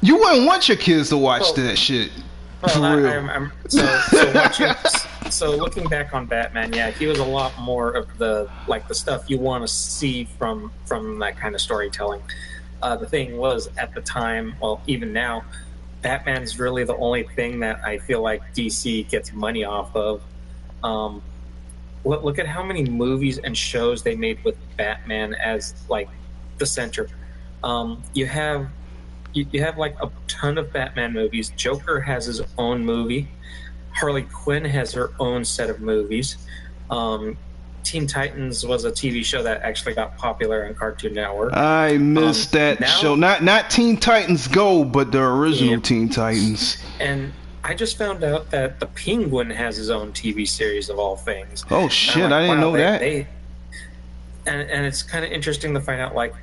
E: you wouldn't want your kids to watch that shit. For real.
D: So looking back on Batman, yeah, he was a lot more of the stuff you want to see from that kind of storytelling. The thing was, at the time, well, even now, Batman's really the only thing that I feel like DC gets money off of. Look at how many movies and shows they made with Batman as like the center. You have like a ton of Batman movies. Joker has his own movie. Harley Quinn has her own set of movies. Teen Titans was a TV show that actually got popular on Cartoon Network.
E: I missed that show. Not Teen Titans Go, but the original Teen Titans.
D: And I just found out that the Penguin has his own TV series of all things.
E: Oh shit! I didn't know that.
D: And it's kind of interesting to find out, like,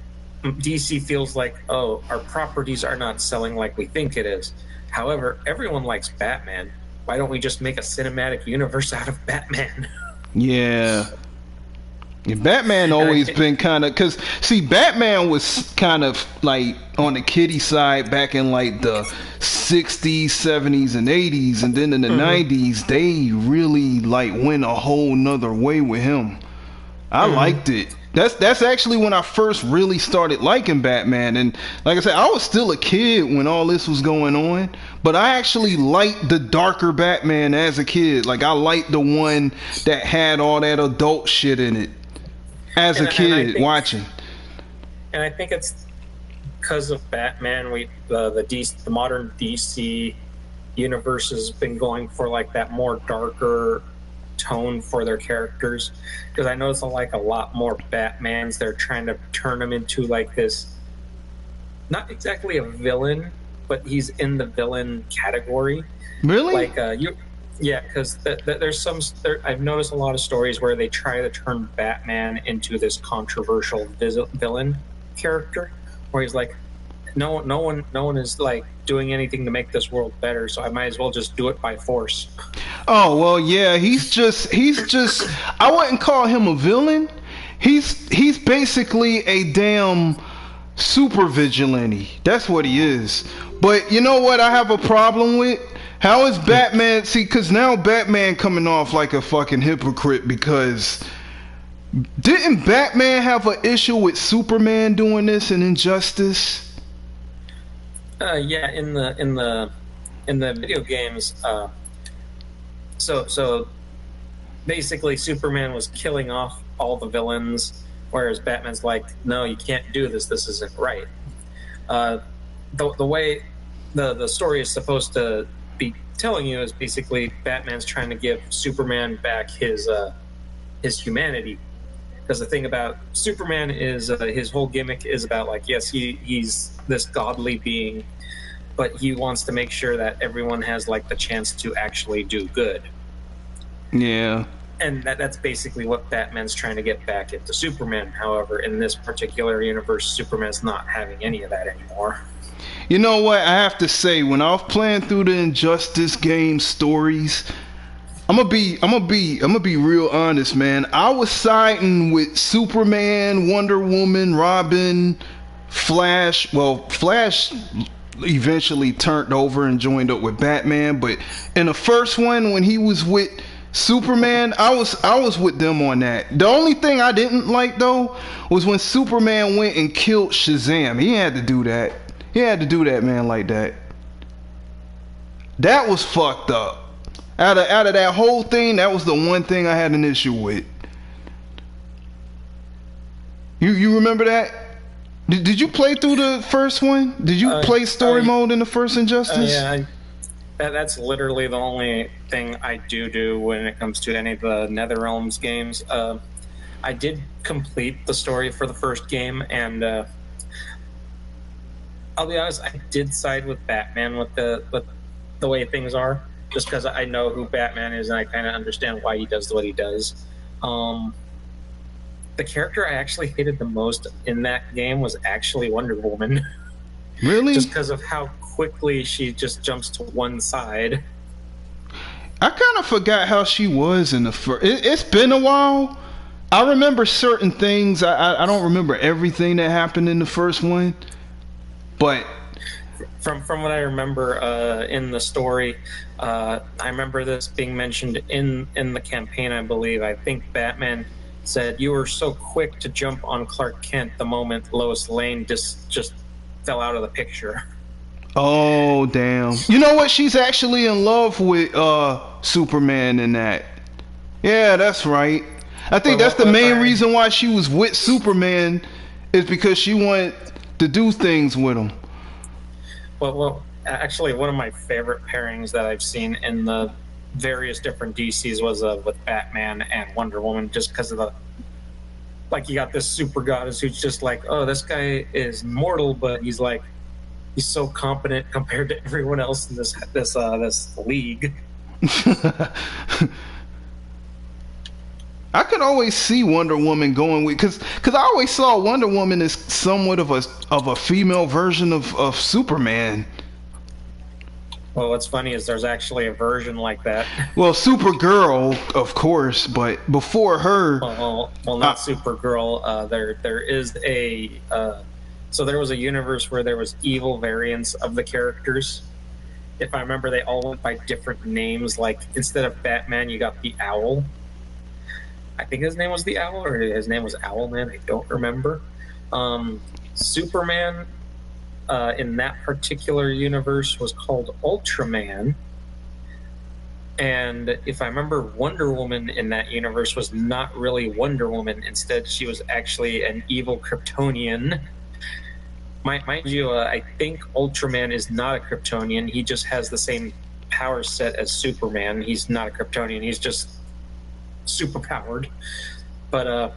D: DC feels like, oh, our properties are not selling like we think it is. However, everyone likes Batman. Why don't we just make a cinematic universe out of Batman?
E: Yeah. Batman always been kind of, because see, Batman was kind of like on the kiddie side back in like the 60s, 70s, and 80s, and then in the 90s they really like went a whole nother way with him. I liked it. That's actually when I first really started liking Batman. And like I said, I was still a kid when all this was going on, but I actually liked the darker Batman as a kid. Like, I liked the one that had all that adult shit in it as a kid watching.
D: And I think it's because of Batman, the modern DC universe has been going for like that more darker tone for their characters, because I notice like a lot more Batmans, they're trying to turn him into like this, not exactly a villain, but he's in the villain category.
E: Really?
D: Like because I've noticed a lot of stories where they try to turn Batman into this controversial villain character, where he's like, no one is like doing anything to make this world better, so I might as well just do it by force.
E: Oh, well, yeah, he's just I wouldn't call him a villain. He's basically a damn super vigilante. That's what he is. But you know what I have a problem with? How is Batman, see, because now Batman coming off like a fucking hypocrite, because didn't Batman have an issue with Superman doing this in Injustice?
D: Yeah, in the video games, so basically Superman was killing off all the villains, whereas Batman's like, no, you can't do this. This isn't right. The way the story is supposed to be telling you is basically Batman's trying to give Superman back his humanity. Because the thing about Superman is his whole gimmick is about, like, yes, he's this godly being, but he wants to make sure that everyone has like the chance to actually do good.
E: Yeah.
D: And that's basically what Batman's trying to get back into Superman. However, in this particular universe, Superman's not having any of that anymore.
E: You know what? I have to say, when I was playing through the Injustice game stories, I'm gonna be real honest, man. I was siding with Superman, Wonder Woman, Robin, Flash. Well, Flash eventually turned over and joined up with Batman, but in the first one, when he was with Superman, I was with them on that. The only thing I didn't like though was when Superman went and killed Shazam. He had to do that. He had to do that, man, like that. That was fucked up. Out of that whole thing, that was the one thing I had an issue with. You remember that? Did you play through the first one? Did you play story mode in the first Injustice?
D: Yeah, that's literally the only thing I do when it comes to any of the NetherRealms games. I did complete the story for the first game, and I'll be honest, I did side with Batman with the way things are, just because I know who Batman is and I kind of understand why he does what he does. The character I actually hated the most in that game was actually Wonder Woman.
E: Really?
D: Just because of how quickly she just jumps to one side.
E: I kind of forgot how she was in the first. It's been a while. I remember certain things. I don't remember everything that happened in the first one, but
D: from what I remember in the story, I remember this being mentioned in the campaign. I believe. I think Batman said, "You were so quick to jump on Clark Kent the moment Lois Lane just fell out of the picture."
E: oh damn! You know what? She's actually in love with Superman in that. Yeah, that's right. I think that's the main reason why she was with Superman, is because she wanted to do things with him.
D: Well, actually, one of my favorite pairings that I've seen in the various different DCs was with Batman and Wonder Woman, just because of you got this super goddess who's just like, oh, this guy is mortal, but he's so competent compared to everyone else in this league.
E: I could always see Wonder Woman going with, because I always saw Wonder Woman as somewhat of a female version of Superman.
D: Well, what's funny is there's actually a version like that.
E: Well, Supergirl, of course, but before her,
D: well, not Supergirl. There is a so there was a universe where there was evil variants of the characters. If I remember, they all went by different names. Like instead of Batman, you got the Owl. I think his name was the Owl, or his name was Owlman. I don't remember. Superman in that particular universe was called Ultraman. And if I remember, Wonder Woman in that universe was not really Wonder Woman. Instead, she was actually an evil Kryptonian. Mind you, I think Ultraman is not a Kryptonian. He just has the same power set as Superman. He's not a Kryptonian. He's just super powered. But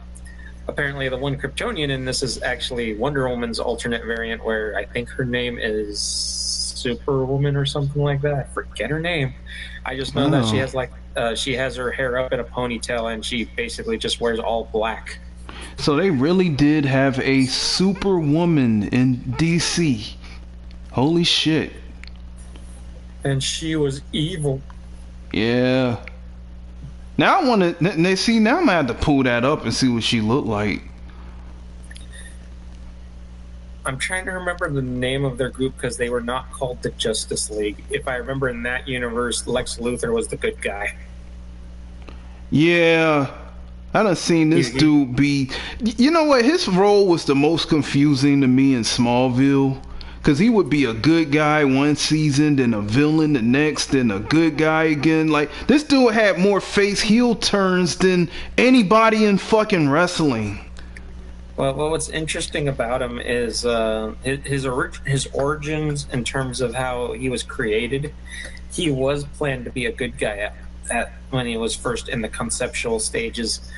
D: apparently the one Kryptonian in this is actually Wonder Woman's alternate variant, where I think her name is Superwoman or something like that. I forget her name. I just know that she has her hair up in a ponytail, and she basically just wears all black.
E: So they really did have a Superwoman in DC. Holy shit.
D: And she was evil.
E: Yeah. Now I want to see. Now I'm gonna have to pull that up and see what she looked like.
D: I'm trying to remember the name of their group because they were not called the Justice League. If I remember, in that universe, Lex Luthor was the good guy.
E: Yeah, I done seen this dude be. You know what? His role was the most confusing to me in Smallville. Because he would be a good guy one season, then a villain the next, then a good guy again. Like, this dude had more face heel turns than anybody in fucking wrestling.
D: Well, what's interesting about him is his origins in terms of how he was created. He was planned to be a good guy at when he was first in the conceptual stages.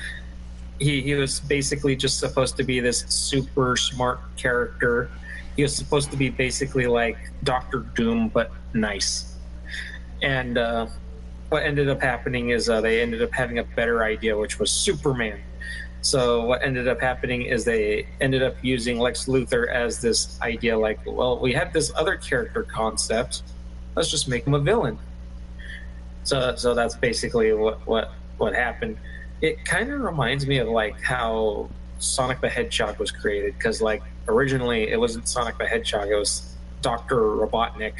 D: He was basically just supposed to be this super smart character. He was supposed to be basically like Doctor Doom, but nice. And what ended up happening is they ended up having a better idea, which was Superman. So what ended up happening is they ended up using Lex Luthor as this idea, like, well, we have this other character concept. Let's just make him a villain. So that's basically what happened. It kind of reminds me of like how Sonic the Hedgehog was created, because like originally it wasn't Sonic the Hedgehog, it was Dr. Robotnik,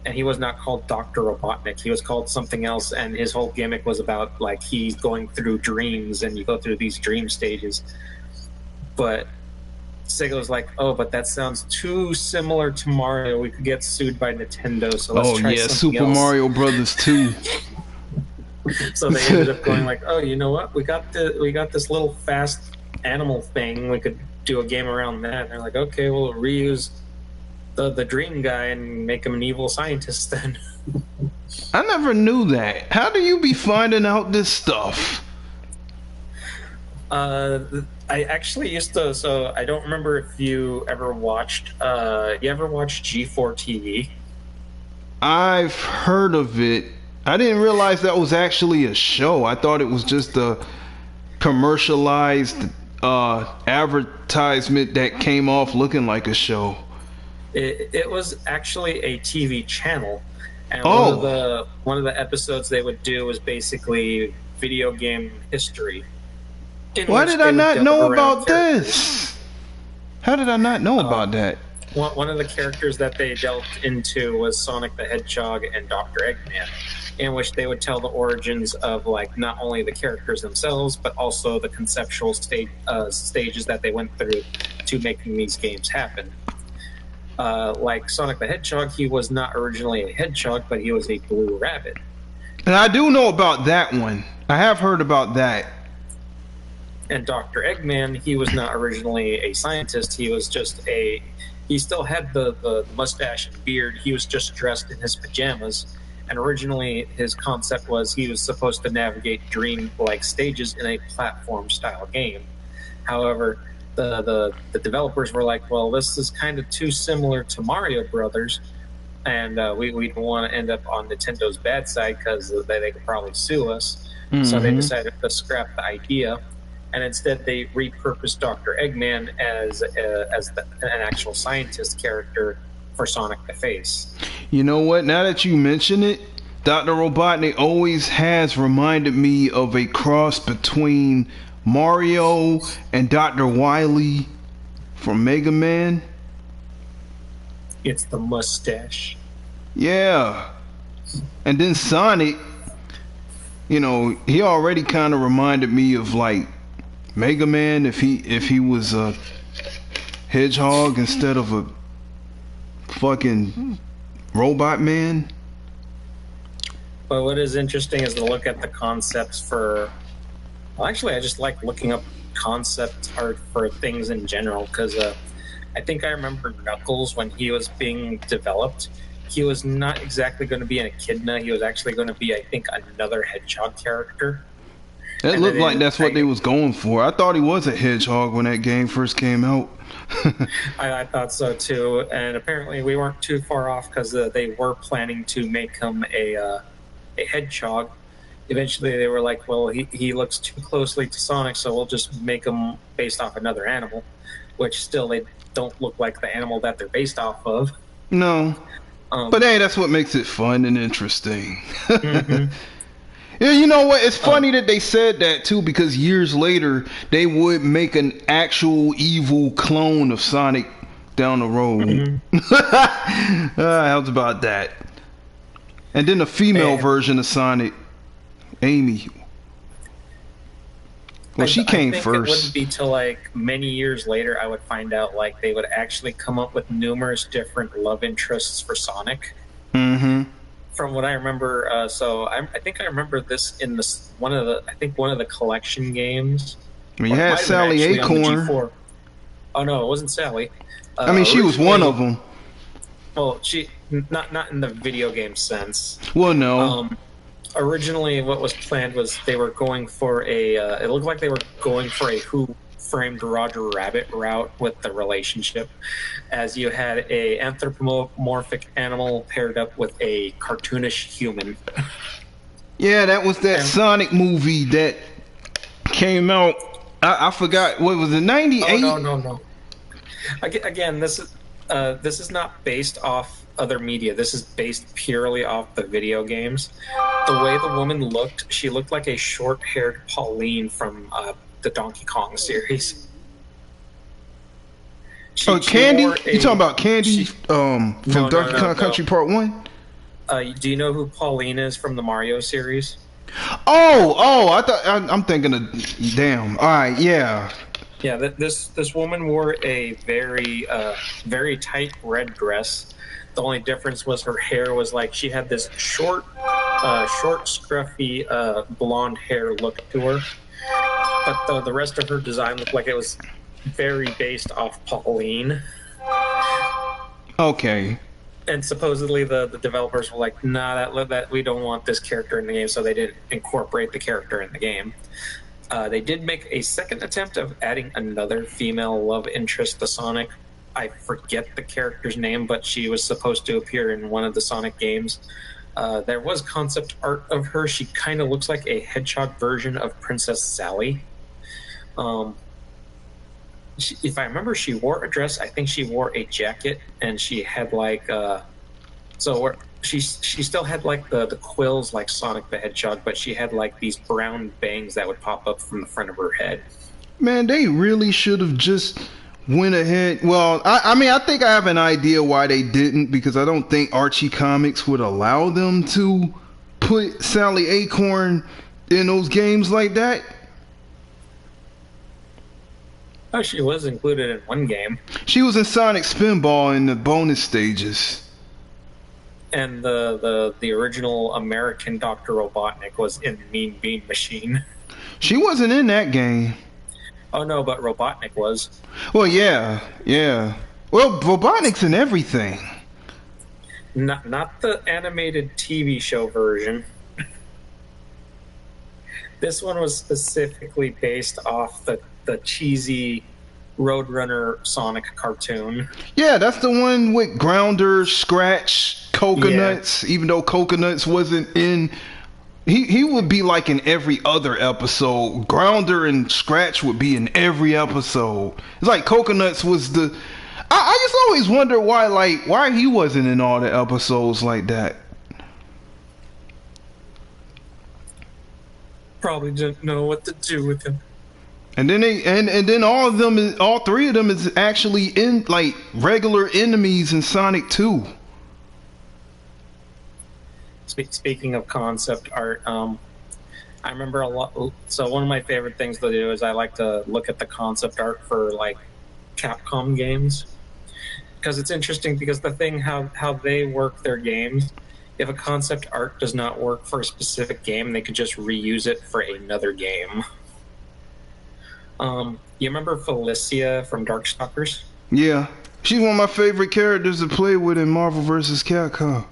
D: and he was not called Dr. Robotnik, he was called something else, and his whole gimmick was about like he's going through dreams and you go through these dream stages. But Sega was like, oh, but that sounds too similar to Mario, we could get sued by Nintendo, so let's try something
E: Super
D: else.
E: Mario Brothers 2.
D: So they ended up going like, oh, you know what, we got this little fast animal thing, we could do a game around that. And they're like, okay, we'll reuse the dream guy and make him an evil scientist then.
E: I never knew that. How do you be finding out this stuff?
D: I actually used to. So I don't remember if you ever watched. You ever watched G4 TV?
E: I've heard of it. I didn't realize that was actually a show. I thought it was just a commercialized advertisement that came off looking like a show.
D: It was actually a TV channel, and
E: Oh.
D: one of the episodes they would do was basically video game history. In
E: Why
D: which
E: did
D: they
E: I
D: would
E: not
D: go
E: know
D: around
E: about
D: characters.
E: this? How did I not know about that?
D: One of the characters that they delved into was Sonic the Hedgehog and Dr. Eggman, in which they would tell the origins of like not only the characters themselves, but also the conceptual stages that they went through to making these games happen. Like Sonic the Hedgehog, he was not originally a hedgehog, but he was a blue rabbit.
E: And I do know about that one. I have heard about that.
D: And Dr. Eggman, he was not originally a scientist. He was just he still had the mustache and beard. He was just dressed in his pajamas. And originally, his concept was he was supposed to navigate dream-like stages in a platform-style game. However, the developers were like, well, this is kind of too similar to Mario Brothers, and we don't want to end up on Nintendo's bad side because they could probably sue us. So they decided to scrap the idea, and instead they repurposed Dr. Eggman as an actual scientist character for Sonic the Face.
E: You know what? Now that you mention it, Dr. Robotnik always has reminded me of a cross between Mario and Dr. Wily from Mega Man.
D: It's the mustache.
E: Yeah. And then Sonic, you know, he already kind of reminded me of like Mega Man if he was a hedgehog instead of a fucking robot man.
D: But what is interesting is to look at the concepts for. Well, actually, I just like looking up concept art for things in general because I think I remember Knuckles when he was being developed. He was not exactly going to be an echidna. He was actually going to be, I think, another hedgehog character.
E: It looked like that's what they was going for. I thought he was a hedgehog when that game first came out.
D: I thought so too, and apparently we weren't too far off because they were planning to make him a hedgehog. Eventually, they were like, "Well, he looks too closely to Sonic, so we'll just make him based off another animal," which still they don't look like the animal that they're based off of.
E: No, but hey, that's what makes it fun and interesting.
D: Mm-hmm.
E: Yeah, you know what? It's funny that they said that too, because years later they would make an actual evil clone of Sonic down the road.
D: Mm-hmm.
E: How's about that? And then a female version of Sonic, Amy. Well, she came
D: I think
E: first.
D: It wouldn't be till like many years later I would find out like they would actually come up with numerous different love interests for Sonic.
E: Mm-hmm.
D: From what I remember, I think I remember this in one of the collection games.
E: I mean, you had Sally Acorn.
D: Oh no, it wasn't Sally.
E: I mean, she was one of them.
D: Well, she not in the video game sense.
E: Well, no.
D: Originally, what was planned was they were going for it looked like they were going for a Who Framed Roger Rabbit route with the relationship, as you had a anthropomorphic animal paired up with a cartoonish human.
E: Yeah, that was that Sonic movie that came out. I forgot, what was it, 98?
D: Oh, no. Again, this is not based off other media. This is based purely off the video games. The way the woman looked, she looked like a short-haired Pauline from the Donkey Kong series.
E: Candy? You talking about Candy from Donkey Kong Country Part 1?
D: Do you know who Pauline is from the Mario series?
E: Oh, I'm thinking of, damn. All right, yeah.
D: Yeah, this woman wore a very very tight red dress. The only difference was her hair was like she had this short, scruffy blonde hair look to her. But the rest of her design looked like it was very based off Pauline.
E: Okay.
D: And supposedly the developers were like, nah, that we don't want this character in the game, so they didn't incorporate the character in the game. They did make a second attempt of adding another female love interest to Sonic. I forget the character's name, but she was supposed to appear in one of the Sonic games. There was concept art of her. She kind of looks like a hedgehog version of Princess Sally. If I remember, she wore a dress. I think she wore a jacket, and she had like she still had like the quills like Sonic the Hedgehog, but she had like these brown bangs that would pop up from the front of her head.
E: Man, they really should have just went ahead. Well, I mean, I think I have an idea why they didn't, because I don't think Archie Comics would allow them to put Sally Acorn in those games like that.
D: Oh, she was included in one game.
E: She was in Sonic Spinball in the bonus stages.
D: And the original American Dr. Robotnik was in Mean Bean Machine.
E: She wasn't in that game.
D: Oh no, but Robotnik was.
E: Well, yeah. Well, Robotnik's in everything.
D: Not the animated TV show version. This one was specifically based off the cheesy Roadrunner Sonic cartoon.
E: Yeah, that's the one with Grounder, Scratch, Coconuts. Yeah. Even though Coconuts wasn't in, he would be like in every other episode. Grounder and Scratch would be in every episode. It's like Coconuts was the. I just always wonder why he wasn't in all the episodes like that.
D: Probably didn't know what to do with him.
E: And then then all three of them is actually in like regular enemies in Sonic 2.
D: Speaking of concept art, I remember a lot. So one of my favorite things to do is I like to look at the concept art for like Capcom games, because it's interesting, because the thing how they work their games. If a concept art does not work for a specific game, they could just reuse it for another game. You remember Felicia from Darkstalkers?
E: Yeah, she's one of my favorite characters to play with in Marvel vs. Capcom.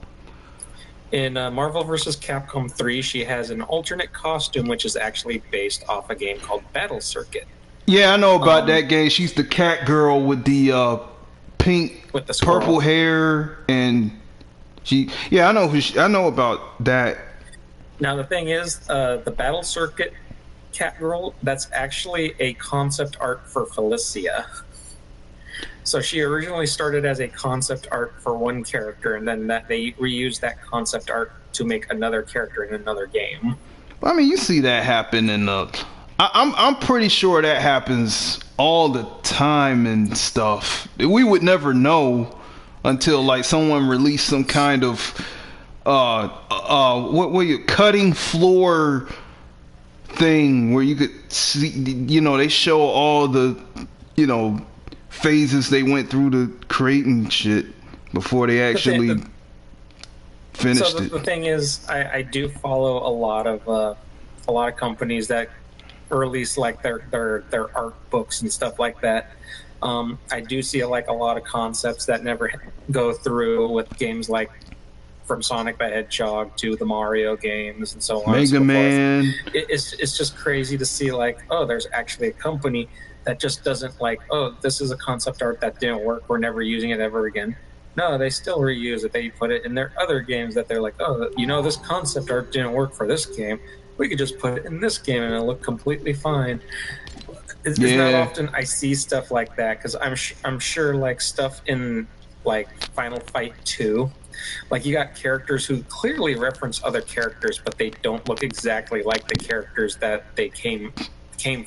D: In Marvel vs. Capcom 3, she has an alternate costume, which is actually based off a game called Battle Circuit.
E: Yeah, I know about that game. She's the cat girl with the pink,
D: with the
E: purple hair, and I know about that.
D: Now the thing is, the Battle Circuit cat girl, that's actually a concept art for Felicia. So she originally started as a concept art for one character, and then they reused that concept art to make another character in another game.
E: I mean, you see that happen in I'm pretty sure that happens all the time and stuff. We would never know until like someone released some kind of what were you cutting floor thing where you could see, they show all the phases they went through to creating shit before they actually finished it.
D: The thing is, I do follow a lot of companies that release like their art books and stuff like that. I do see like a lot of concepts that never go through with games like from Sonic the Hedgehog to the Mario games and so on.
E: Mega Man.
D: It's just crazy to see like, oh, there's actually a company that just doesn't like, oh, this is a concept art that didn't work, we're never using it ever again. No, they still reuse it. They put it in their other games that they're like, oh, this concept art didn't work for this game. We could just put it in this game and it'll look completely fine. It's not often I see stuff like that, because I'm sure like stuff in like Final Fight 2, like you got characters who clearly reference other characters, but they don't look exactly like the characters that they came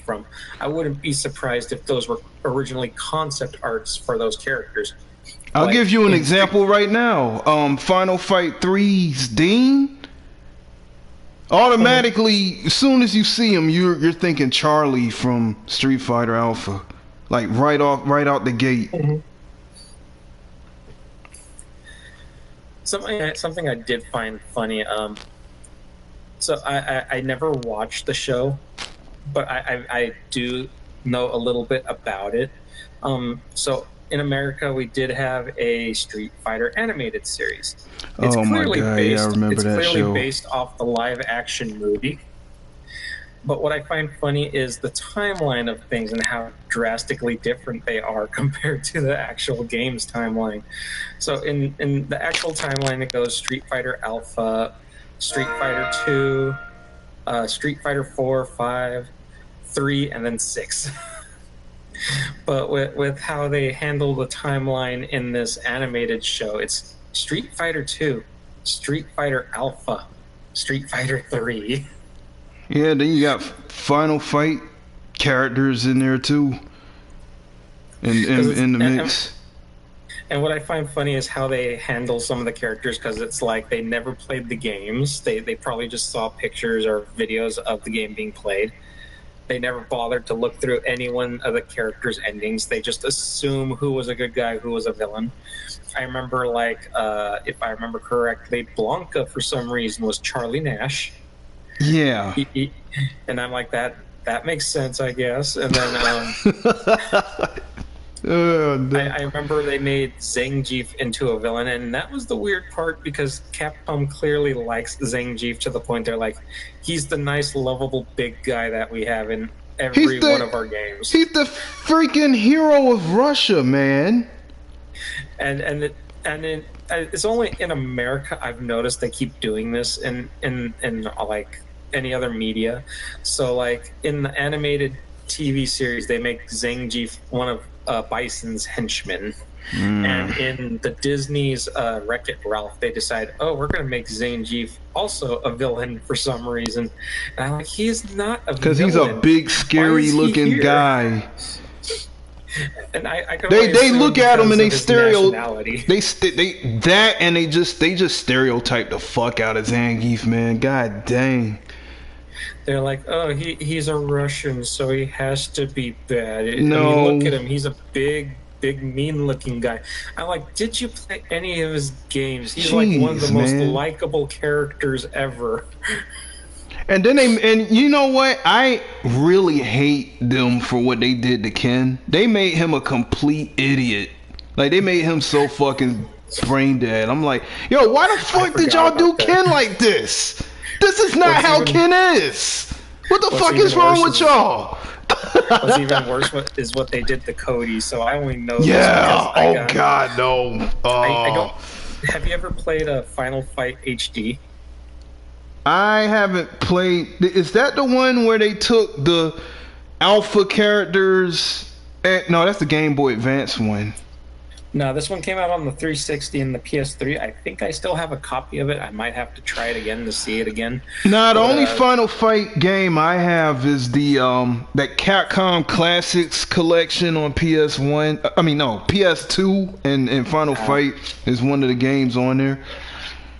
D: from. I wouldn't be surprised if those were originally concept arts for those characters.
E: I'll give you an example right now. Final Fight 3's Dean. Automatically, as soon as you see him, you're thinking Charlie from Street Fighter Alpha, like right out the gate.
D: Mm-hmm. Something I did find funny. So I never watched the show, but I do know a little bit about it. So in America, we did have a Street Fighter animated series. It's
E: oh my god! Yeah, I remember that show.
D: It's clearly based off the live-action movie. But what I find funny is the timeline of things and how drastically different they are compared to the actual game's timeline. So in the actual timeline, it goes Street Fighter Alpha, Street Fighter 2, Street Fighter 4, 5, 3, and then 6. But with how they handle the timeline in this animated show, it's Street Fighter 2, Street Fighter Alpha, Street Fighter 3.
E: Yeah, then you got Final Fight characters in there too, in the mix.
D: And what I find funny is how they handle some of the characters, because it's like they never played the games. They probably just saw pictures or videos of the game being played. They never bothered to look through any one of the characters' endings. They just assume who was a good guy, who was a villain. I remember, like, if I remember correctly, Blanca, for some reason, was Charlie Nash.
E: Yeah.
D: And I'm like, that makes sense, I guess. And then I remember they made Zangief into a villain, and that was the weird part, because Capcom clearly likes Zangief to the point they're like, he's the nice, lovable big guy that we have in every one of our games.
E: He's the freaking hero of Russia, man.
D: And it's only in America I've noticed they keep doing this in like any other media. So like in the animated TV series, they make Zangief one of Bison's henchmen. And in the Disney's Wreck-It Ralph, they decide, we're going to make Zangief also a villain for some reason. And I'm like, he is not a villain.
E: Because he's a big, scary-looking guy.
D: And I can
E: they look at him and they they just stereotype the fuck out of Zangief, man. God dang.
D: They're like, he's a Russian, so he has to be bad.
E: No.
D: I mean, look at him. He's a big, mean-looking guy. I'm like, did you play any of his games? He's like one of the most likable characters ever.
E: And then and you know what? I really hate them for what they did to Ken. They made him a complete idiot. Like, they made him so fucking brain dead. I'm like, yo, why the fuck did y'all do Ken like this? This is not how Ken is. What the fuck is wrong with y'all?
D: What's even worse is what they did to Cody. So I only know.
E: Yeah. Oh God, no.
D: I don't. Have you ever played a Final Fight HD?
E: I haven't played. Is that the one where they took the alpha characters? No, that's the Game Boy Advance one.
D: No, this one came out on the 360 and the PS3. I think I still have a copy of it. I might have to try it again to see it again.
E: Nah, the only Final Fight game I have is the that Capcom Classics collection on PS1. I mean, no, PS2, and Final Fight is one of the games on there.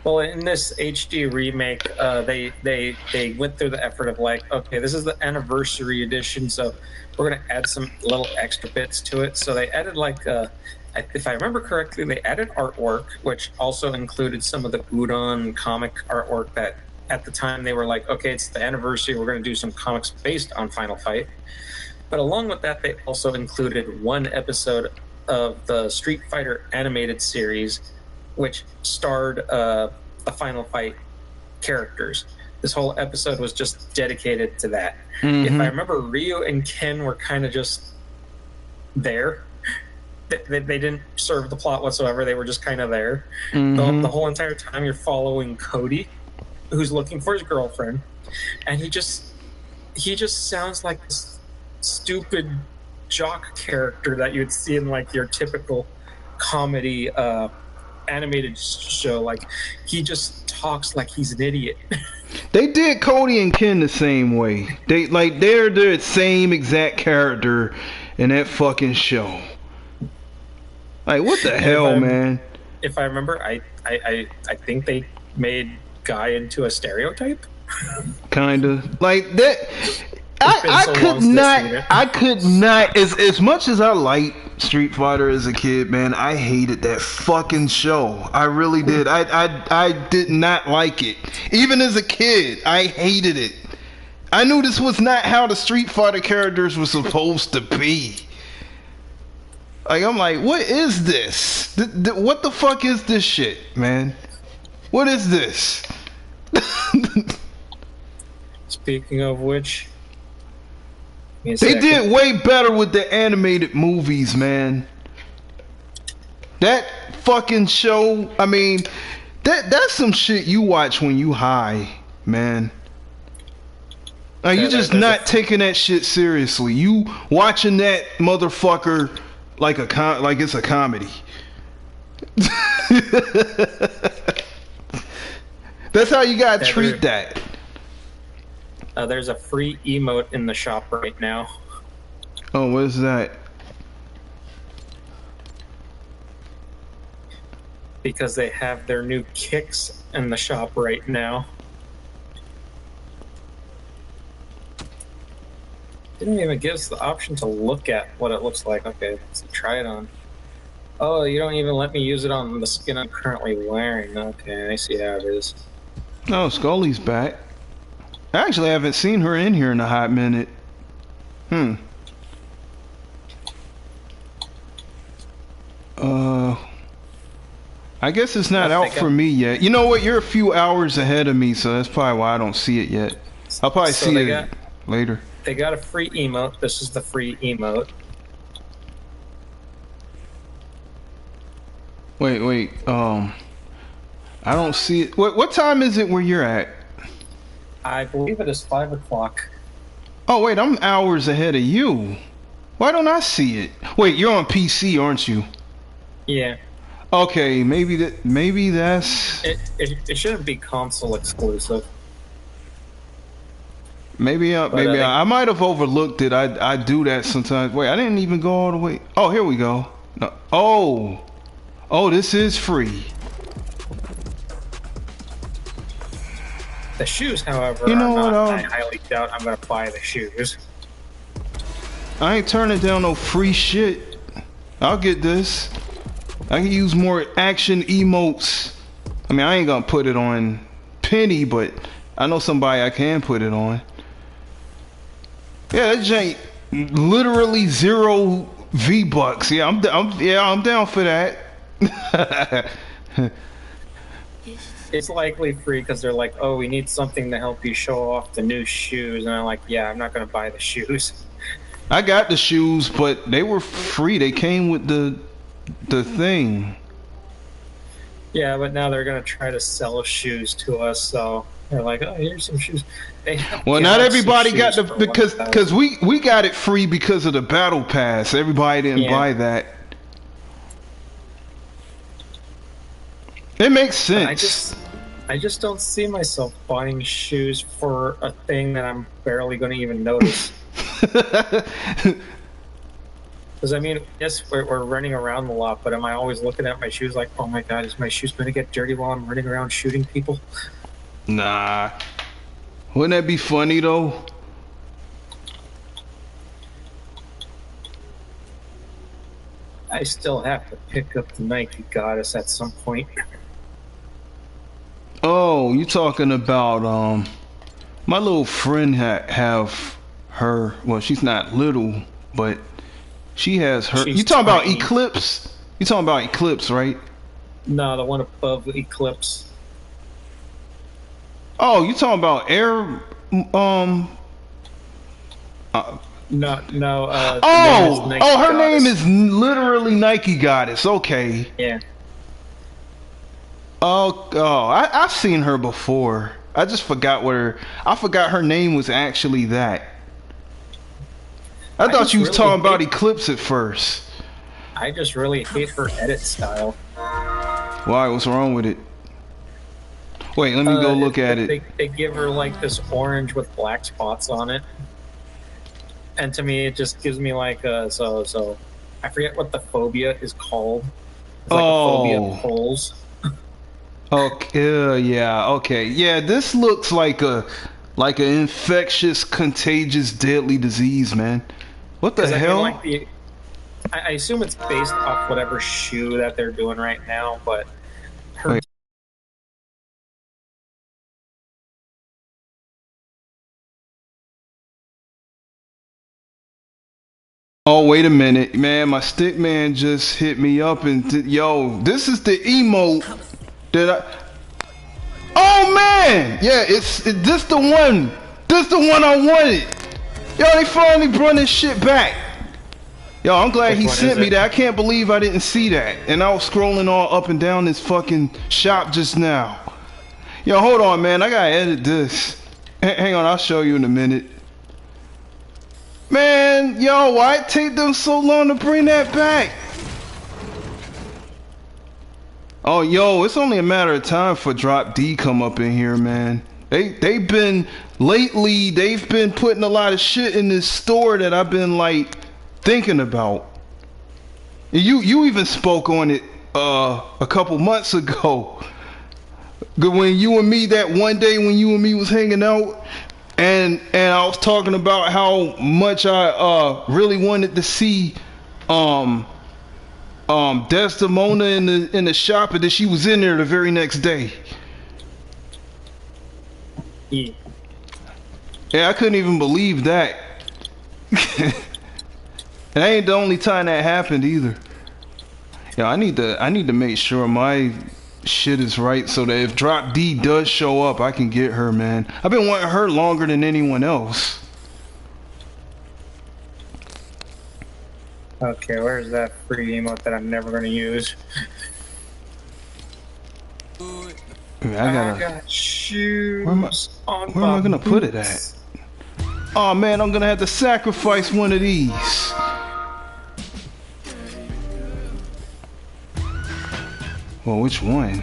D: Well, in this HD remake, they went through the effort of like, okay, this is the anniversary edition, so we're going to add some little extra bits to it. So they added like, if I remember correctly, they added artwork, which also included some of the Udon comic artwork that at the time they were like, okay, it's the anniversary, we're going to do some comics based on Final Fight. But along with that, they also included one episode of the Street Fighter animated series, which starred the Final Fight characters. This whole episode was just dedicated to that. If I remember, Ryu and Ken were kind of just there. They didn't serve the plot whatsoever. They were just kind of there. The whole entire time you're following Cody, who's looking for his girlfriend, and he just sounds like this stupid jock character that you'd see in like your typical comedy animated show. Like, he just talks like he's an idiot.
E: They did Cody and Ken the same way. They're the same exact character in that fucking show. Like, what the hell, man?
D: If I remember, I think they made Guy into a stereotype. Kinda
E: like that. I could not. As much as I liked Street Fighter as a kid, man, I hated that fucking show. I really did. I did not like it. Even as a kid, I hated it. I knew this was not how the Street Fighter characters were supposed to be. Like, I'm like, what is this? What the fuck is this shit, man? What is this?
D: Speaking of which, me a
E: They
D: second.
E: did way better with the animated movies, man. That fucking show, I mean, that's some shit you watch when you high, man. Like, you just not taking that shit seriously. You watching that motherfucker like like it's a comedy. That's how you gotta treat that.
D: There's a free emote in the shop right now.
E: Oh, what is that?
D: Because they have their new kicks in the shop right now. Didn't even give us the option to look at what it looks like. Okay, let's try it on. Oh, you don't even let me use it on the skin I'm currently wearing. Okay, I see how it is.
E: Oh, Scully's back. I actually haven't seen her in here in a hot minute. I guess it's not out for me yet. You know what? You're a few hours ahead of me, so that's probably why I don't see it yet. I'll probably see it later.
D: They got a free emote. This is the free emote.
E: Wait. I don't see it. What time is it where you're at?
D: I believe it is 5 o'clock.
E: Oh wait, I'm hours ahead of you. Why don't I see it? Wait, you're on PC, aren't you?
D: Yeah.
E: Okay, maybe that's.
D: It shouldn't be console exclusive.
E: Maybe I might have overlooked it. I do that sometimes. Wait, I didn't even go all the way. Oh, here we go. No. Oh, this is free.
D: The shoes, however,
E: you know
D: are
E: what?
D: not. I highly doubt I'm going to buy the shoes.
E: I ain't turning down no free shit. I'll get this. I can use more action emotes. I mean, I ain't gonna put it on Penny, but I know somebody I can put it on. Yeah, that jank literally 0 V-bucks. Yeah, I'm down for that.
D: It's likely free because they're like, oh, we need something to help you show off the new shoes, and I'm like, yeah, I'm not gonna buy the shoes.
E: I got the shoes, but they were free. They came with the thing.
D: Yeah, but now they're gonna try to sell shoes to us, so they're like, oh, here's some shoes.
E: Well, not everybody got the because we got it free because of the battle pass. Everybody didn't buy that. It makes sense.
D: I just don't see myself buying shoes for a thing that I'm barely going to even notice. Because I mean, yes, we're running around a lot, but am I always looking at my shoes like, oh my god, is my shoes going to get dirty while I'm running around shooting people?
E: Nah. Wouldn't that be funny though?
D: I still have to pick up the Nike Goddess at some point.
E: Oh, you talking about my little friend have her. Well, she's not little, but she has her. You talking about Eclipse? You talking about Eclipse, right?
D: No, the one above Eclipse.
E: Oh, you talking about Air?
D: No.
E: Her name is literally Nike Goddess. Okay.
D: Yeah.
E: I've seen her before. I just forgot I forgot her name was actually that. I thought you was talking about Eclipse at first.
D: I just really hate her edit style.
E: Why? What's wrong with it? Wait, let me go look at it.
D: They give her like this orange with black spots on it. And to me, it just gives me like so I forget what the phobia is called. It's like a phobia of holes.
E: Okay, yeah, okay. Yeah, this looks like an infectious, contagious, deadly disease, man. What the hell?
D: I assume it's based off whatever shoe that they're doing right now, but her.
E: Wait. Oh, wait a minute, man. My stick man just hit me up and yo, this is the emote that Oh man! Yeah, it's this the one. This the one I wanted. Yo, they finally brought this shit back. Yo, I'm glad
D: Which
E: he
D: one
E: sent
D: is
E: me
D: it?
E: that. I can't believe I didn't see that. And I was scrolling all up and down this fucking shop just now. Yo, hold on, man. I gotta edit this. Hang on, I'll show you in a minute. Man, yo, why it take them so long to bring that back? Oh, yo, it's only a matter of time for Drop D come up in here, man. They've been putting a lot of shit in this store that I've been like thinking about. You even spoke on it a couple months ago. When you and me that one day when you and me was hanging out and I was talking about how much I really wanted to see Desdemona in the shop, and then she was in there the very next day.
D: Yeah.
E: Yeah, I couldn't even believe that. And that ain't the only time that happened either. Yeah, I need to make sure my shit is right so that if Drop D does show up, I can get her, man. I've been wanting her longer than anyone else.
D: Okay, where's that free emote that I'm never gonna use?
E: Man,
D: I got shoes.
E: Where am I gonna put it at? Oh man, I'm gonna have to sacrifice one of these. Well, which one?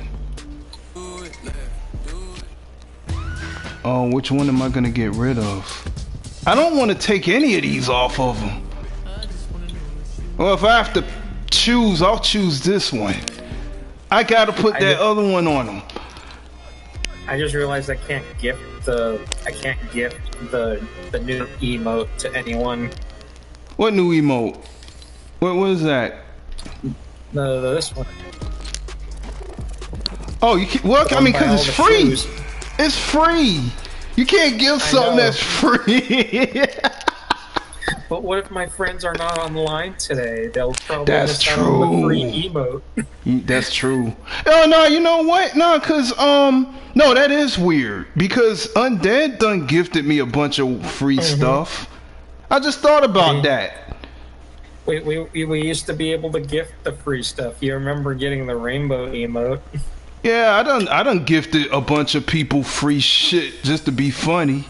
E: Oh, which one am I gonna get rid of? I don't want to take any of these off of them. Well, if I have to choose, I'll choose this one. I gotta put that other one on them.
D: I just realized I can't gift the new emote to anyone.
E: What new emote? What was that?
D: This one.
E: Oh, you can't. Well, I mean, because it's free.
D: Shoes.
E: It's free. You can't give something that's free.
D: But what if my friends are not online today? They'll probably
E: That's
D: miss out on the
E: true.
D: free emote.
E: That's true. Oh no, you know what? No, cause no, that is weird. Because Undead done gifted me a bunch of free stuff. I just thought about that.
D: We used to be able to gift the free stuff. You remember getting the rainbow emote?
E: Yeah, I done gifted a bunch of people free shit just to be funny.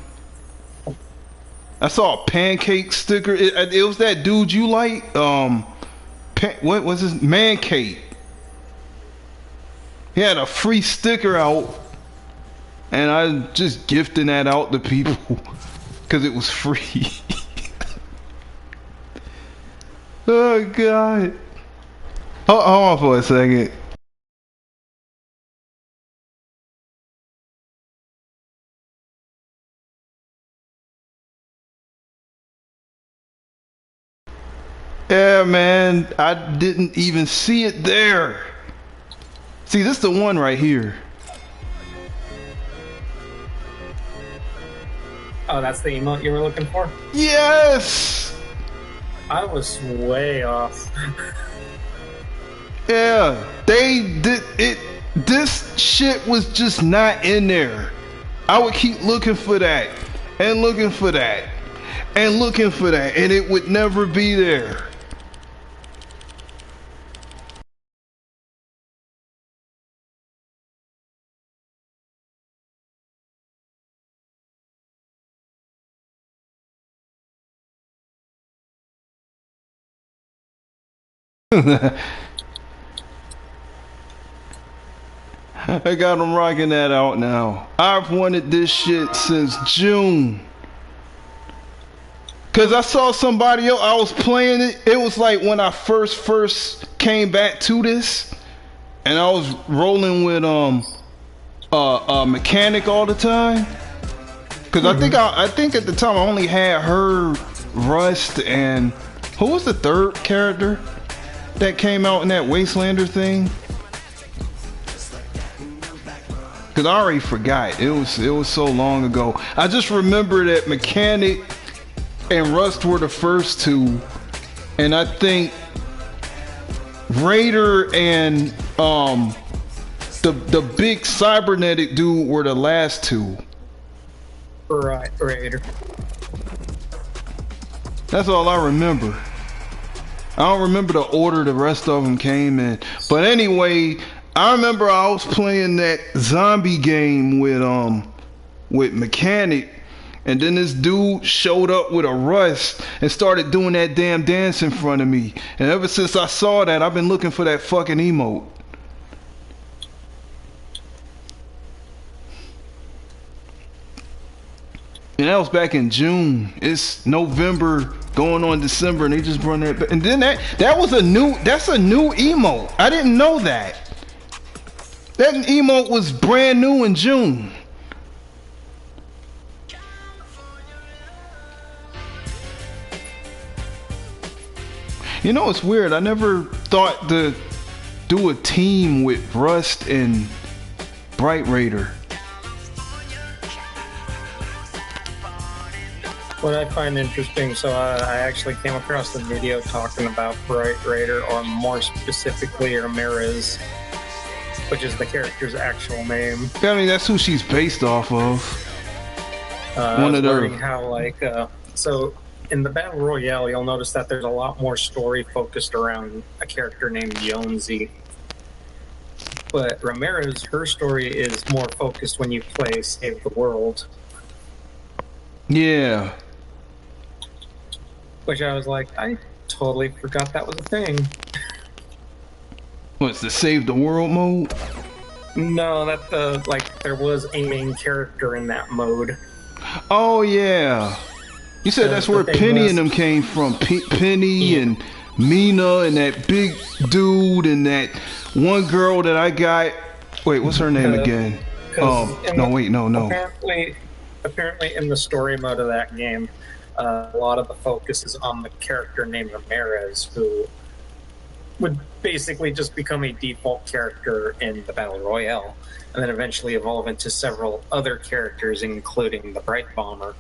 E: I saw a pancake sticker. It was that dude you like. What was his man cake? He had a free sticker out, and I just gifting that out to people because it was free. Oh god! Hold on for a second. Yeah, man, I didn't even see it there. See, this is the one right here.
D: Oh, that's the emote you were looking for?
E: Yes!
D: I was way off.
E: Yeah, they did it. This shit was just not in there. I would keep looking for that, and looking for that, and looking for that, and it would never be there. I got them rocking that out now. I've wanted this shit since June. Cause I saw somebody else, I was playing it. It was like when I first came back to this, and I was rolling with mechanic all the time. Cause I think at the time I only had her, Rust, and who was the third character that came out in that Wastelander thing? Cause I already forgot. It was so long ago. I just remember that Mechanic and Rust were the first two, and I think Raider and the big cybernetic dude were the last two.
D: Right, Raider.
E: That's all I remember. I don't remember the order the rest of them came in. But anyway, I remember I was playing that zombie game with Mechanic, and then this dude showed up with a Rust and started doing that damn dance in front of me. And ever since I saw that, I've been looking for that fucking emote. And that was back in June. It's November going on December, and they just brought that back. And then that's a new emote. I didn't know that. That emote was brand new in June. You know, it's weird. I never thought to do a team with Rust and Bright Raider.
D: What I find interesting, so I actually came across a video talking about Bright Raider, or more specifically Ramirez, which is the character's actual name.
E: I mean, that's who she's based off of.
D: One of them. How, like, so in the Battle Royale, you'll notice that there's a lot more story focused around a character named Jonesy. But Ramirez, her story is more focused when you play Save the World.
E: Yeah.
D: Which I was like, I totally forgot that was a thing.
E: What's the Save the World mode?
D: No, that like there was a main character in that mode.
E: Oh yeah. You said that's where Penny and them came from. Penny and Mina and that big dude and that one girl that I got. Wait, what's her name again? No.
D: Apparently, in the story mode of that game, a lot of the focus is on the character named Ramirez, who would basically just become a default character in the Battle Royale, and then eventually evolve into several other characters, including the Bright Bomber.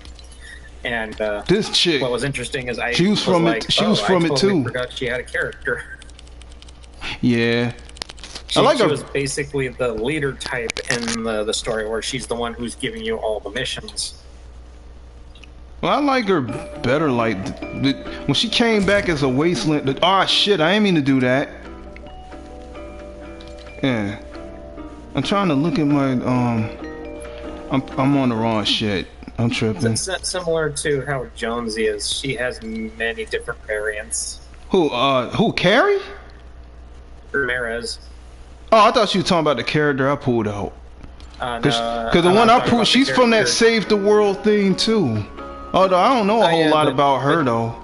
D: And
E: this chick,
D: what was interesting is
E: she was from it too.
D: Forgot she had a character.
E: Yeah.
D: She was basically the leader type in the story, where she's the one who's giving you all the missions.
E: Well, I like her better. Like when she came back as a wasteland. Oh shit! I didn't mean to do that. Yeah, I'm trying to look at my I'm on the wrong shit. I'm tripping.
D: It's similar to how Jonesy is. She has many different variants.
E: Who? Carrie?
D: Ramirez.
E: Oh, I thought you were talking about the character I pulled out.
D: Because
E: the one I pulled, she's from that Save the World thing too. Although I don't know a whole lot about her though.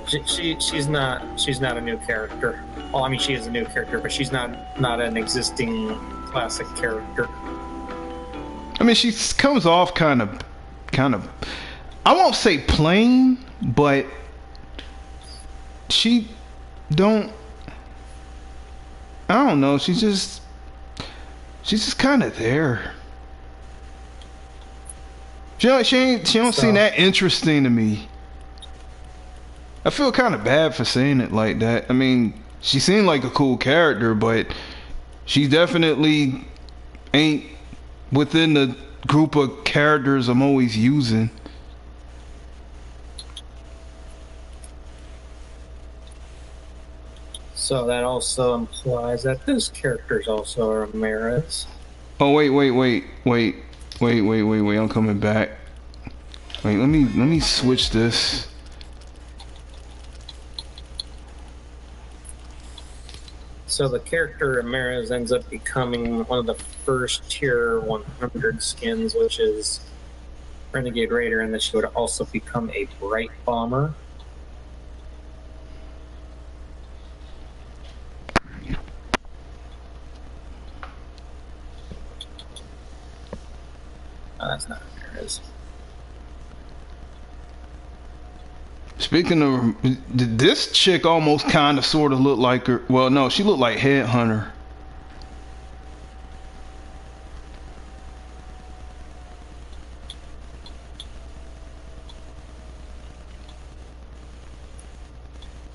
D: She's not a new character. Well, I mean, she is a new character, but she's not an existing classic character.
E: I mean, she comes off kind of. I won't say plain, but she don't. I don't know. She's just kind of there. She don't seem that interesting to me. I feel kind of bad for saying it like that. I mean, she seemed like a cool character, but she definitely ain't within the group of characters I'm always using.
D: So that also implies that this character is also Ramirez.
E: Oh wait! I'm coming back. Wait, let me switch this.
D: So the character Ramirez ends up becoming one of the first tier 100 skins, which is Renegade Raider, and then she would also become a Bright Bomber. Oh, that's not Ramirez.
E: Speaking of, this chick almost kind of sort of looked like her. Well, no, she looked like Headhunter.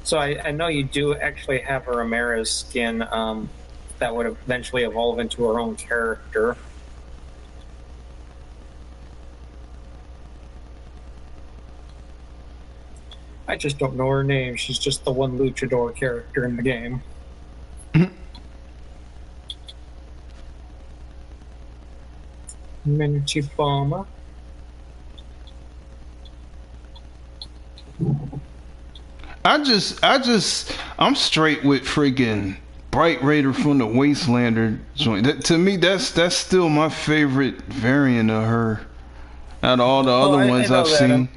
D: So I know you do actually have a Ramirez skin that would eventually evolve into her own character. I just don't know her name. She's just the one luchador character in the game. Miniature Bomber.
E: I'm straight with freaking Bright Raider from the Wastelander joint. To me, that's still my favorite variant of her. Out of all the other ones I've seen.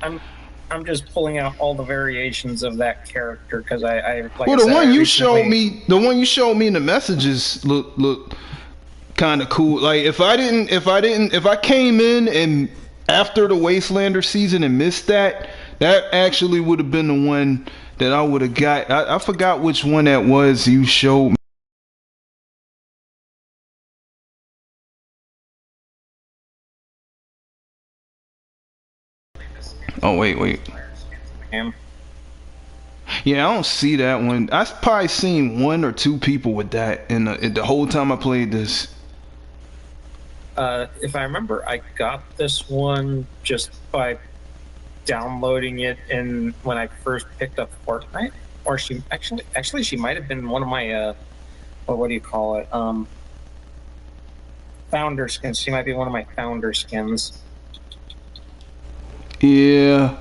D: I'm just pulling out all the variations of that character because I like.
E: Well,
D: I said,
E: the one you
D: recently...
E: showed me in the messages look kind of cool. Like if I came in and after the Wastelander season and missed that actually would have been the one that I would have got. I forgot which one that was you showed me. Oh wait. Yeah, I don't see that one. I've probably seen one or two people with that in the whole time I played this.
D: If I remember, I got this one just by downloading it in when I first picked up Fortnite. Or she she might have been one of my what do you call it? Founder skins. She might be one of my founder skins.
E: Yeah.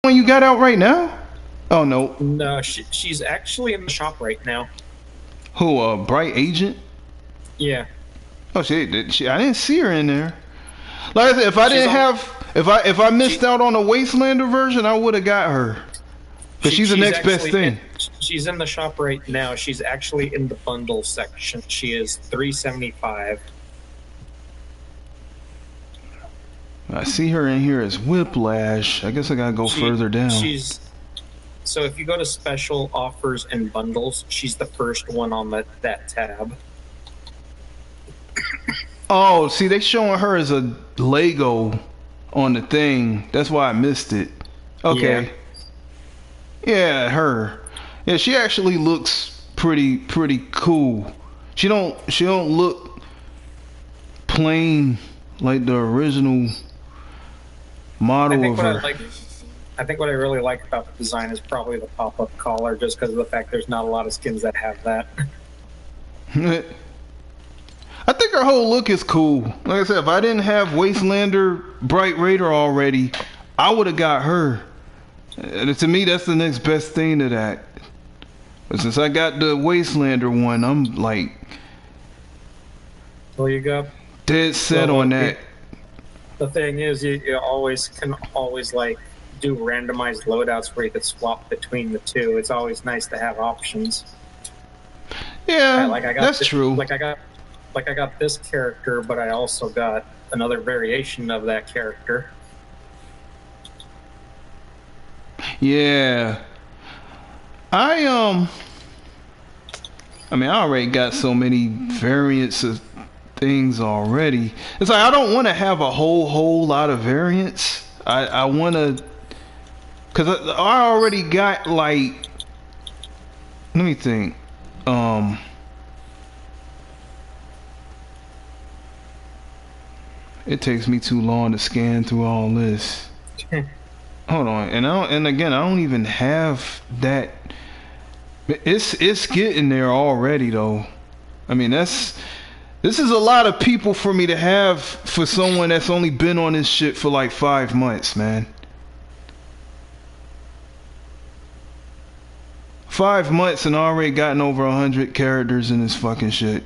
E: One you got out right now? Oh no.
D: No, she's actually in the shop right now.
E: Who? Bright Agent?
D: Yeah.
E: Oh, she I didn't see her in there. Like I said, if I missed out on the Wastelander version, I would have got her. But she's the next best thing.
D: She's in the shop right now. She's actually in the bundle section. She is $3.75.
E: I see her in here as Whiplash. I guess I gotta go further down.
D: So if you go to special offers and bundles, she's the first one on that tab.
E: Oh, see, they showing her as a Lego on the thing. That's why I missed it. Okay. Yeah, her. Yeah, she actually looks pretty cool. She don't look plain like the original model of her.
D: I think what I really like about the design is probably the pop-up collar, just because of the fact there's not a lot of skins that have that.
E: I think her whole look is cool. Like I said, if I didn't have Wastelander Bright Raider already, I would have got her. And to me, that's the next best thing to that. But since I got the Wastelander one, I'm like,
D: well, you got
E: dead set on that.
D: The thing is, you can always like do randomized loadouts where you could swap between the two. It's always nice to have options.
E: Yeah, that's true.
D: Like I got this character, but I also got another variation of that character.
E: Yeah. I mean, I already got so many variants of things already. It's like I don't want to have a whole lot of variants. I want to, cause I already got like. Let me think. It takes me too long to scan through all this. Hold on, and again, I don't even have that. It's getting there already, though. I mean, this is a lot of people for me to have for someone that's only been on this shit for like 5 months, man. 5 months and already gotten over 100 characters in this fucking shit.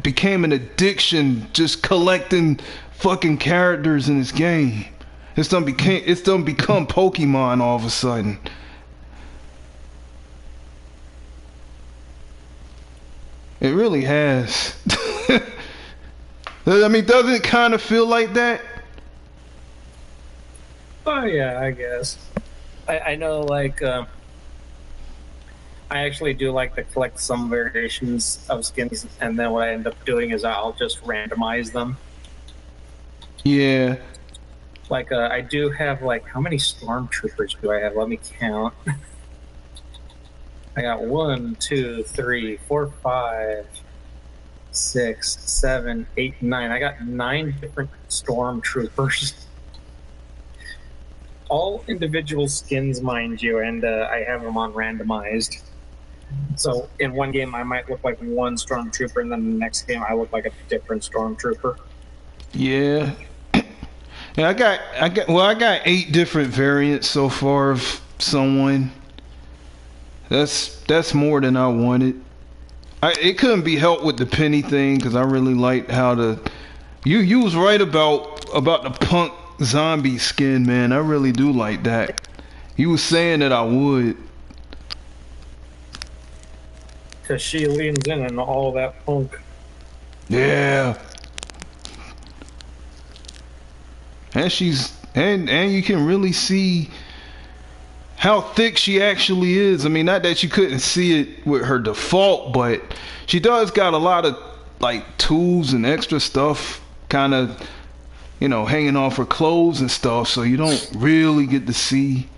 E: Became an addiction just collecting fucking characters in this game. It's done become Pokemon all of a sudden. It really has. I mean, doesn't it kind of feel like that?
D: Oh yeah, I guess. I know, like, I actually do like to collect some variations of skins, and then what I end up doing is I'll just randomize them.
E: Yeah.
D: Like, I do have, like, how many stormtroopers do I have? Let me count. I got 1, 2, 3, 4, 5, 6, 7, 8, 9. I got 9 different stormtroopers. All individual skins, mind you, and I have them on randomized. So in one game, I might look like one stormtrooper, and then the next game, I look like a different stormtrooper.
E: Yeah. Yeah, I got 8 different variants so far of someone. That's more than I wanted. It couldn't be helped with the penny thing because I really liked how you was right about the punk zombie skin, man. I really do like that. You was saying that I would.
D: Because she leans in and all that punk.
E: Yeah. And and you can really see how thick she actually is. I mean, not that you couldn't see it with her default, but she does got a lot of like tools and extra stuff kind of, you know, hanging off her clothes and stuff, so you don't really get to see,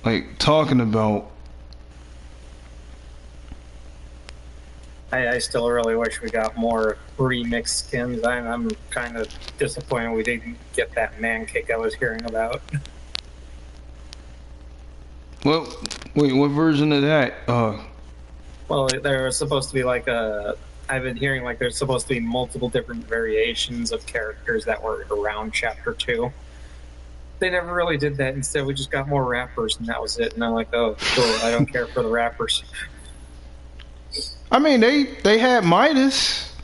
E: like, talking about.
D: I still really wish we got more remixed skins. I'm kind of disappointed we didn't get that man kick I was hearing about.
E: Well, wait, what version of that?
D: Well, there was supposed to be like I've been hearing like there's supposed to be multiple different variations of characters that were around Chapter 2. They never really did that. Instead, we just got more rappers, and that was it. And I'm like, oh, cool. I don't care for the rappers.
E: I mean, they had Midas.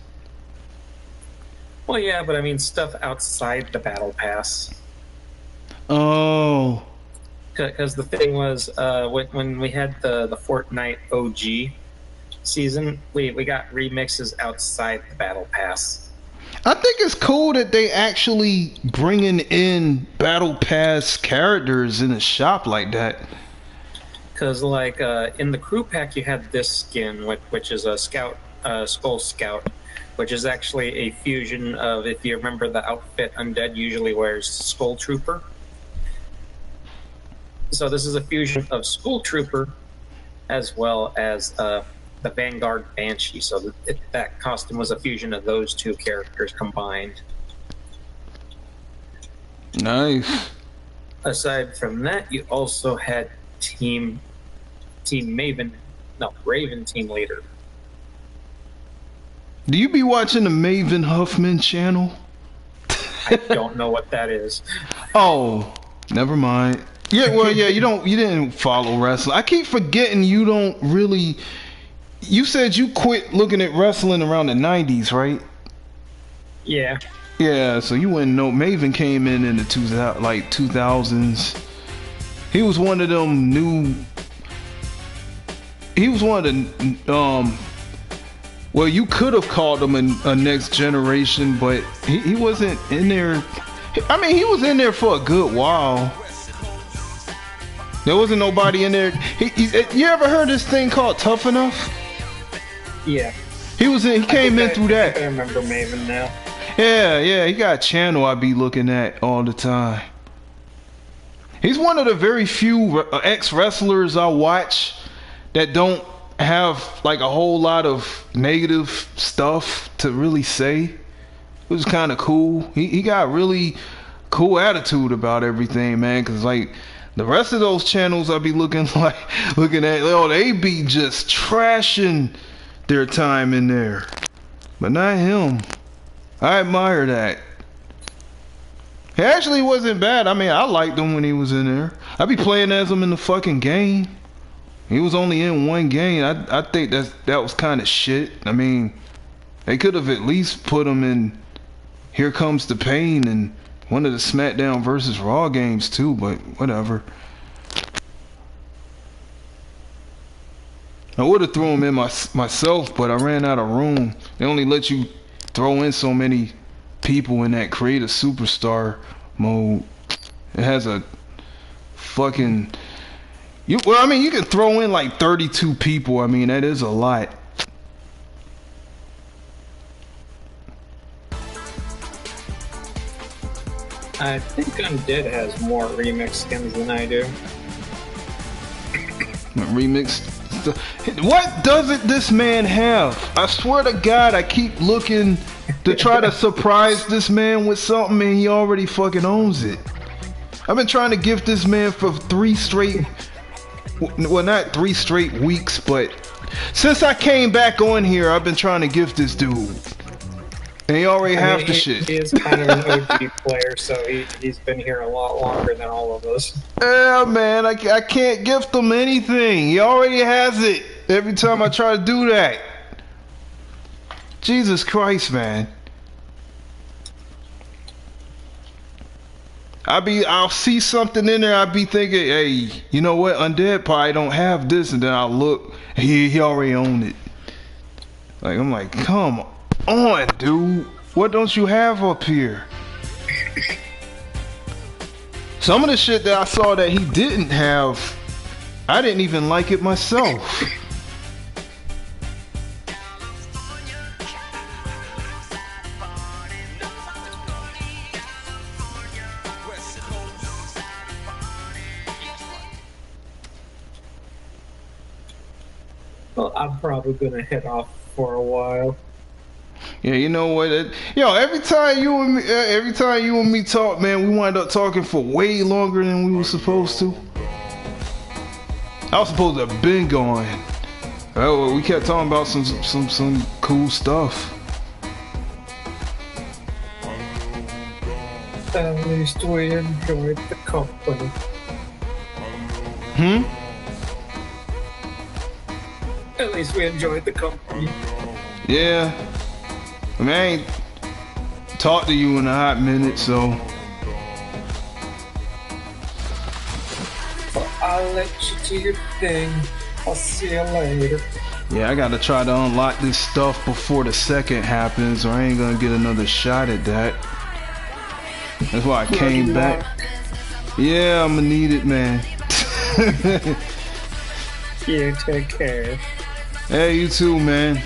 D: Well, yeah, but I mean stuff outside the Battle Pass.
E: Oh.
D: Because the thing was, when we had the Fortnite OG season, we got remixes outside the Battle Pass.
E: I think it's cool that they actually bringing in Battle Pass characters in a shop like that.
D: Because, like, in the crew pack, you had this skin, which is a Scout, Skull Scout, which is actually a fusion of, if you remember the outfit Undead usually wears, Skull Trooper. So this is a fusion of Skull Trooper as well as the Vanguard Banshee. So that costume was a fusion of those two characters combined.
E: Nice.
D: Aside from that, you also had Team Raven Team Leader.
E: Do you be watching the Maven Huffman channel?
D: I don't know what that is.
E: Oh, never mind. Yeah, well, yeah, you didn't follow wrestling. I keep forgetting you don't really. You said you quit looking at wrestling around the 90s, right?
D: Yeah.
E: Yeah, so you wouldn't know. Maven came in the 2000s. He was one of them new. He was one of the well, you could have called him a next generation, but he wasn't in there. I mean, he was in there for a good while. There wasn't nobody in there. You ever heard this thing called Tough Enough?
D: Yeah.
E: He came in through that.
D: I remember Maven now.
E: Yeah, he got a channel I be looking at all the time. He's one of the very few ex-wrestlers I watch that don't have like a whole lot of negative stuff to really say. It was kind of cool. He got really cool attitude about everything, man, because like the rest of those channels I be looking at, oh, they be just trashing their time in there. But not him. I admire that. He actually wasn't bad. I mean, I liked him when he was in there. I be playing as him in the fucking game. He was only in one game. I think that was kind of shit. I mean, they could have at least put him in Here Comes the Pain and one of the SmackDown versus Raw games too, but whatever. I would have thrown them in myself, but I ran out of room. They only let you throw in so many people in that create a superstar mode. It has a fucking well, I mean, you can throw in like 32 people. I mean, that is a lot.
D: I think Undead has more remix skins than I do.
E: Remixed stuff. What doesn't this man have? I swear to God, I keep looking to try to surprise this man with something, and he already fucking owns it. I've been trying to gift this man for 3 straight, well, not 3 straight weeks, but since I came back on here, I've been trying to gift this dude. And he already have the shit.
D: He is kind of an OG player, so he's been here a lot longer than all of us.
E: Yeah, man, I can't gift him anything. He already has it every time I try to do that. Jesus Christ, man. I'll see something in there, I'll be thinking, hey, you know what, Undead probably don't have this, and then I'll look, he already owned it. Like, I'm like, come on, dude. What don't you have up here? Some of the shit that I saw that he didn't have, I didn't even like it myself.
D: Well, I'm probably gonna head off for a while.
E: Yeah, you know what? Every time you and me talk, man, we wind up talking for way longer than we were supposed to. I was supposed to have been going. Oh, we kept talking about some cool stuff.
D: At least we enjoyed the company. At least we enjoyed the company.
E: Yeah. I mean, I ain't talked to you in a hot minute, so.
D: Well, I'll let you do your thing. I'll see you later.
E: Yeah, I gotta try to unlock this stuff before the second happens, or I ain't gonna get another shot at that. That's why I came back. Yeah, I'm gonna need it, man.
D: You take care.
E: Hey, you too, man.